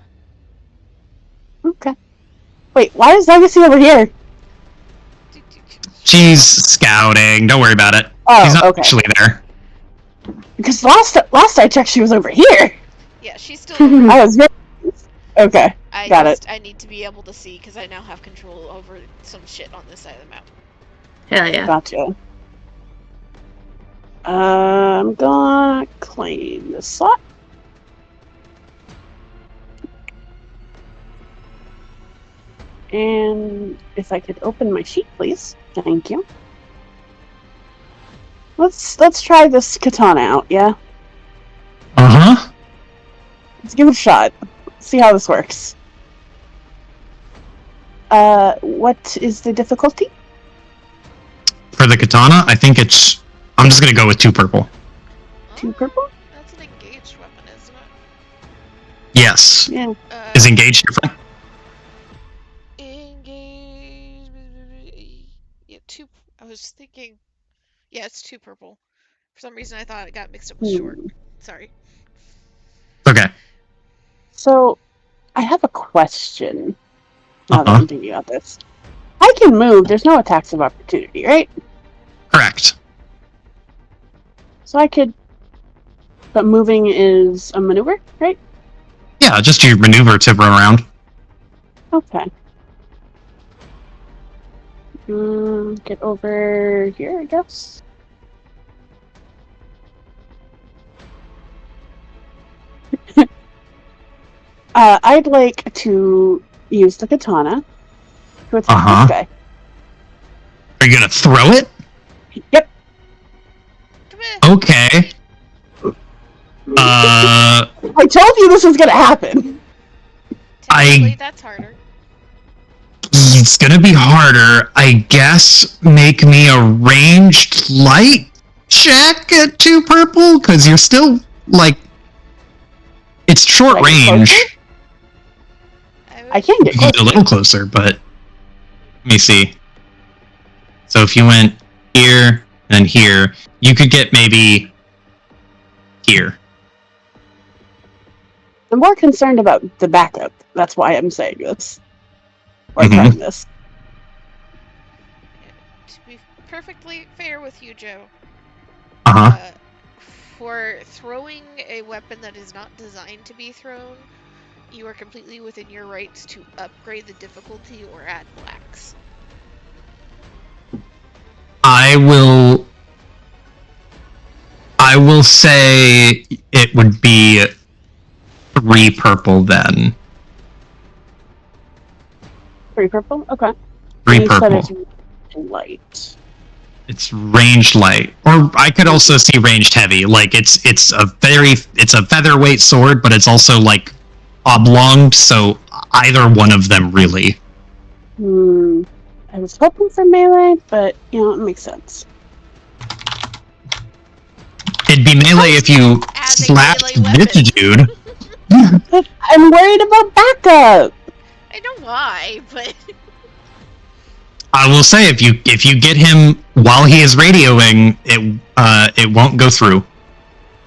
Okay. Wait, why is Legacy over here? She's scouting. Don't worry about it. Oh, She's not okay. actually there. Because last I checked, she was over here. Yeah, she's still over. I was very okay. Got it. I need to be able to see because I now have control over some shit on this side of the map. Hell yeah. Gotcha. I'm gonna claim this slot. And if I could open my sheet, please. Thank you. Let's try this katana out, yeah? Uh-huh. Let's give it a shot. See how this works. What is the difficulty? For the katana, I think it's... I'm just gonna go with 2 purple. 2 purple? That's an engaged weapon, isn't it? Yes. Yeah. Is engaged different? Engaged. Yeah, 2. I was thinking. Yeah, it's 2 purple. For some reason, I thought it got mixed up with short. Sorry. Okay. So, I have a question. Now that I'm thinking about this. I can move, there's no attacks of opportunity, right? Correct. So I could... But moving is a maneuver, right? Yeah, just your maneuver to run around. Okay. Get over here, I guess. I'd like to use the katana to attack this guy. Are you gonna throw it? Yep. Come here. Okay. I told you this was gonna happen. Technically, that's harder. It's gonna be harder. I guess make me a ranged light check at 2 purple, because you're still, like... It's short range. I can get You can get a little closer, but... Let me see. So if you went here and here, you could get maybe... here. I'm more concerned about the backup. That's why I'm saying this. Or trying this. To be perfectly fair with you, Joe. For throwing a weapon that is not designed to be thrown, you are completely within your rights to upgrade the difficulty or add blacks. I will say it would be 3 purple then. 3 purple? Okay. 3 you purple. said it's light. It's ranged light, or I could also see ranged heavy. Like it's a featherweight sword, but it's also like oblonged. So either one of them really. I was hoping for melee, but you know it makes sense. It'd be melee if you slapped this dude. I'm worried about backup. I know why, but I will say if you get him while he is radioing, it won't go through.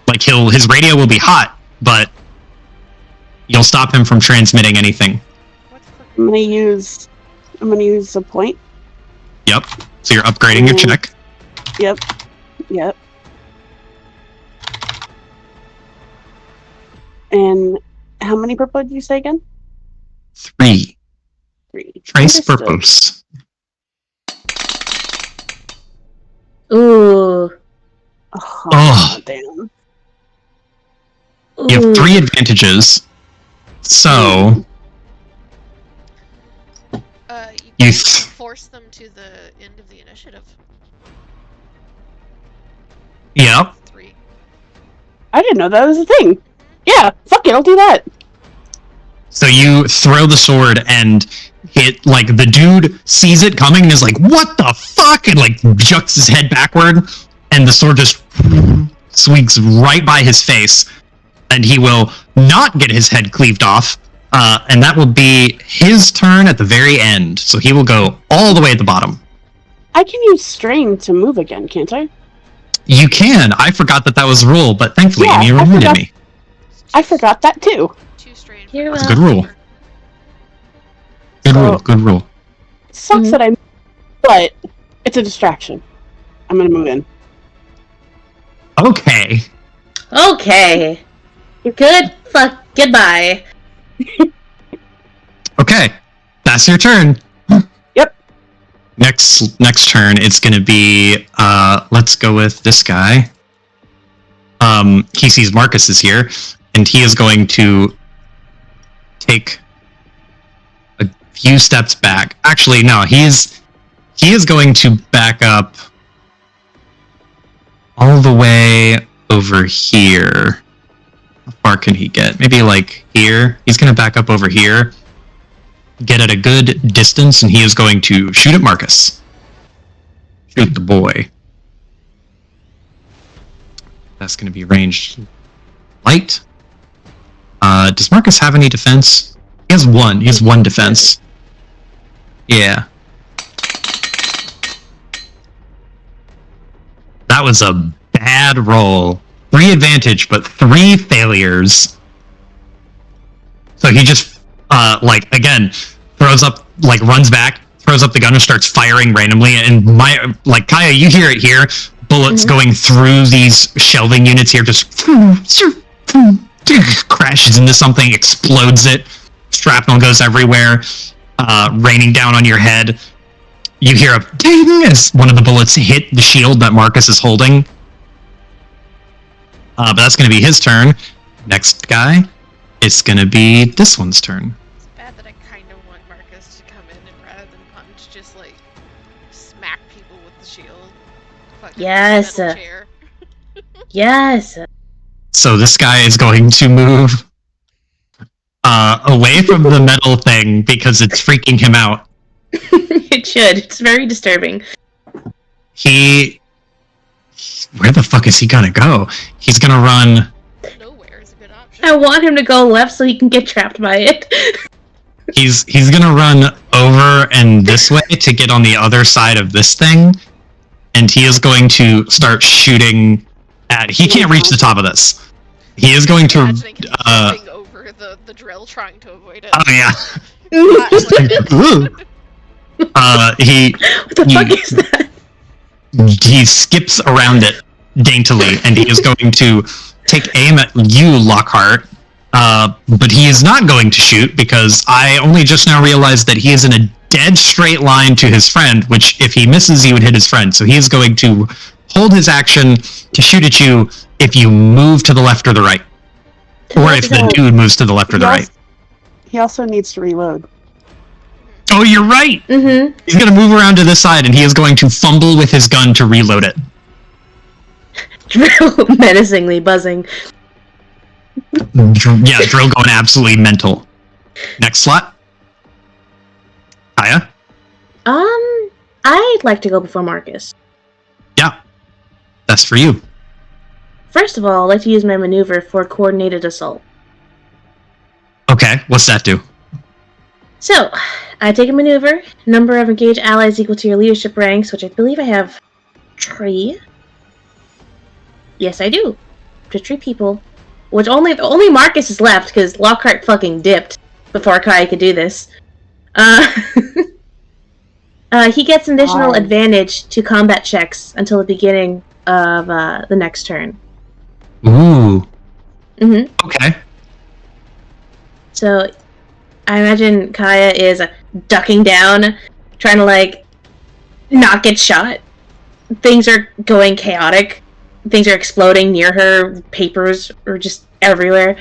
Like his radio will be hot, but you'll stop him from transmitting anything. I'm gonna use a point. Yep. So you're upgrading your check. Yep. And how many purple did you say again? 3. 3. Trace Understood. purpose. Ooh. Oh, damn. You have 3 advantages. So you can force them to the end of the initiative. Yep. 3. I didn't know that was a thing. Yeah, fuck it, I'll do that. So you throw the sword and hit, like, the dude sees it coming and is like, what the fuck? And, like, juts his head backward, and the sword just swings right by his face, and he will not get his head cleaved off, and that will be his turn at the very end. So he will go all the way at the bottom. I can use strain to move again, can't I? You can. I forgot that was a rule, but thankfully Yeah, you I reminded forgot. me. I forgot that too. 2 strain. You're That's a good rule. Good So- rule. Good rule. It sucks Mhm. that I, but it's a distraction. I'm gonna move in. Okay. Okay. Goodbye. Okay. That's your turn. Yep. Next turn, it's gonna be let's go with this guy. He sees Marcus is here, and he is going to take a few steps back. Actually, no, he is going to back up all the way over here. How far can he get? Maybe like here. He's gonna back up over here, get at a good distance, and he is going to shoot at Marcus. Shoot the boy. That's going to be ranged light. Does Marcus have any defense? He has one. He has one defense. Yeah. That was a bad roll. 3 advantage, but 3 failures. So he just, again, throws up, runs back, throws up the gun and starts firing randomly. And Kaya, you hear it here. Bullets going through these shelving units here, just crashes into something, explodes it. Shrapnel goes everywhere, raining down on your head. You hear a ding as one of the bullets hit the shield that Marcus is holding. But that's going to be his turn. Next guy, it's going to be this one's turn. It's bad that I kind of want Marcus to come in and rather than punch, just like smack people with the shield. Fucking Yes. metal chair. Yes. So this guy is going to move away from the metal thing because it's freaking him out. It should. It's very disturbing. Where the fuck is he gonna go? He's gonna run. Nowhere is a good option. I want him to go left so he can get trapped by it. He's gonna run over and this way to get on the other side of this thing, and he is going to start shooting at. He can't reach the top of this. He is going to. Imagining him jumping over the drill trying to avoid it. Oh yeah. Not like- What the fuck is that? He skips around it daintily, and he is going to take aim at you, Lockhart. But he is not going to shoot because I only just now realized that he is in a dead straight line to his friend, which if he misses, he would hit his friend. So he is going to hold his action to shoot at you if you move to the left or the right. Or if the dude moves to the left or the right. He also needs to reload. Oh, you're right! Mm-hmm. He's going to move around to this side, and he is going to fumble with his gun to reload it. Drill menacingly buzzing. Yeah, drill going absolutely mental. Next slot. Kaya? I'd like to go before Marcus. Yeah. That's for you. First of all, I'd like to use my maneuver for coordinated assault. Okay, what's that do? So, I take a maneuver, number of engaged allies equal to your leadership ranks, which I believe I have 3. Yes, I do. Just 3 people. Which only Marcus is left, because Lockhart fucking dipped before Kai could do this. He gets an additional advantage to combat checks until the beginning of the next turn. Ooh. Mm-hmm. Okay. So, I imagine Kaya is ducking down, trying to, not get shot. Things are going chaotic. Things are exploding near her. Papers are just everywhere.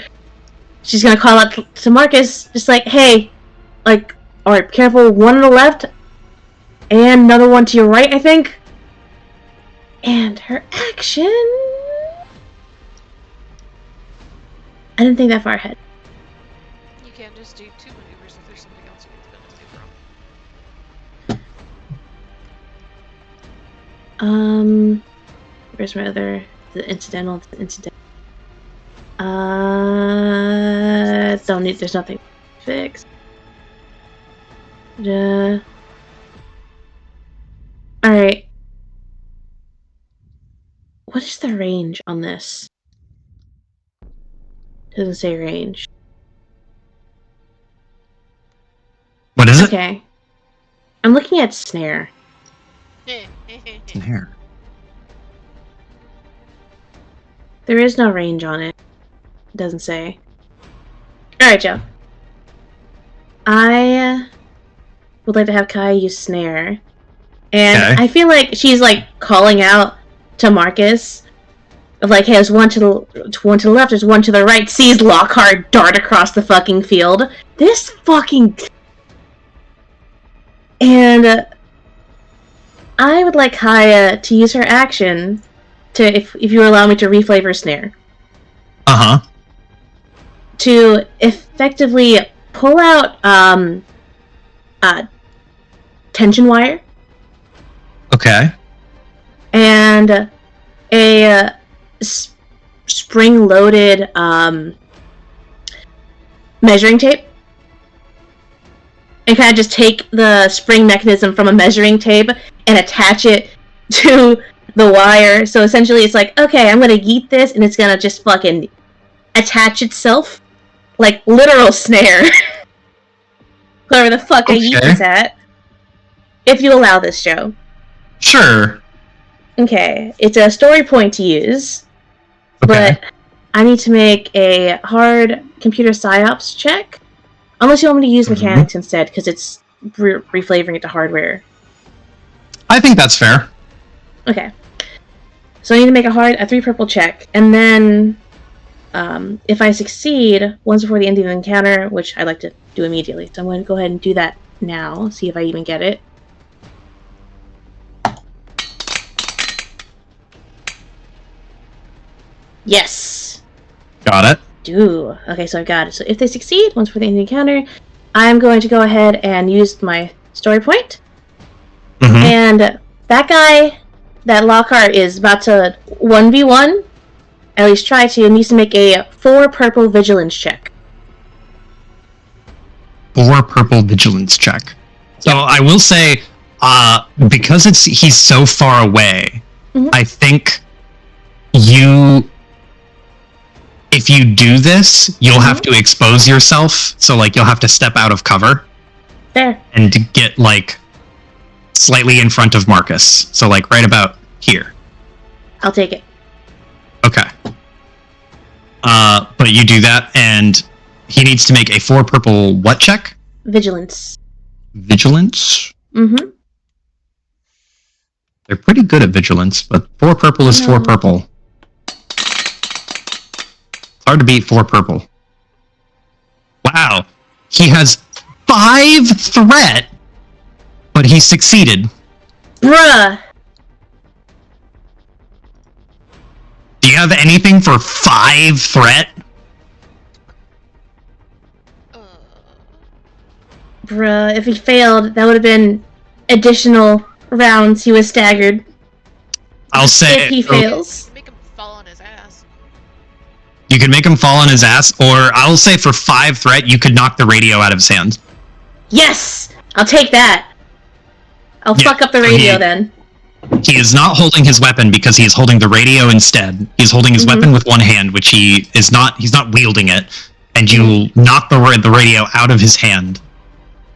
She's gonna call out to Marcus, just hey, alright, careful, one on the left, and another one to your right, I think. And her action... I didn't think that far ahead. You can just do 2 maneuvers if there's something else you need to maneuver on. Where's my other... the incidental... don't need... there's nothing fixed. Alright. What is the range on this? Doesn't say range. What is it? Okay. I'm looking at snare. Snare. There is no range on it. It doesn't say. Alright, Joe. I would like to have Kai use snare. And Okay. I feel like she's like calling out to Marcus of like, hey, there's one to the left, there's one to the right, sees Lockhart dart across the fucking field. This fucking... And I would like Kaya to use her action to, if you allow me to reflavor snare, Uh-huh. to effectively pull out tension wire Okay. and a spring-loaded measuring tape, and kind of just take the spring mechanism from a measuring tape and attach it to the wire. So essentially it's like, okay, I'm gonna yeet this and it's gonna just fucking attach itself. Like literal snare. Whoever the fuck I yeet Okay. this at. If you allow this, Joe. Sure. Okay, it's a story point to use, Okay. but I need to make a hard computer psyops check. Unless you want me to use mechanics instead, because it's reflavoring it to hardware. I think that's fair. Okay. So I need to make a 3 purple check, and then if I succeed once before the end of the encounter, which I'd like to do immediately, so I'm going to go ahead and do that now, see if I even get it. Yes! Got it. Ooh, okay, so I've got it. So if they succeed, once before the end of the encounter, I'm going to go ahead and use my story point. Mm-hmm. And that guy, that Lockhart is about to 1v1, at least try to, and needs to make a 4 purple vigilance check. 4 purple vigilance check. So I will say, because he's so far away, I think if you do this, you'll have to expose yourself. So like you'll have to step out of cover. Fair. And get like slightly in front of Marcus. So like right about here. I'll take it. Okay. But you do that, and he needs to make a 4 purple what check? Vigilance. Vigilance? Mm-hmm. They're pretty good at vigilance, but 4 purple is 4 purple. It's hard to beat 4 purple. Wow. He has 5 threat, but he succeeded. Bruh! Do you have anything for 5 threat? Bruh, if he failed, that would have been additional rounds he was staggered. I'll say... If he fails. Make him fall on his ass. You could make him fall on his ass, or I'll say for 5 threat, you could knock the radio out of his hand. Yes! I'll take that! I'll fuck up the radio then. He is not holding his weapon because he is holding the radio instead. He's holding his weapon with one hand, which he's not wielding it, and you knock the radio out of his hand.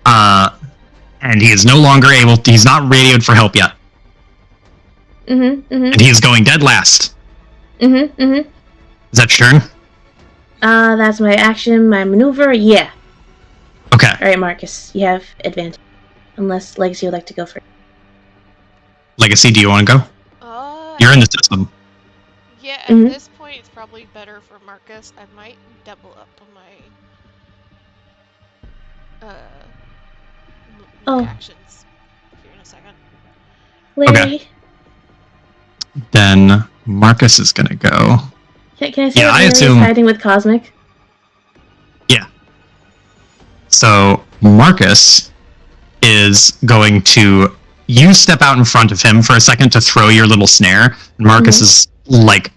And he is no longer he's not radioed for help yet. And he is going dead last. Is that your turn? That's my action, my maneuver, yeah. Okay. Alright, Marcus, you have advantage. Unless Legacy would like to go first. Legacy, do you want to go? You're in the system. Yeah, at this point, it's probably better for Marcus. I might double up on my actions here in a second. Larry. Okay. Then Marcus is gonna go. Can I say Yeah, that I Larry assume. is hiding with Cosmic? Yeah. So Marcus is going to. You step out in front of him for a second to throw your little snare. And Marcus is like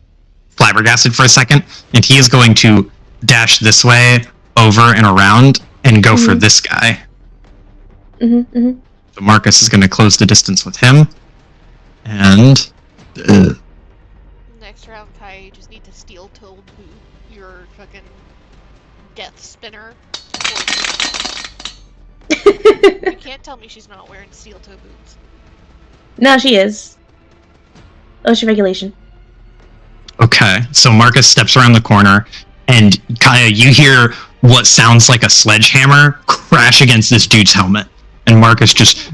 flabbergasted for a second, and he is going to dash this way, over and around, and go for this guy. So Marcus is going to close the distance with him, and steps around Kai, you just need to steel-toed boot your fucking death spinner. You can't tell me she's not wearing steel-toe boots. No, she is. Ocean regulation. Okay, so Marcus steps around the corner, and Kaya, you hear what sounds like a sledgehammer crash against this dude's helmet, and Marcus just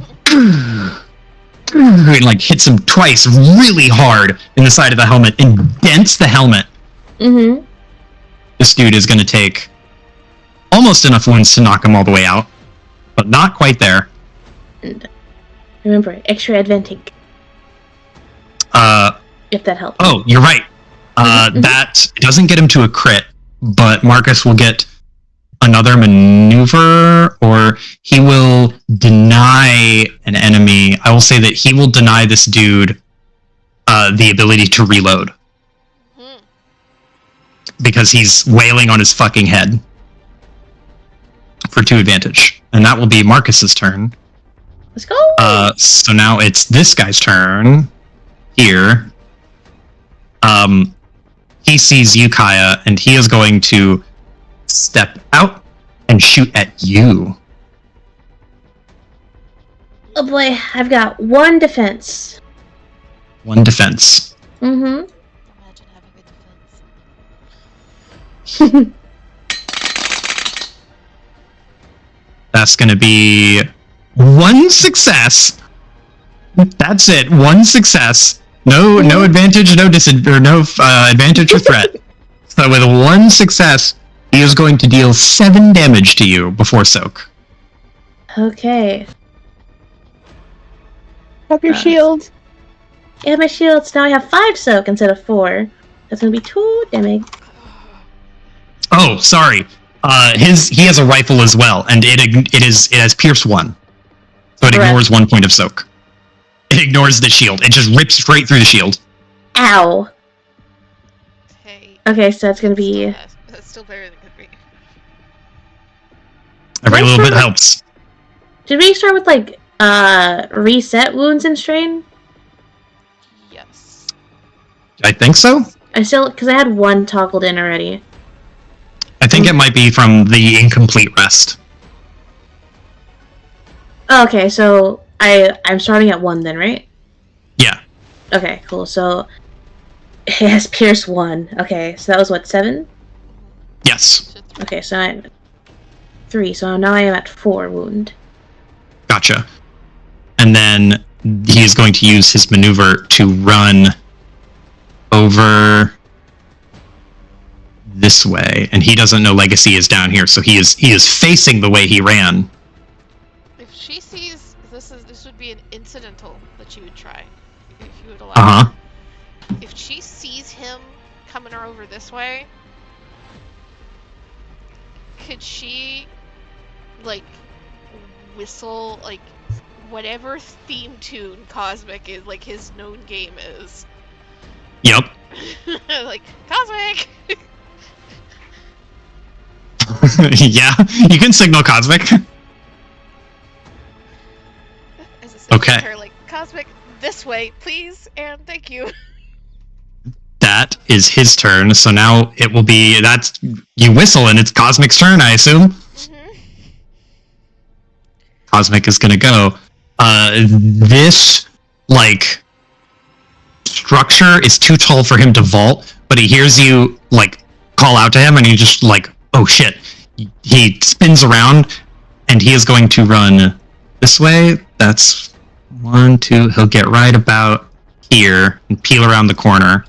and like hits him twice really hard in the side of the helmet and dents the helmet. Mm-hmm. This dude is going to take almost enough wounds to knock him all the way out, but not quite there. And remember, extra advantage. If that helps. Oh, you're right. That doesn't get him to a crit, but Marcus will get another maneuver, or he will deny an enemy. I will say that he will deny this dude the ability to reload. Because he's wailing on his fucking head. For 2 advantage. And that will be Marcus's turn. Let's go! So now it's this guy's turn. Here. He sees you, Kaya, and he is going to step out and shoot at you. Oh boy, I've got 1 defense. 1 defense. Mm-hmm. Imagine having a defense. That's going to be 1 success. That's it. 1 success. No advantage, no advantage or threat. So with 1 success, he is going to deal 7 damage to you before soak. Okay. Up your shield. Yeah, my shields. Now I have 5 soak instead of 4. That's gonna be 2 damage. Oh, sorry. He has a rifle as well, and it has pierce 1, so it ignores 1 point of soak. It ignores the shield. It just rips straight through the shield. Ow. Hey. Okay, so that's gonna be. That's still better than it could be. Every little bit helps. Did we start with like reset wounds and strain? Yes. I think so. Because I had 1 toggled in already. I think it might be from the incomplete rest. Oh, okay, so I'm starting at 1 then, right? Yeah. Okay, cool. So it has pierce 1. Okay, so that was what, 7? Yes. Okay, so I'm 3. So now I am at 4 wound. Gotcha. And then he's going to use his maneuver to run over this way, and he doesn't know Legacy is down here, so he is facing the way he ran. If she sees this would be an incidental that you would try if you would allow. If she sees him coming over this way, could she like whistle like whatever theme tune Cosmic is, like his known game is? Yep. Like Cosmic. Yeah, you can signal Cosmic. As a Okay. her, like Cosmic, this way, please, and thank you. That is his turn, so now it will be you whistle and it's Cosmic's turn, I assume. Mm-hmm. Cosmic is gonna go. This like structure is too tall for him to vault, but he hears you like call out to him, and he just like, oh shit. He spins around, and he is going to run this way. That's 1, 2. He'll get right about here and peel around the corner,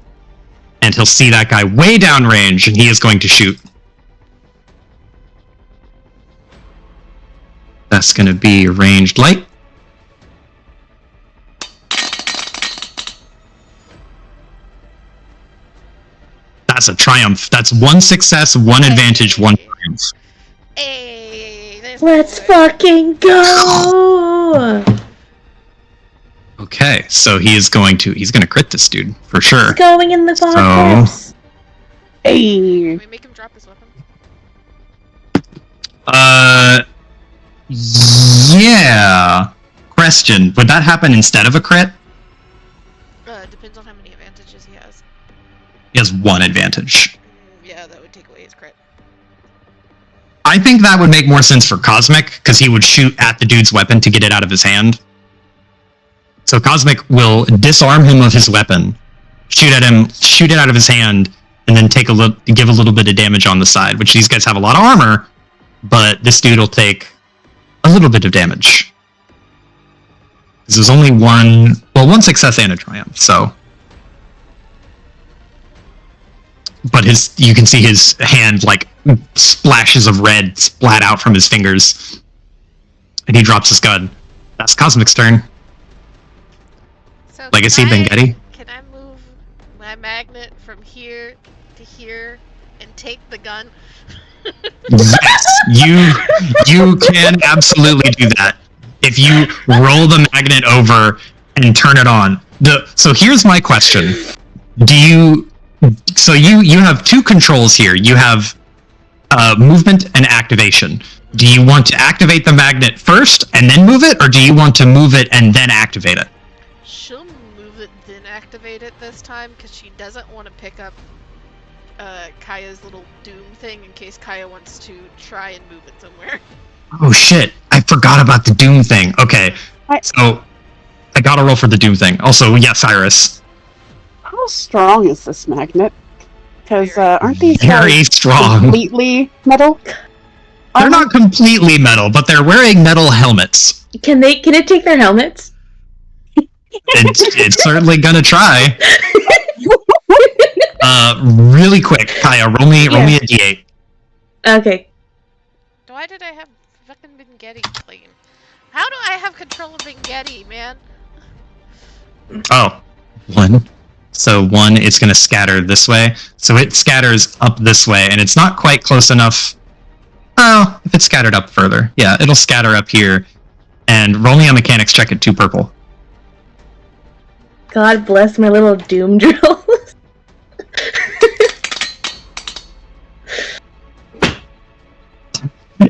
and he'll see that guy way downrange, and he is going to shoot. That's going to be ranged light. That's a triumph. That's 1 success, 1 advantage, 1 triumph. Hey, Let's fucking go! Okay, so he's gonna crit this dude for sure. It's going in the box. Hey. Can we make him drop his weapon? Yeah. Question: would that happen instead of a crit? Depends on how many advantages he has. He has 1 advantage. Yeah, that would take away his crit. I think that would make more sense for Cosmic, because he would shoot at the dude's weapon to get it out of his hand. So Cosmic will disarm him of his weapon, shoot at him, shoot it out of his hand, and then give a little bit of damage on the side, which these guys have a lot of armor, but this dude will take a little bit of damage. This is only one success and a triumph, so. But you can see his hand, like, splashes of red splat out from his fingers. And he drops his gun. That's Cosmic's turn. So Legacy Bengetti. Can I move my magnet from here to here and take the gun? Yes, you can absolutely do that. If you roll the magnet over and turn it on. So here's my question. So you have 2 controls here. You have movement and activation. Do you want to activate the magnet first and then move it, or do you want to move it and then activate it? She'll move it, then activate it this time, because she doesn't want to pick up Kaya's little doom thing in case Kaya wants to try and move it somewhere. Oh shit, I forgot about the doom thing. Okay, so I gotta roll for the doom thing. Also, yes, Iris. How strong is this magnet? Because aren't these very guys strong? Completely metal? They're not completely metal, but they're wearing metal helmets. Can it take their helmets? It's certainly gonna try. Really quick, Kaya, roll me a d8. Okay. Why did I have fucking Bengetti playing? How do I have control of Bengetti, man? Oh, 1. So 1 is going to scatter this way. So it scatters up this way, and it's not quite close enough. Oh, if it's scattered up further. Yeah, it'll scatter up here. And roll me a mechanics check at 2 purple. God bless my little doom drill.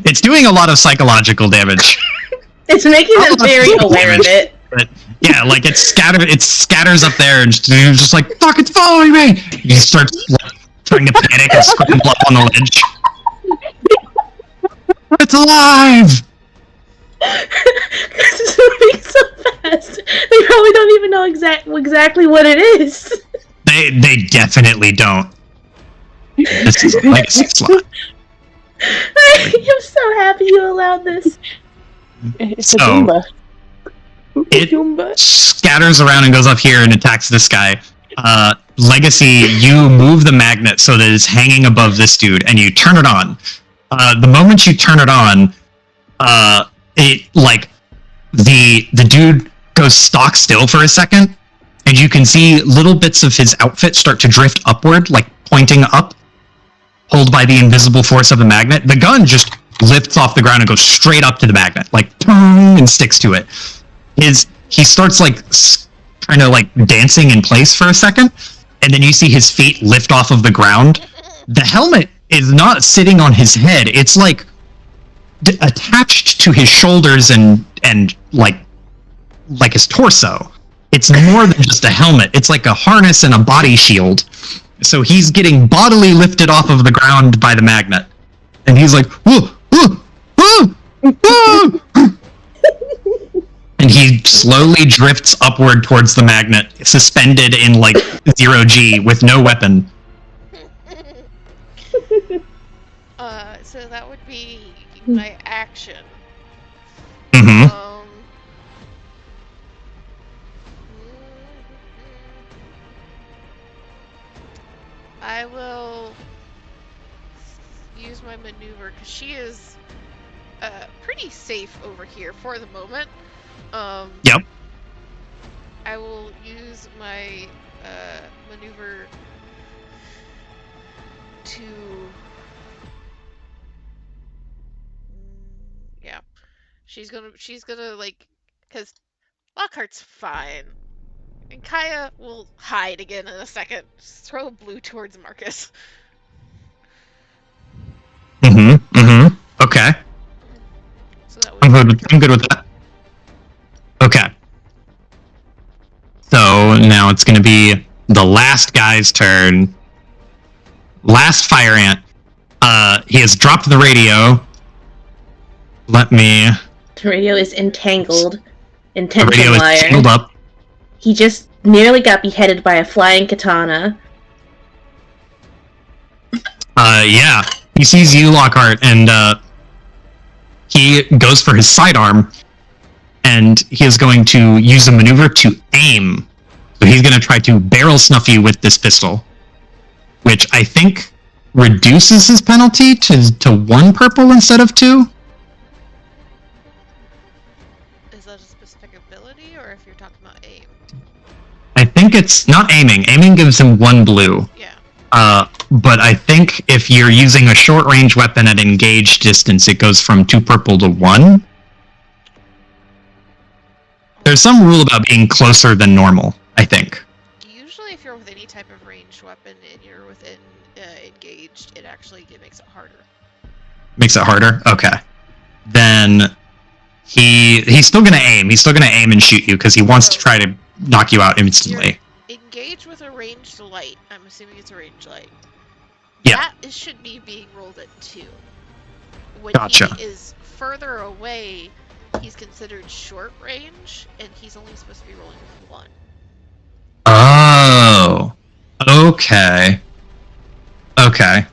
It's doing a lot of psychological damage. It's making them very aware of it. But yeah, like it scatters up there, and you're just like, fuck, it's following me! You start like, trying to panic and scramble up on the ledge. It's alive! Because it's moving so fast. They probably don't even know exactly what it is. They definitely don't. This is a legacy slot. I'm so happy you allowed this. It's a Goomba. It Goomba. scatters around and goes up here and attacks this guy. Legacy, you move the magnet so that it's hanging above this dude, and you turn it on. The moment you turn it on, it like the dude goes stock still for a second, and you can see little bits of his outfit start to drift upward, like pointing up, pulled by the invisible force of the magnet. The gun just lifts off the ground and goes straight up to the magnet, like and sticks to it. He starts like kind of like dancing in place for a second, and then you see his feet lift off of the ground. The helmet is not sitting on his head; it's like attached to his shoulders and like his torso. It's more than just a helmet. It's like a harness and a body shield. So he's getting bodily lifted off of the ground by the magnet, and he's like, whoa, whoa, whoa, whoa. And he slowly drifts upward towards the magnet, suspended in like 0G with no weapon. So that would be my action. Mm-hmm. I will use my maneuver because she is pretty safe over here for the moment. Yep. I will use my maneuver to yeah. She's gonna like, because Lockhart's fine. And Kaya will hide again in a second. Just throw a blue towards Marcus. Mm-hmm. Mm-hmm. Okay. So that I'm good with that. Okay. So now it's going to be the last guy's turn. last fire ant. He has dropped the radio. Let me. The radio is entangled in The radio tension is wire. tangled up. He just nearly got beheaded by a flying katana. Yeah. He sees you, Lockhart, and he goes for his sidearm, and he is going to use a maneuver to aim. So he's going to try to barrel snuff you with this pistol, which I think reduces his penalty to 1 purple instead of 2. Is that a specific ability, or if you're talking about aim? I think it's not aiming. Aiming gives him 1 blue. Yeah. But I think if you're using a short-range weapon at engaged distance, it goes from 2 purple to 1. There's some rule about being closer than normal, I think. Usually if you're with any type of ranged weapon and you're within engaged, it actually makes it harder. Makes it harder? Okay. Then he's still gonna aim. He's still gonna aim and shoot you because he wants to try to knock you out instantly. You're engaged with a ranged light. I'm assuming it's a ranged light. Yeah. That should be being rolled at 2. When Gotcha. he is further away, he's considered short range, and he's only supposed to be rolling with 1. Oh. Okay. Okay.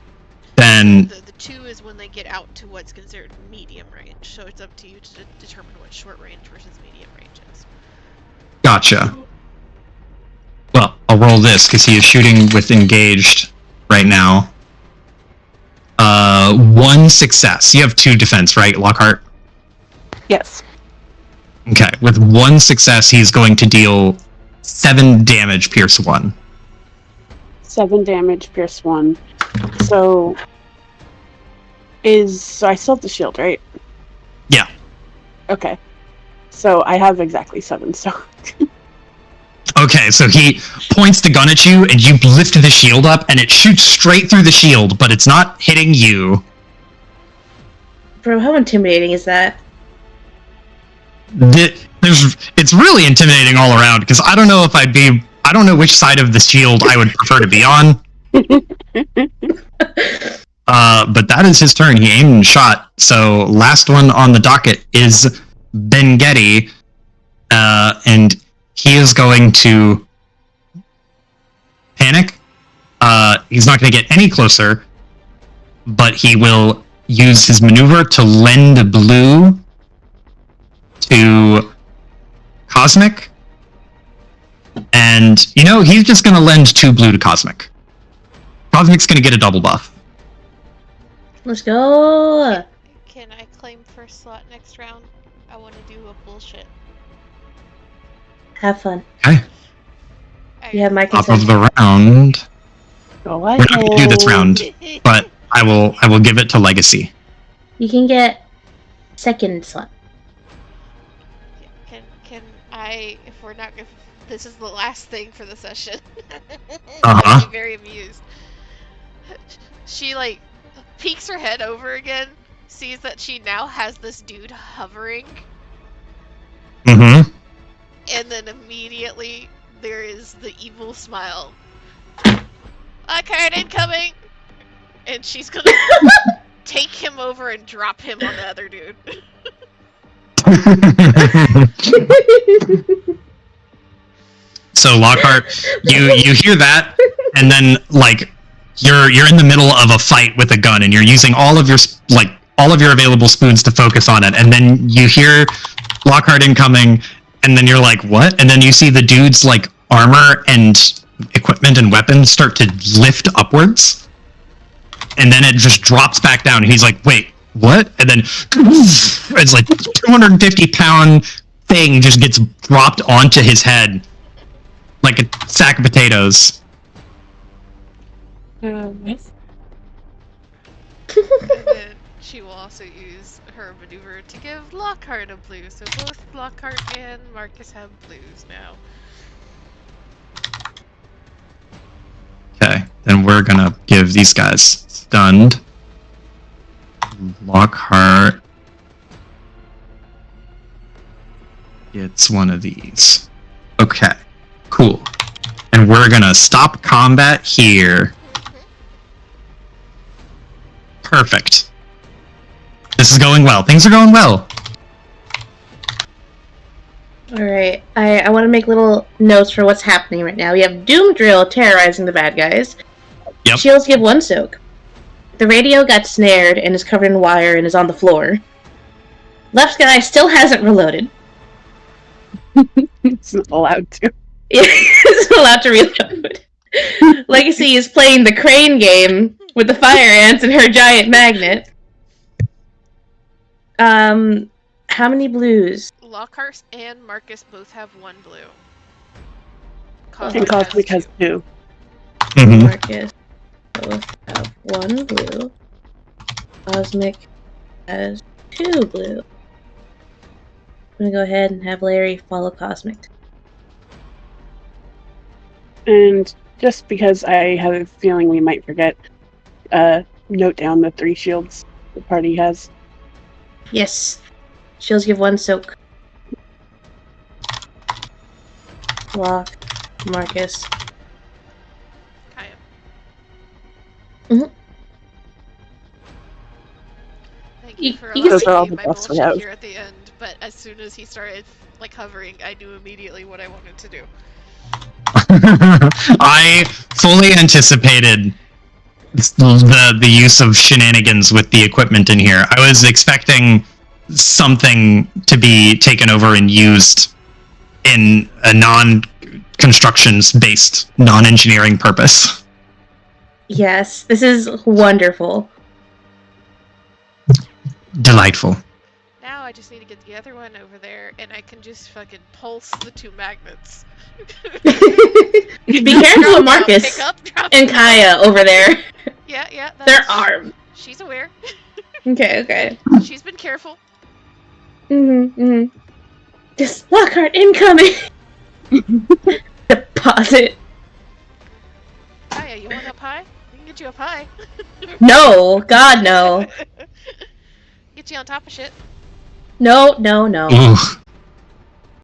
Then The 2 is when they get out to what's considered medium range, so it's up to you to determine what short range versus medium range is. gotcha. Well, I'll roll this because he is shooting with engaged right now. 1 success. You have 2 defense, right, Lockhart? Yes. Okay. With 1 success, he's going to deal 7 damage, pierce 1. 7 damage, pierce 1. So I still have the shield, right? Yeah. Okay. So I have exactly 7, so Okay, so he points the gun at you, and you lift the shield up, and it shoots straight through the shield, but it's not hitting you. Bro, how intimidating is that? It's really intimidating all around, because I don't know which side of the shield I would prefer to be on. But that is his turn. He aimed and shot. So last one on the docket is Bengetti, and he is going to panic. He's not going to get any closer, but he will use his maneuver to lend blue to Cosmic. And, he's just going to lend 2 blue to Cosmic. Cosmic's going to get a double buff. Let's go! Can I claim first slot next round? I want to do a bullshit. Have fun. Okay. You have my Top consent. of the round. go We're not going to do this round, but I will give it to Legacy. You can get second slot. Can I, if this is the last thing for the session. Uh-huh. I'll be very amused. She peeks her head over again, sees that she now has this dude hovering, Mm-hmm. and then immediately there is the evil smile. A card incoming! And she's gonna take him over and drop him on the other dude. So Lockhart, you hear that, and then you're in the middle of a fight with a gun, and you're using all of your available spoons to focus on it, and then you hear Lockhart incoming, and then you're like, what? And then you see the dude's armor and equipment and weapons start to lift upwards, and then it just drops back down, and he's like, wait, what? And then it's 250-pound thing just gets dropped onto his head like a sack of potatoes. Nice. And then she will also use her maneuver to give Lockhart a blue. So both Lockhart and Marcus have blues now. Okay, then we're gonna give these guys stunned. Lockhart gets one of these. Okay, cool. And we're gonna stop combat here. Perfect. This is going well. Things are going well. Alright, I want to make little notes for what's happening right now. We have Doom Drill terrorizing the bad guys. Yep. Shields give 1 soak. The radio got snared and is covered in wire and is on the floor. Left guy still hasn't reloaded. It's not allowed to. He's allowed to reload. Legacy is playing the crane game with the fire ants and her giant magnet. How many blues? Lockhart and Marcus both have 1 blue. And Cosmic has 2. Mhm. Marcus both have 1 blue. Cosmic has 2 blue. I'm gonna go ahead and have Larry follow Cosmic. And just because I have a feeling we might forget, note down the 3 shields the party has. Yes. Shields give 1 soak. Lock. Marcus. Kaya. Mhm. Thank You- you for you can allowing see- Those are all me the my buffs we bullshit have. here at the end, but as soon as he started like hovering, I knew immediately what I wanted to do. I fully anticipated the use of shenanigans with the equipment in here. I was expecting something to be taken over and used in a non-constructions based, non-engineering purpose. Yes, this is wonderful. Delightful. Now I just need to get the other one over there, and I can just fucking pulse the 2 magnets. Be careful Drop of down, Marcus pick up, drop and down. Kaya over there. Yeah, Their arm. She's aware. Okay. She's been careful. Just Lockhart incoming! Deposit. Kaya, you want up high? We can get you up high. No, God no. Get you on top of shit. No. Ooh.